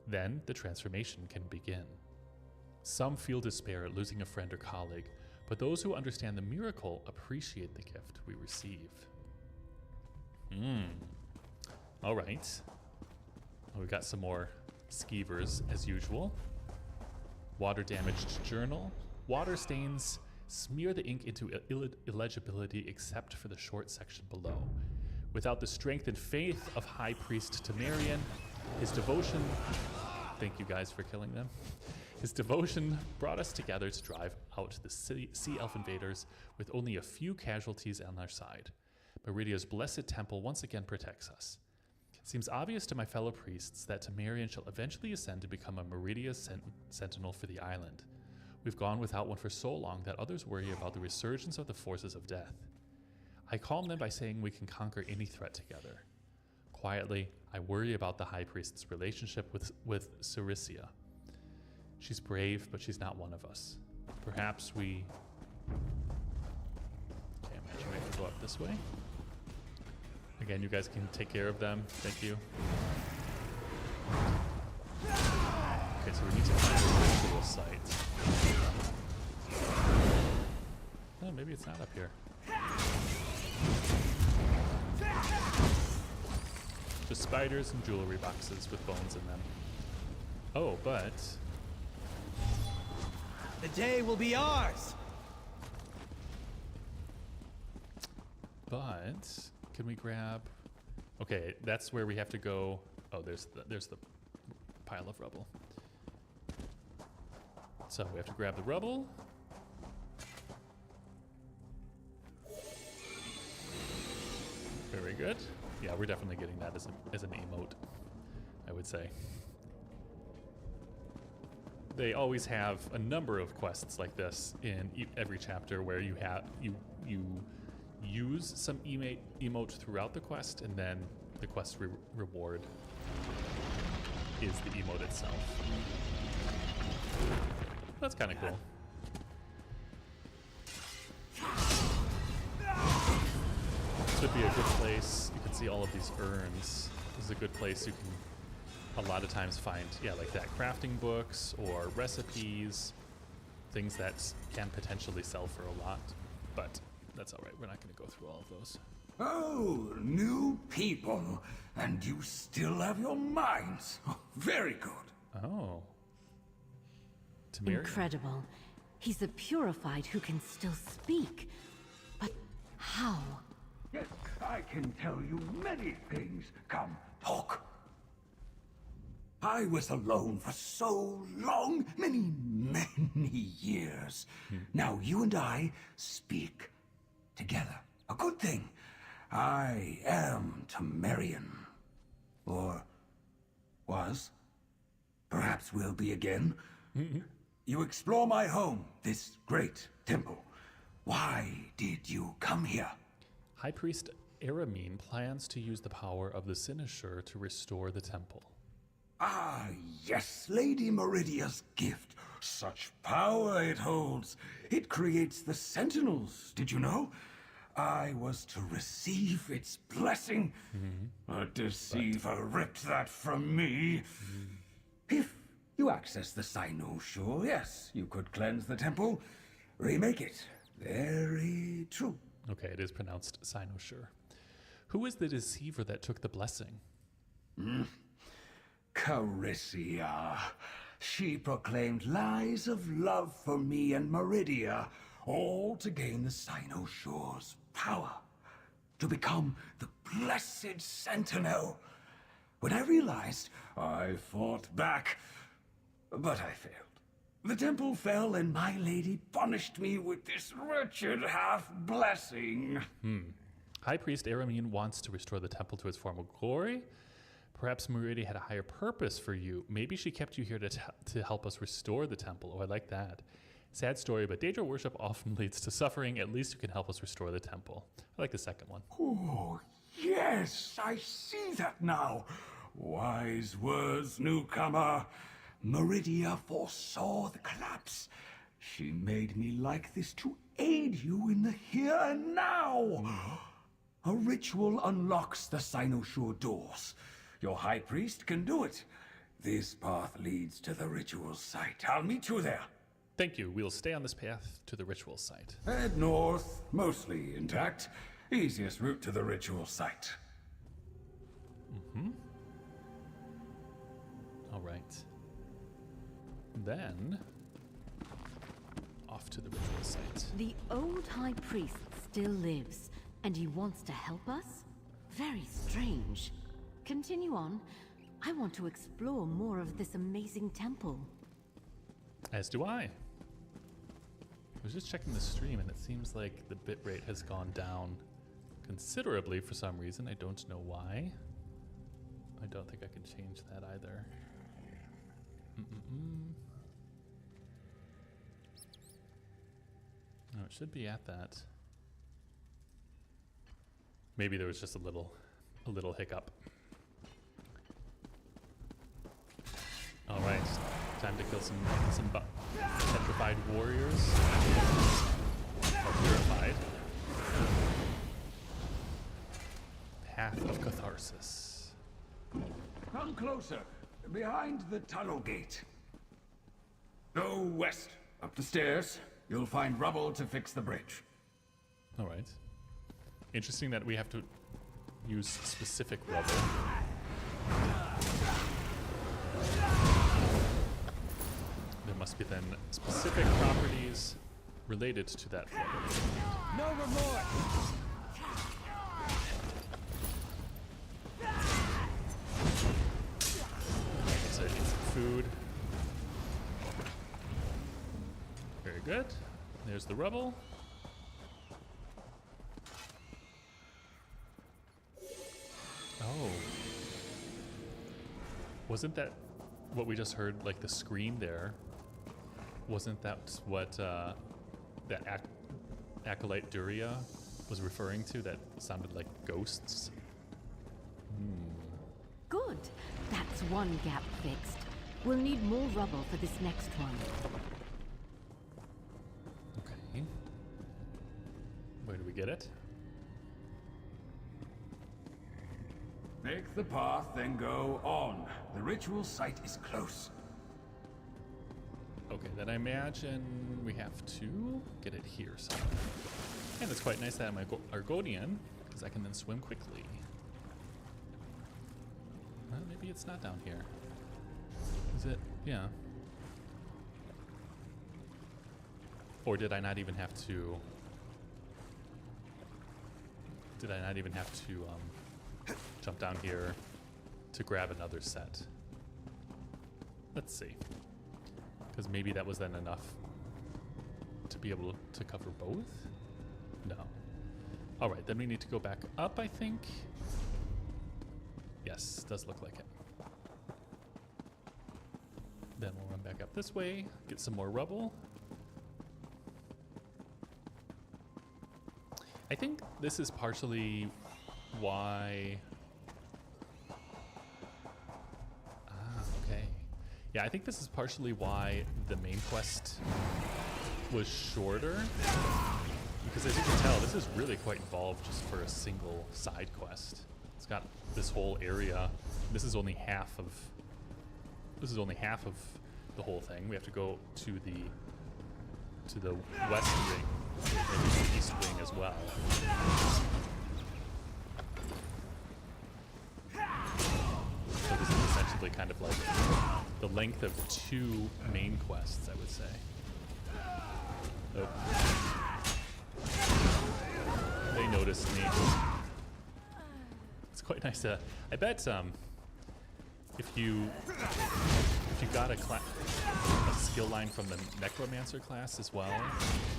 Then, the transformation can begin. Some feel despair at losing a friend or colleague, but those who understand the miracle appreciate the gift we receive. All right. Well, we've got some more skeevers as usual. Water damaged journal. Water stains smear the ink into illegibility except for the short section below. Without the strength and faith of High Priest Temerian, his devotion... Thank you guys for killing them. His devotion brought us together to drive out the Sea Elf invaders with only a few casualties on our side. Meridia's blessed temple once again protects us. It seems obvious to my fellow priests that Temerian shall eventually ascend to become a Meridia sentinel for the island. We've gone without one for so long that others worry about the resurgence of the forces of death. I calm them by saying we can conquer any threat together. Quietly, I worry about the High Priest's relationship with Ciricia. She's brave, but she's not one of us. Perhaps we... Okay, I'm actually going to go up this way. Again, you guys can take care of them. Thank you. Okay, so we need to find a ritual site. Oh, maybe it's not up here. Just spiders and jewelry boxes with bones in them. Oh, but... The day will be ours! But... Can we grab... Okay, that's where we have to go. Oh, there's the pile of rubble. So we have to grab the rubble. Very good. Yeah, we're definitely getting that as an emote, I would say. They always have a number of quests like this in every chapter where you use some emote throughout the quest, and then the quest reward is the emote itself. That's kind of cool. This would be a good place. You can see all of these urns. This is a good place you can a lot of times find, yeah, like that crafting books or recipes, things that can potentially sell for a lot, but that's all right. We're not going to go through all of those. Oh, new people, and you still have your minds. Very good. Oh. Temerian. Incredible. He's a purified who can still speak. But how? Yes, I can tell you many things. Come, talk. I was alone for so long, many years. Now you and I speak together. A good thing. I am Temerian. Or was. Perhaps will be again. You explore my home, this great temple. Why did you come here? High Priest Aramine plans to use the power of the cynosure to restore the temple. Ah, yes, Lady Meridia's gift. Such power it holds. It creates the sentinels, did you know? I was to receive its blessing. A deceiver ripped that from me. If you access the Cynosure, yes, you could cleanse the temple, remake it. Very true. Okay, it is pronounced Cynosure. Who is the deceiver that took the blessing? Carissia. She proclaimed lies of love for me and Meridia, all to gain the Cynosure's power. To become the blessed sentinel. When I realized, I fought back, but I failed. The temple fell and my lady punished me with this wretched half-blessing. High Priest Aramin wants to restore the temple to its former glory. Perhaps Meridia had a higher purpose for you. Maybe she kept you here to help us restore the temple. Oh, I like that. Sad story, but Daedra worship often leads to suffering. At least you can help us restore the temple. I like the second one. Oh, yes, I see that now. Wise words, newcomer. Meridia foresaw the collapse. She made me like this to aid you in the here and now. A ritual unlocks the Cynosure doors. Your high priest can do it. This path leads to the ritual site. I'll meet you there. Thank you. We'll stay on this path to the ritual site. Head north, mostly intact. Easiest route to the ritual site. All right. Then, off to the ritual site. The old high priest still lives, and he wants to help us? Very strange. Continue on. I want to explore more of this amazing temple. As do I. I was just checking the stream, and it seems like the bitrate has gone down considerably for some reason. I don't know why. I don't think I can change that either. No, it should be at that. Maybe there was just a little hiccup. All right, time to kill some petrified warriors. Or purified. Path of Catharsis. Come closer. Behind the tunnel gate. Go west. Up the stairs. You'll find rubble to fix the bridge. All right. Interesting that we have to use specific rubble. There must be then specific properties related to that rubble. No remorse! So I need some food. Very good. There's the rubble. Oh. Wasn't that what we just heard, like the scream there? Wasn't that what that acolyte Duria was referring to that sounded like ghosts? Good. That's one gap fixed. We'll need more rubble for this next one. Okay. Where do we get it? Make the path, then go on. The ritual site is close. Okay, then I imagine we have to get it here somewhere. And it's quite nice that I'm Argonian, because I can then swim quickly. Well, maybe it's not down here. Is it? Yeah. Or did I not even have to... Did I not even have to jump down here to grab another set? Let's see. Because maybe that was then enough to be able to cover both? No. Alright, then we need to go back up, I think. Yes, does look like it. Then we'll run back up this way, get some more rubble. I think this is partially why... okay. Yeah, I think this is partially why the main quest was shorter. Because as you can tell, this is really quite involved just for a single side quest. It's got this whole area. This is only half of the whole thing. We have to go to the west ring, maybe the east ring as well. So this is essentially kind of like the length of 2 main quests, I would say. Oh. They noticed me. It's quite nice to. I bet if you got a skill line from the Necromancer class as well,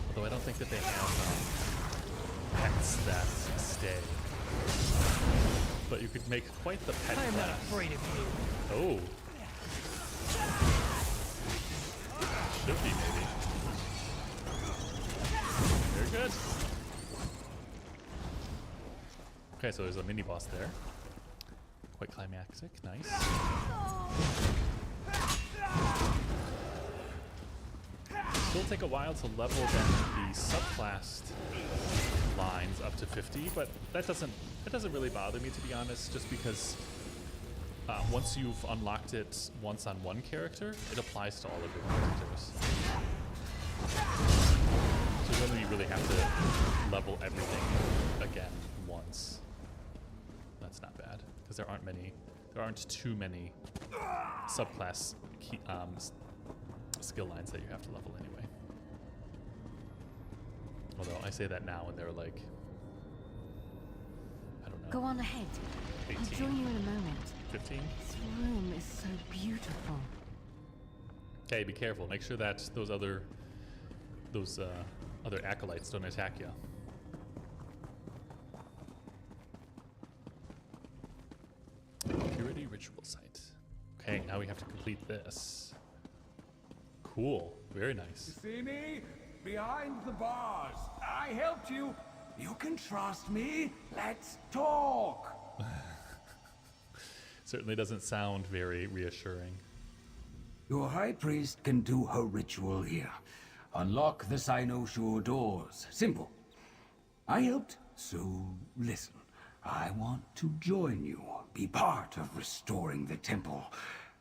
although I don't think that they have pets that stay. But you could make quite the pet class. I'm not afraid of you. Oh. Should be, maybe. Very good. Okay, so there's a mini boss there. Quite climactic, nice. It'll take a while to level then the subclass lines up to 50, but that doesn't really bother me, to be honest, just because once you've unlocked it once on one character, it applies to all of your characters. So you don't really have to level everything again once. That's not bad, because there aren't too many subclass skill lines that you have to level anyway. Although I say that now and they're like, I don't know. Go on ahead. 18? I'll join you in a moment. 15? This room is so beautiful. Okay, be careful. Make sure that those other acolytes don't attack you. Purity ritual site. Okay, now we have to complete this. Cool. Very nice. You see me? Behind the bars. I helped you. You can trust me. Let's talk. Certainly doesn't sound very reassuring. Your high priest can do her ritual here. Unlock the Sino-Shore doors. Simple. I helped, so listen. I want to join you, be part of restoring the temple.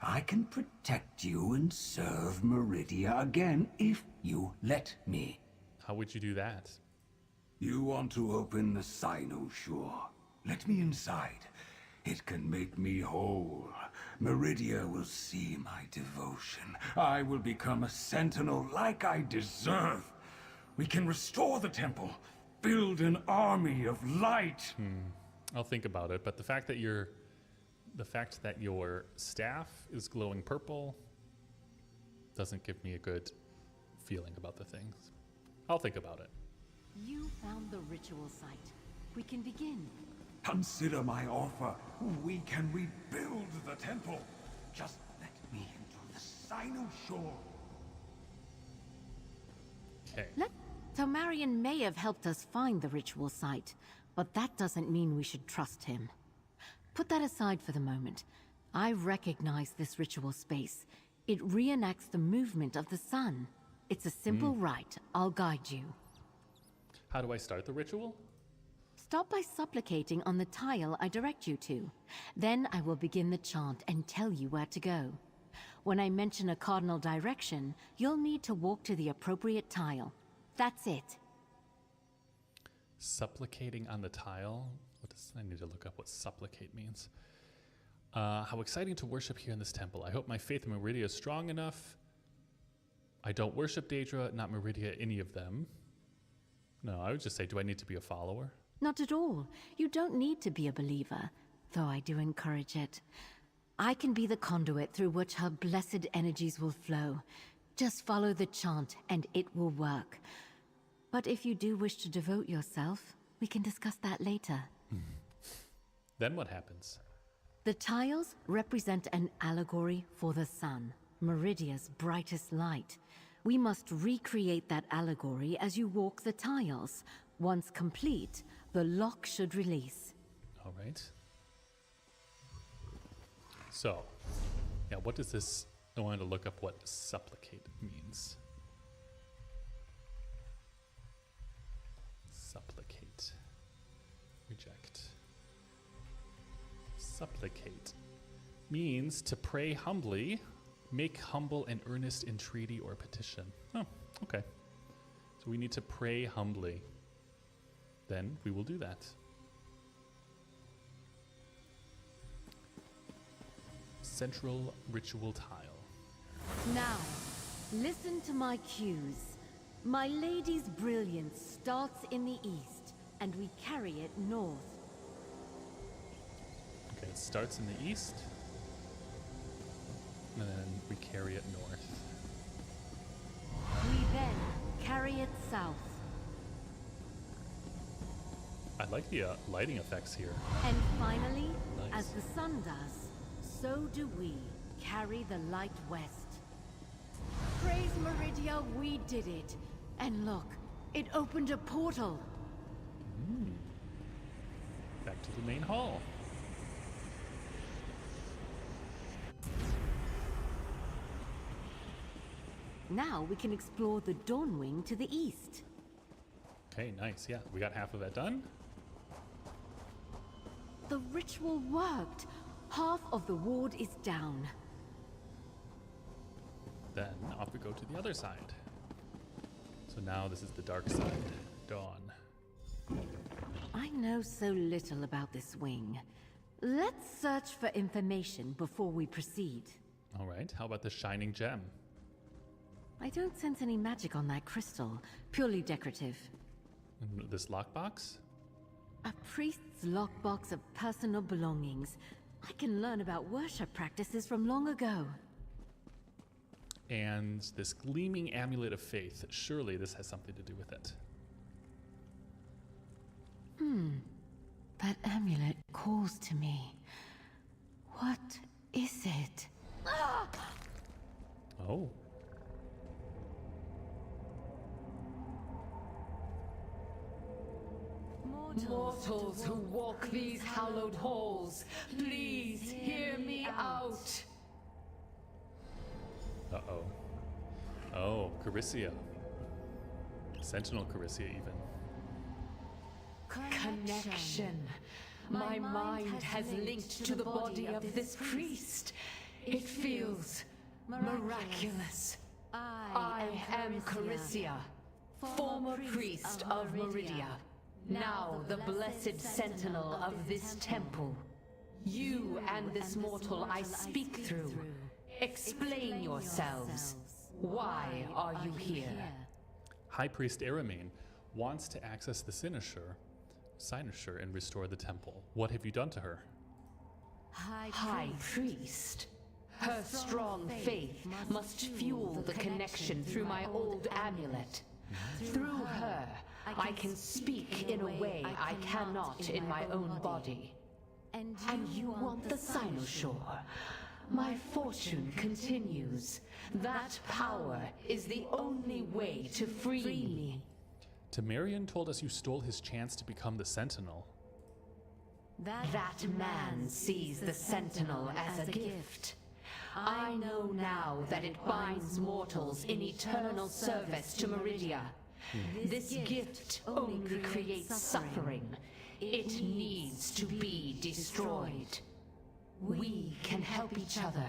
I can protect you and serve Meridia again if you let me. How would you do that? You want to open the Sino-Shore. Let me inside. It can make me whole. Meridia will see my devotion. I will become a sentinel like I deserve. We can restore the temple, build an army of light. I'll think about it, but the fact that your staff is glowing purple doesn't give me a good feeling about the things. I'll think about it. You found the ritual site. We can begin. Consider my offer. We can rebuild the temple. Just let me into the Sino-Shore. Okay. Tomarion may have helped us find the ritual site, but that doesn't mean we should trust him. Put that aside for the moment. I recognize this ritual space. It reenacts the movement of the sun. It's a simple rite. I'll guide you. How do I start the ritual? Stop by supplicating on the tile I direct you to. Then I will begin the chant and tell you where to go. When I mention a cardinal direction, you'll need to walk to the appropriate tile. That's it. Supplicating on the tile? I need to look up what supplicate means. How exciting to worship here in this temple. I hope my faith in Meridia is strong enough. I don't worship Daedra, not Meridia, any of them. No, I would just say, do I need to be a follower? Not at all. You don't need to be a believer, though I do encourage it. I can be the conduit through which her blessed energies will flow. Just follow the chant and it will work. But if you do wish to devote yourself, we can discuss that later. Then what happens? The tiles represent an allegory for the sun, Meridia's brightest light. We must recreate that allegory as you walk the tiles. Once complete, the lock should release. All right. So, yeah, what does this... I wanted to look up what supplicate means. Supplicate means to pray humbly, make humble and earnest entreaty or petition. Oh, okay. So we need to pray humbly. Then we will do that. Central ritual tile. Now, listen to my cues. My lady's brilliance starts in the east, and we carry it north. Okay, it starts in the east, and then we carry it north. We then carry it south. I like the lighting effects here. And finally, Nice. as the sun does, so do we carry the light west. Praise Meridia, we did it. And look, it opened a portal. Back to the main hall. Now we can explore the Dawnwing to the east. Okay, nice. Yeah, we got half of that done. The ritual worked. Half of the ward is down. Then off we go to the other side. So now this is the dark side, dawn. I know so little about this wing. Let's search for information before we proceed. All right, how about the shining gem? I don't sense any magic on that crystal. Purely decorative. And this lockbox? A priest's lockbox of personal belongings. I can learn about worship practices from long ago. And this gleaming amulet of faith. Surely this has something to do with it. That amulet calls to me. What is it? Oh. Mortals who walk these hallowed halls, please hear me out. Uh-oh. Oh, Carisia. Sentinel Carisia, even. Connection. My mind has linked to the body of this priest. It feels miraculous. I am Carisia, former priest of Meridia. Now the blessed sentinel of this temple. You and this mortal I speak through. Explain yourselves. Why are you here? High Priest Aramane wants to access the Cynosure and restore the temple. What have you done to her? High Priest. Her strong faith must fuel the connection through my old amulet. Through her, I can speak in a way I cannot in my own body. And you want the Cynosure. My fortune continues. That power is the only way to free me. Temerian told us you stole his chance to become the Sentinel. That man sees the Sentinel as a gift. I know now that it binds mortals in eternal service to Meridia. This gift only creates suffering. It needs to be destroyed. We can help each other.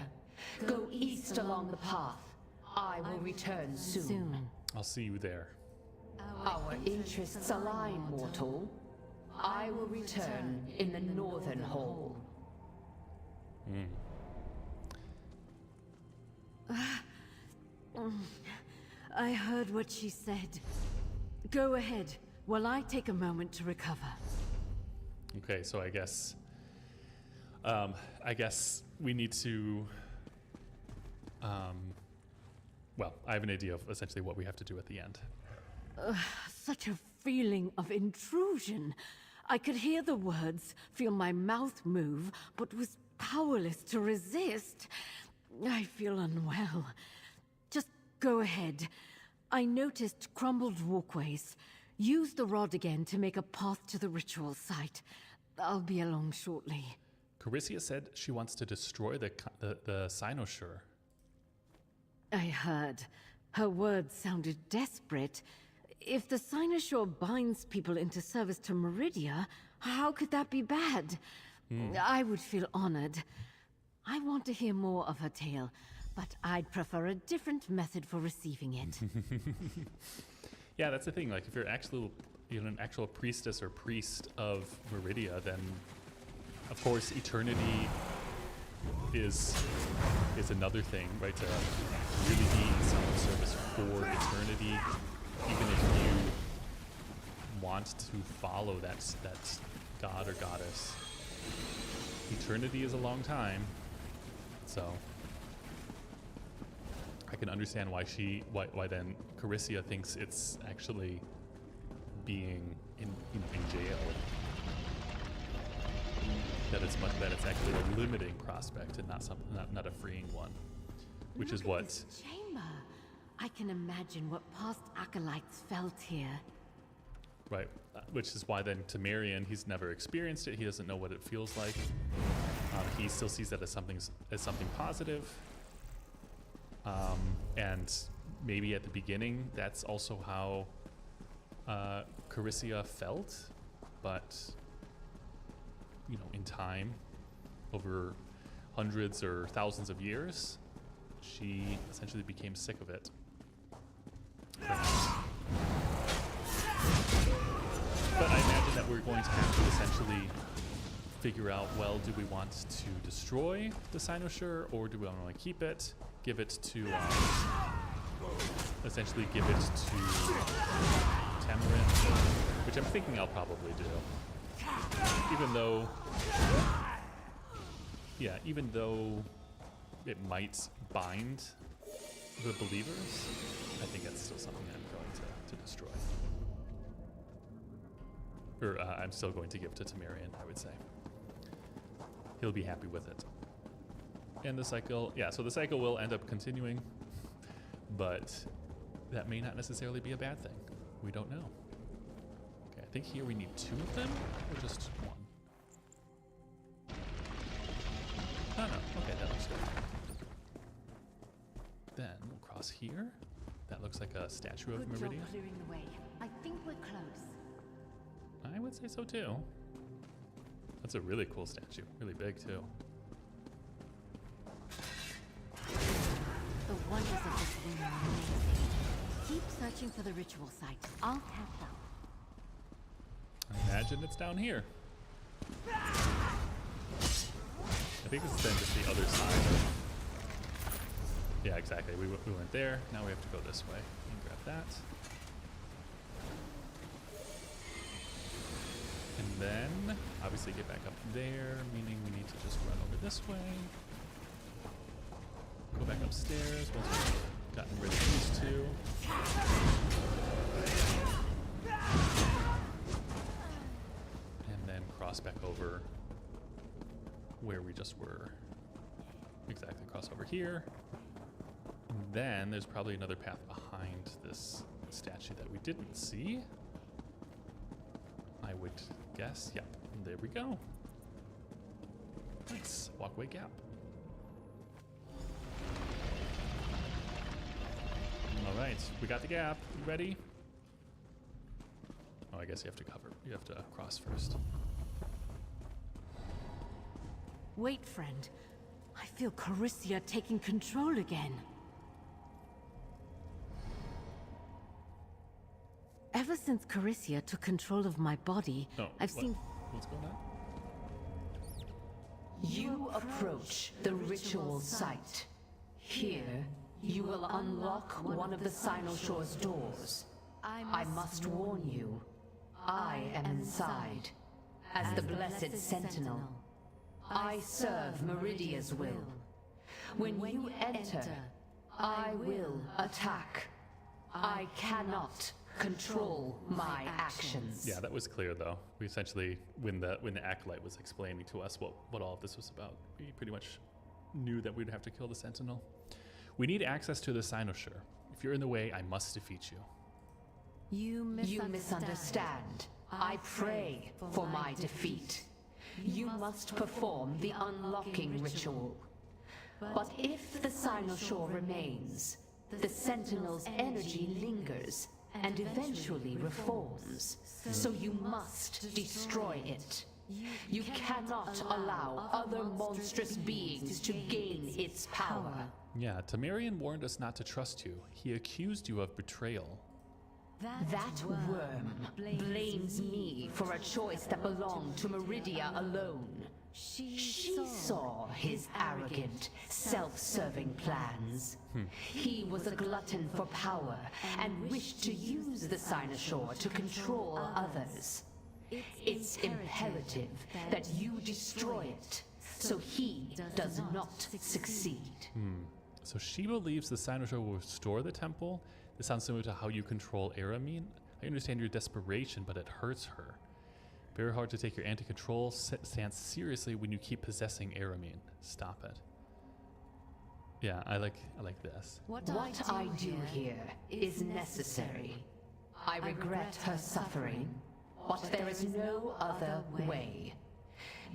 Go east along the path. I will return soon. I'll see you there. Our interests align, mortal. I will return in the northern hall. I heard what she said. Go ahead, while I take a moment to recover. Okay, so I guess we need to, well, I have an idea of essentially what we have to do at the end. Such a feeling of intrusion. I could hear the words, feel my mouth move, but was powerless to resist. I feel unwell. Just go ahead. I noticed crumbled walkways. Use the rod again to make a path to the ritual site. I'll be along shortly. Carisia said she wants to destroy the Cynosure. I heard. Her words sounded desperate. If the Cynosure binds people into service to Meridia, how could that be bad? I would feel honored. I want to hear more of her tale, but I'd prefer a different method for receiving it. Yeah, that's the thing. Like, if you're an actual priestess or priest of Meridia, then of course eternity is another thing, right? To really be in someone's service for eternity, even if you want to follow that god or goddess. Eternity is a long time, so I can understand why then Carissa thinks it's actually being in jail. That it's actually a limiting prospect and not a freeing one, which is what. This chamber. I can imagine what past acolytes felt here. Right, which is why then Temerian, he's never experienced it. He doesn't know what it feels like. He still sees that as something positive. And maybe at the beginning, that's also how Carissa felt, but in time, over hundreds or thousands of years, she essentially became sick of it. But I imagine that we're going to have to essentially figure out, well, do we want to destroy the Cynosure, or do we want to keep it, give it to, essentially give it to Tamarin, which I'm thinking I'll probably do. Even though it might bind the believers, I think that's still something I'm going to destroy. Or I'm still going to give to Temerian, I would say. He'll be happy with it. And the cycle, so the cycle will end up continuing, but that may not necessarily be a bad thing. We don't know. Okay, I think here we need 2 of them, or just 1? Oh no, okay, that looks good. Then we'll cross here. That looks like a statue of Meridia. Good job clearing the way. I think we're close. I would say so too. That's a really cool statue, really big too. The wonders of this room are amazing. Keep searching for the ritual site. I'll catch up. I imagine it's down here. I think this is then just the other side. Yeah, exactly. We went there. Now we have to go this way and grab that. And then, obviously, get back up there, meaning we need to just run over this way. Go back upstairs once we've gotten rid of these 2. And then cross back over where we just were. Exactly, cross over here. And then there's probably another path behind this statue that we didn't see. I would guess. Yep. There we go. Nice. Walkway gap. All right. We got the gap. You ready? Oh, I guess you have to cover. You have to cross first. Wait, friend. I feel Carissa taking control again. Ever since Carissa took control of my body, I've seen... What's going on? You approach the ritual site. Here, you will unlock one of the Cynoshore's doors. I must warn you, I am inside. As the Blessed Sentinel, I serve Meridia's will. When you enter, I will attack. I cannot control my actions. Yeah, that was clear though. We essentially, when the acolyte was explaining to us what all of this was about, we pretty much knew that we'd have to kill the Sentinel. We need access to the Cynosure. If you're in the way, I must defeat you. You misunderstand. I pray for my defeat. You must perform the unlocking ritual. But if the Cynoshore remains, the Sentinel's energy lingers and eventually reforms, so you must destroy it. You cannot allow other monstrous beings to gain its power. Yeah, Temerian warned us not to trust you. He accused you of betrayal. That worm blames me for a choice that belonged to Meridia alone. She saw his arrogant, self-serving plans. He was a glutton for power and wished to use the Cynosure to control others. It's imperative that you destroy it, so he does not succeed. So she believes the Cynosure will restore the temple? This sounds similar to how you control Aramine. I understand your desperation, but it hurts her. Very hard to take your anti-control stance seriously when you keep possessing Aramine. Stop it. Yeah, I like this. What I do here is necessary. I regret her suffering, but there is no other way.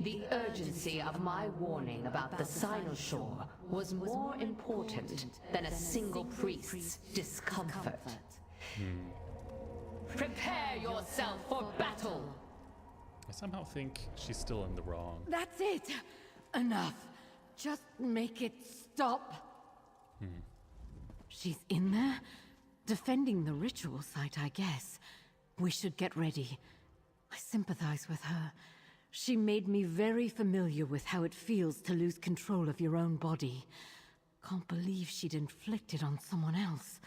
The urgency of my warning about the Cynosure was more important than a single priest's discomfort. Prepare yourself for battle! I somehow think she's still in the wrong. That's it! Enough. Just make it stop. She's in there? Defending the ritual site, I guess. We should get ready. I sympathize with her. She made me very familiar with how it feels to lose control of your own body. Can't believe she'd inflict it on someone else.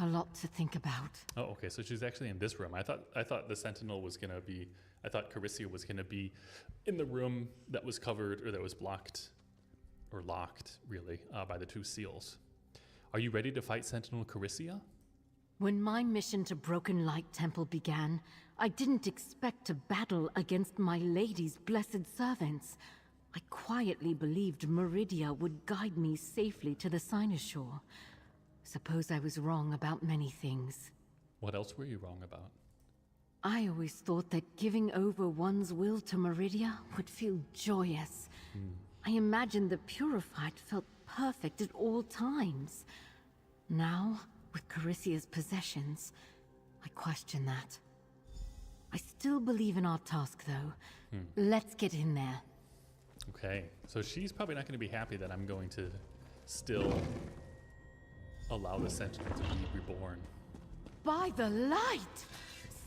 A lot to think about. Oh, okay, so she's actually in this room. I thought the Sentinel was gonna be, I thought Carissia was gonna be in the room that was covered, or that was blocked, or locked, really, by the two seals. Are you ready to fight Sentinel Carissia? When my mission to Broken Light Temple began, I didn't expect to battle against my lady's blessed servants. I quietly believed Meridia would guide me safely to the Cynosure. Suppose I was wrong about many things. What else were you wrong about? I always thought that giving over one's will to Meridia would feel joyous. I imagined the Purified felt perfect at all times. Now, with Carissia's possessions, I question that. I still believe in our task, though. Let's get in there. Okay, so she's probably not going to be happy that I'm going to still allow the Sentinel to be reborn. By the light!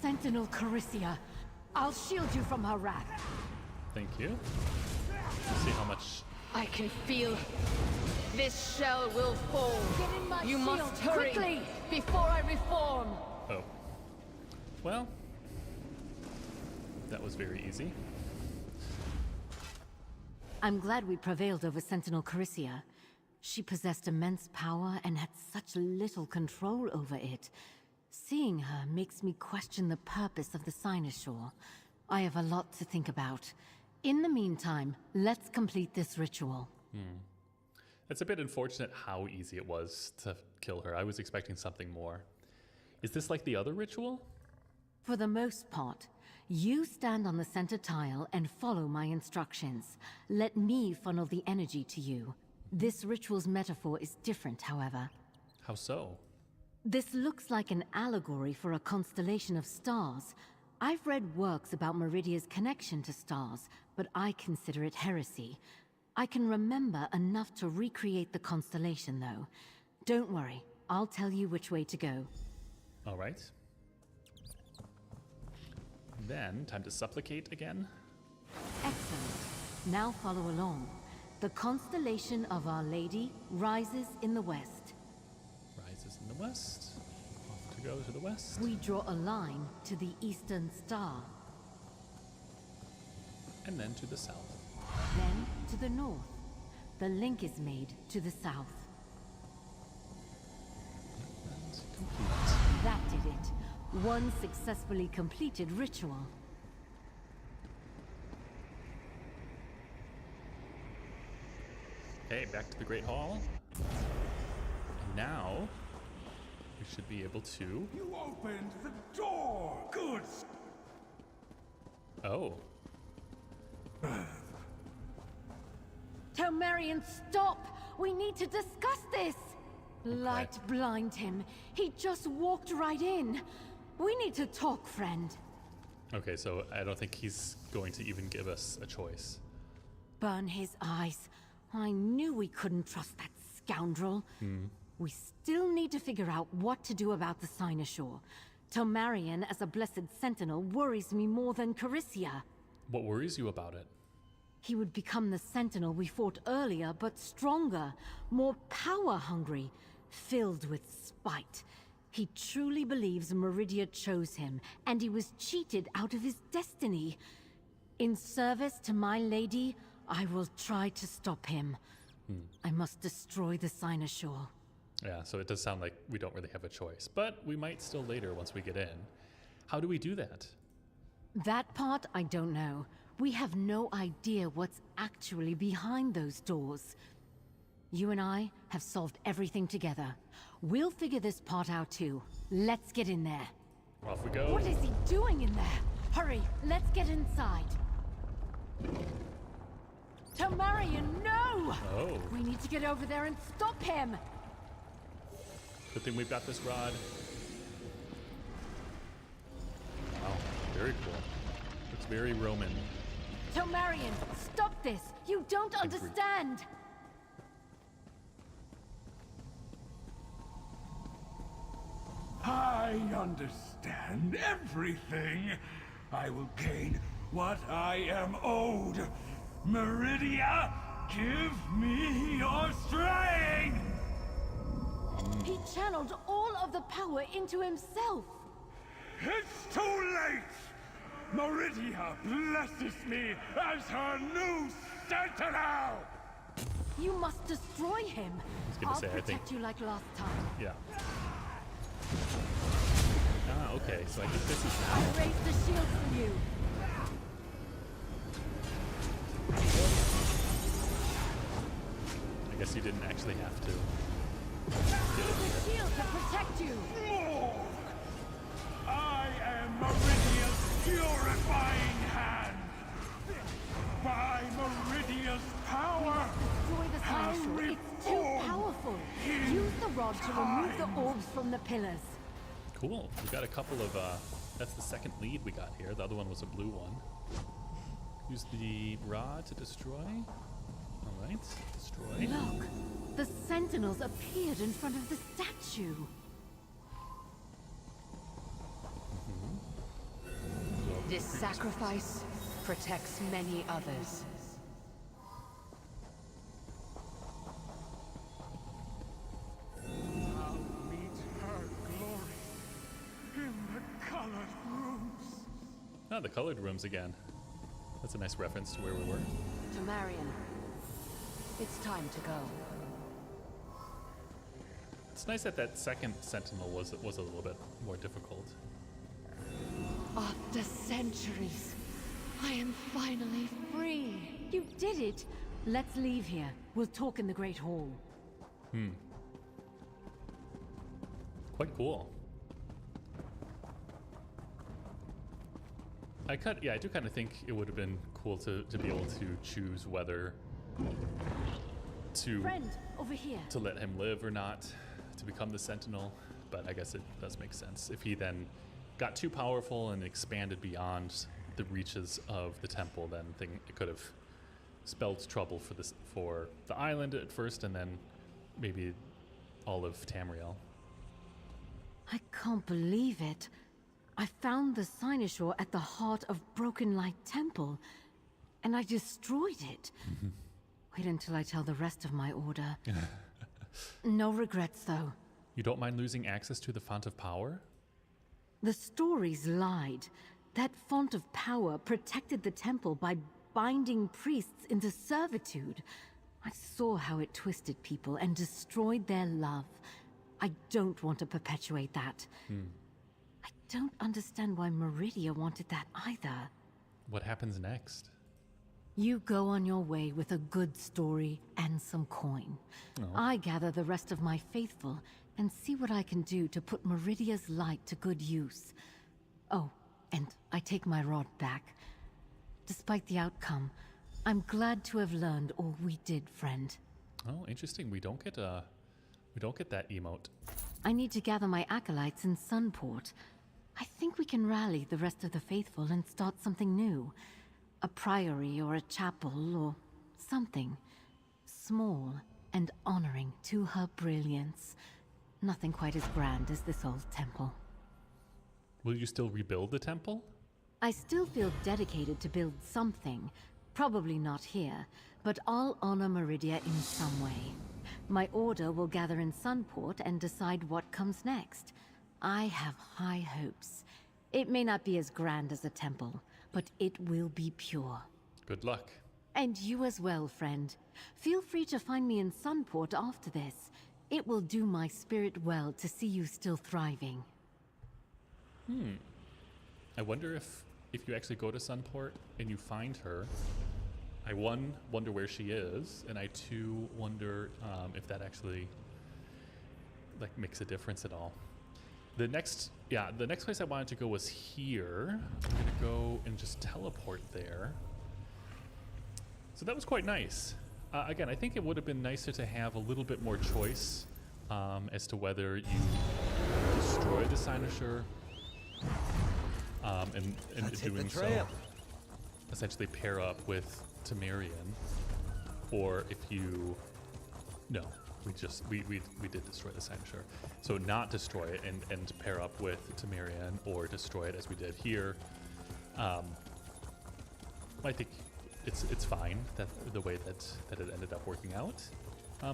Sentinel Carissia, I'll shield you from her wrath. Thank you. Let's see how much... I can feel this shell will fall. Get in my You shield, must hurry quickly, before I reform. Oh. Well, that was very easy. I'm glad we prevailed over Sentinel Carissia. She possessed immense power and had such little control over it. Seeing her makes me question the purpose of the Cynosure. I have a lot to think about. In the meantime, let's complete this ritual. It's a bit unfortunate how easy it was to kill her. I was expecting something more. Is this like the other ritual? For the most part, you stand on the center tile and follow my instructions. Let me funnel the energy to you. This ritual's metaphor is different, however. How so? This looks like an allegory for a constellation of stars. I've read works about Meridia's connection to stars, but I consider it heresy. I can remember enough to recreate the constellation, though. Don't worry, I'll tell you which way to go. All right. Then, time to supplicate again. Excellent. Now follow along. The constellation of Our Lady rises in the west. Rises in the west. Off to go to the west. We draw a line to the eastern star. And then to the south. Then to the north. The link is made to the south. And complete. That did it. One successfully completed ritual. Okay, back to the Great Hall. And now, we should be able to... You opened the door! Good! Oh. Tomarian, stop! We need to discuss this! Light blind him. He just walked right in. We need to talk, friend. Okay, so I don't think he's going to even give us a choice. Burn his eyes. I knew we couldn't trust that scoundrel. We still need to figure out what to do about the Cynosure. Tomarion as a blessed sentinel worries me more than Carisia. What worries you about it? He would become the sentinel we fought earlier, but stronger, more power-hungry, filled with spite. He truly believes Meridia chose him, and he was cheated out of his destiny. In service to my lady, I will try to stop him. I must destroy the Cynosure. Yeah, so it does sound like we don't really have a choice, but we might still later once we get in. How do we do that? That part, I don't know. We have no idea what's actually behind those doors. You and I have solved everything together. We'll figure this part out too. Let's get in there. Off we go. What is he doing in there? Hurry, let's get inside. Tomarion, no! Oh. We need to get over there and stop him! Good thing we've got this rod. Wow, very cool. Looks very Roman. Tomarion, stop this! You don't understand! I understand everything. I will gain what I am owed. Meridia, give me your strength! He channeled all of the power into himself. It's too late! Meridia blesses me as her new sentinel! You must destroy him. gonna I'll say, I think- protect you like last time. Yeah. Ah, okay, so I think this is I'll now. raise the shield for you. I guess you didn't actually have to. Use the shield to protect you. I am Meridia's purifying hand! By Meridia's power! Destroy the Cynosure. It's too powerful. Use the rod to remove the orbs from the pillars. Cool. We got a couple of, that's the second lead we got here. The other one was a blue one. Use the rod to destroy. All right, destroy. Look, the Sentinels appeared in front of the statue. This sacrifice protects many others. I'll meet her glory in the colored rooms. Oh, the colored rooms again. That's a nice reference to where we were. Tomarion, it's time to go. It's nice that that second sentinel was a little bit more difficult. After centuries, I am finally free. You did it. Let's leave here. We'll talk in the Great Hall. Quite cool. I do kind of think it would have been cool to be able to choose whether to Friend, over here. to let him live or not, to become the Sentinel. But I guess it does make sense. If he then got too powerful and expanded beyond the reaches of the temple, then it could have spelled trouble for the island at first, and then maybe all of Tamriel. I can't believe it. I found the Cynosure at the heart of Broken Light Temple, and I destroyed it. Wait until I tell the rest of my order. No regrets, though. You don't mind losing access to the Font of Power? The stories lied. That Font of Power protected the temple by binding priests into servitude. I saw how it twisted people and destroyed their love. I don't want to perpetuate that. I don't understand why Meridia wanted that either. What happens next? You go on your way with a good story and some coin. Oh. I gather the rest of my faithful and see what I can do to put Meridia's light to good use. Oh, and I take my rod back. Despite the outcome, I'm glad to have learned all we did, friend. Oh, interesting. We don't get that emote. I need to gather my acolytes in Sunport. I think we can rally the rest of the faithful and start something new. A priory or a chapel or something. Small and honoring to her brilliance. Nothing quite as grand as this old temple. Will you still rebuild the temple? I still feel dedicated to build something. Probably not here, but I'll honor Meridia in some way. My order will gather in Sunport and decide what comes next. I have high hopes. It may not be as grand as a temple, but it will be pure. Good luck. And you as well, friend. Feel free to find me in Sunport after this. It will do my spirit well to see you still thriving. I wonder if you actually go to Sunport and you find her, I wonder where she is, and I wonder if that actually like makes a difference at all. The next place I wanted to go was here. I'm gonna go and just teleport there. So that was quite nice. Again, I think it would have been nicer to have a little bit more choice as to whether you destroy the Cynosure and in doing so, essentially pair up with Temerian, or if you we did destroy the Cynosure, so not destroy it and pair up with Temerian, or destroy it as we did here. I think it's fine that the way that it ended up working out,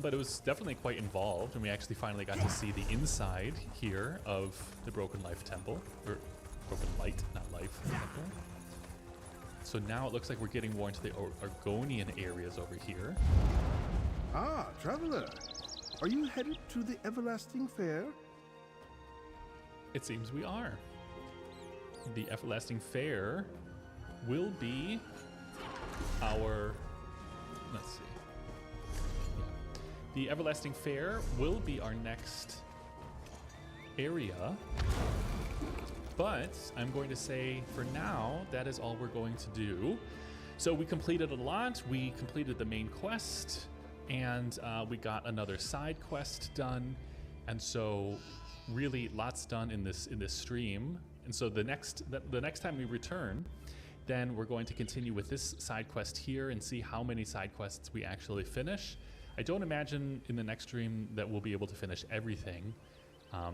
but it was definitely quite involved, and we actually finally got to see the inside here of the Broken Life Temple, or Broken Light, not Life Temple. So now it looks like we're getting more into the Argonian areas over here. Ah, traveler. Are you headed to the Everlasting Fair? It seems we are. The Everlasting Fair will be our... Let's see. Yeah. The Everlasting Fair will be our next area. But I'm going to say, for now, that is all we're going to do. So we completed a lot. We completed the main quest, and we got another side quest done. And so, really, lots done in this stream. And so the next time we return, then we're going to continue with this side quest here and see how many side quests we actually finish. I don't imagine in the next stream that we'll be able to finish everything.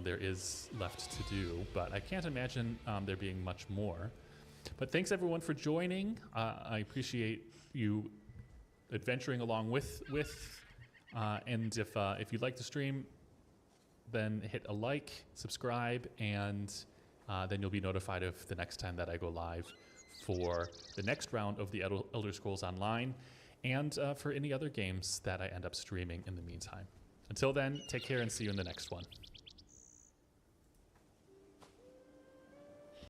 There is left to do, but I can't imagine there being much more. But thanks everyone for joining. I appreciate you adventuring along with and if you like the stream, then hit a like, subscribe, and then you'll be notified of the next time that I go live for the next round of the Elder Scrolls Online, and for any other games that I end up streaming in the meantime. Until then, take care and see you in the next one.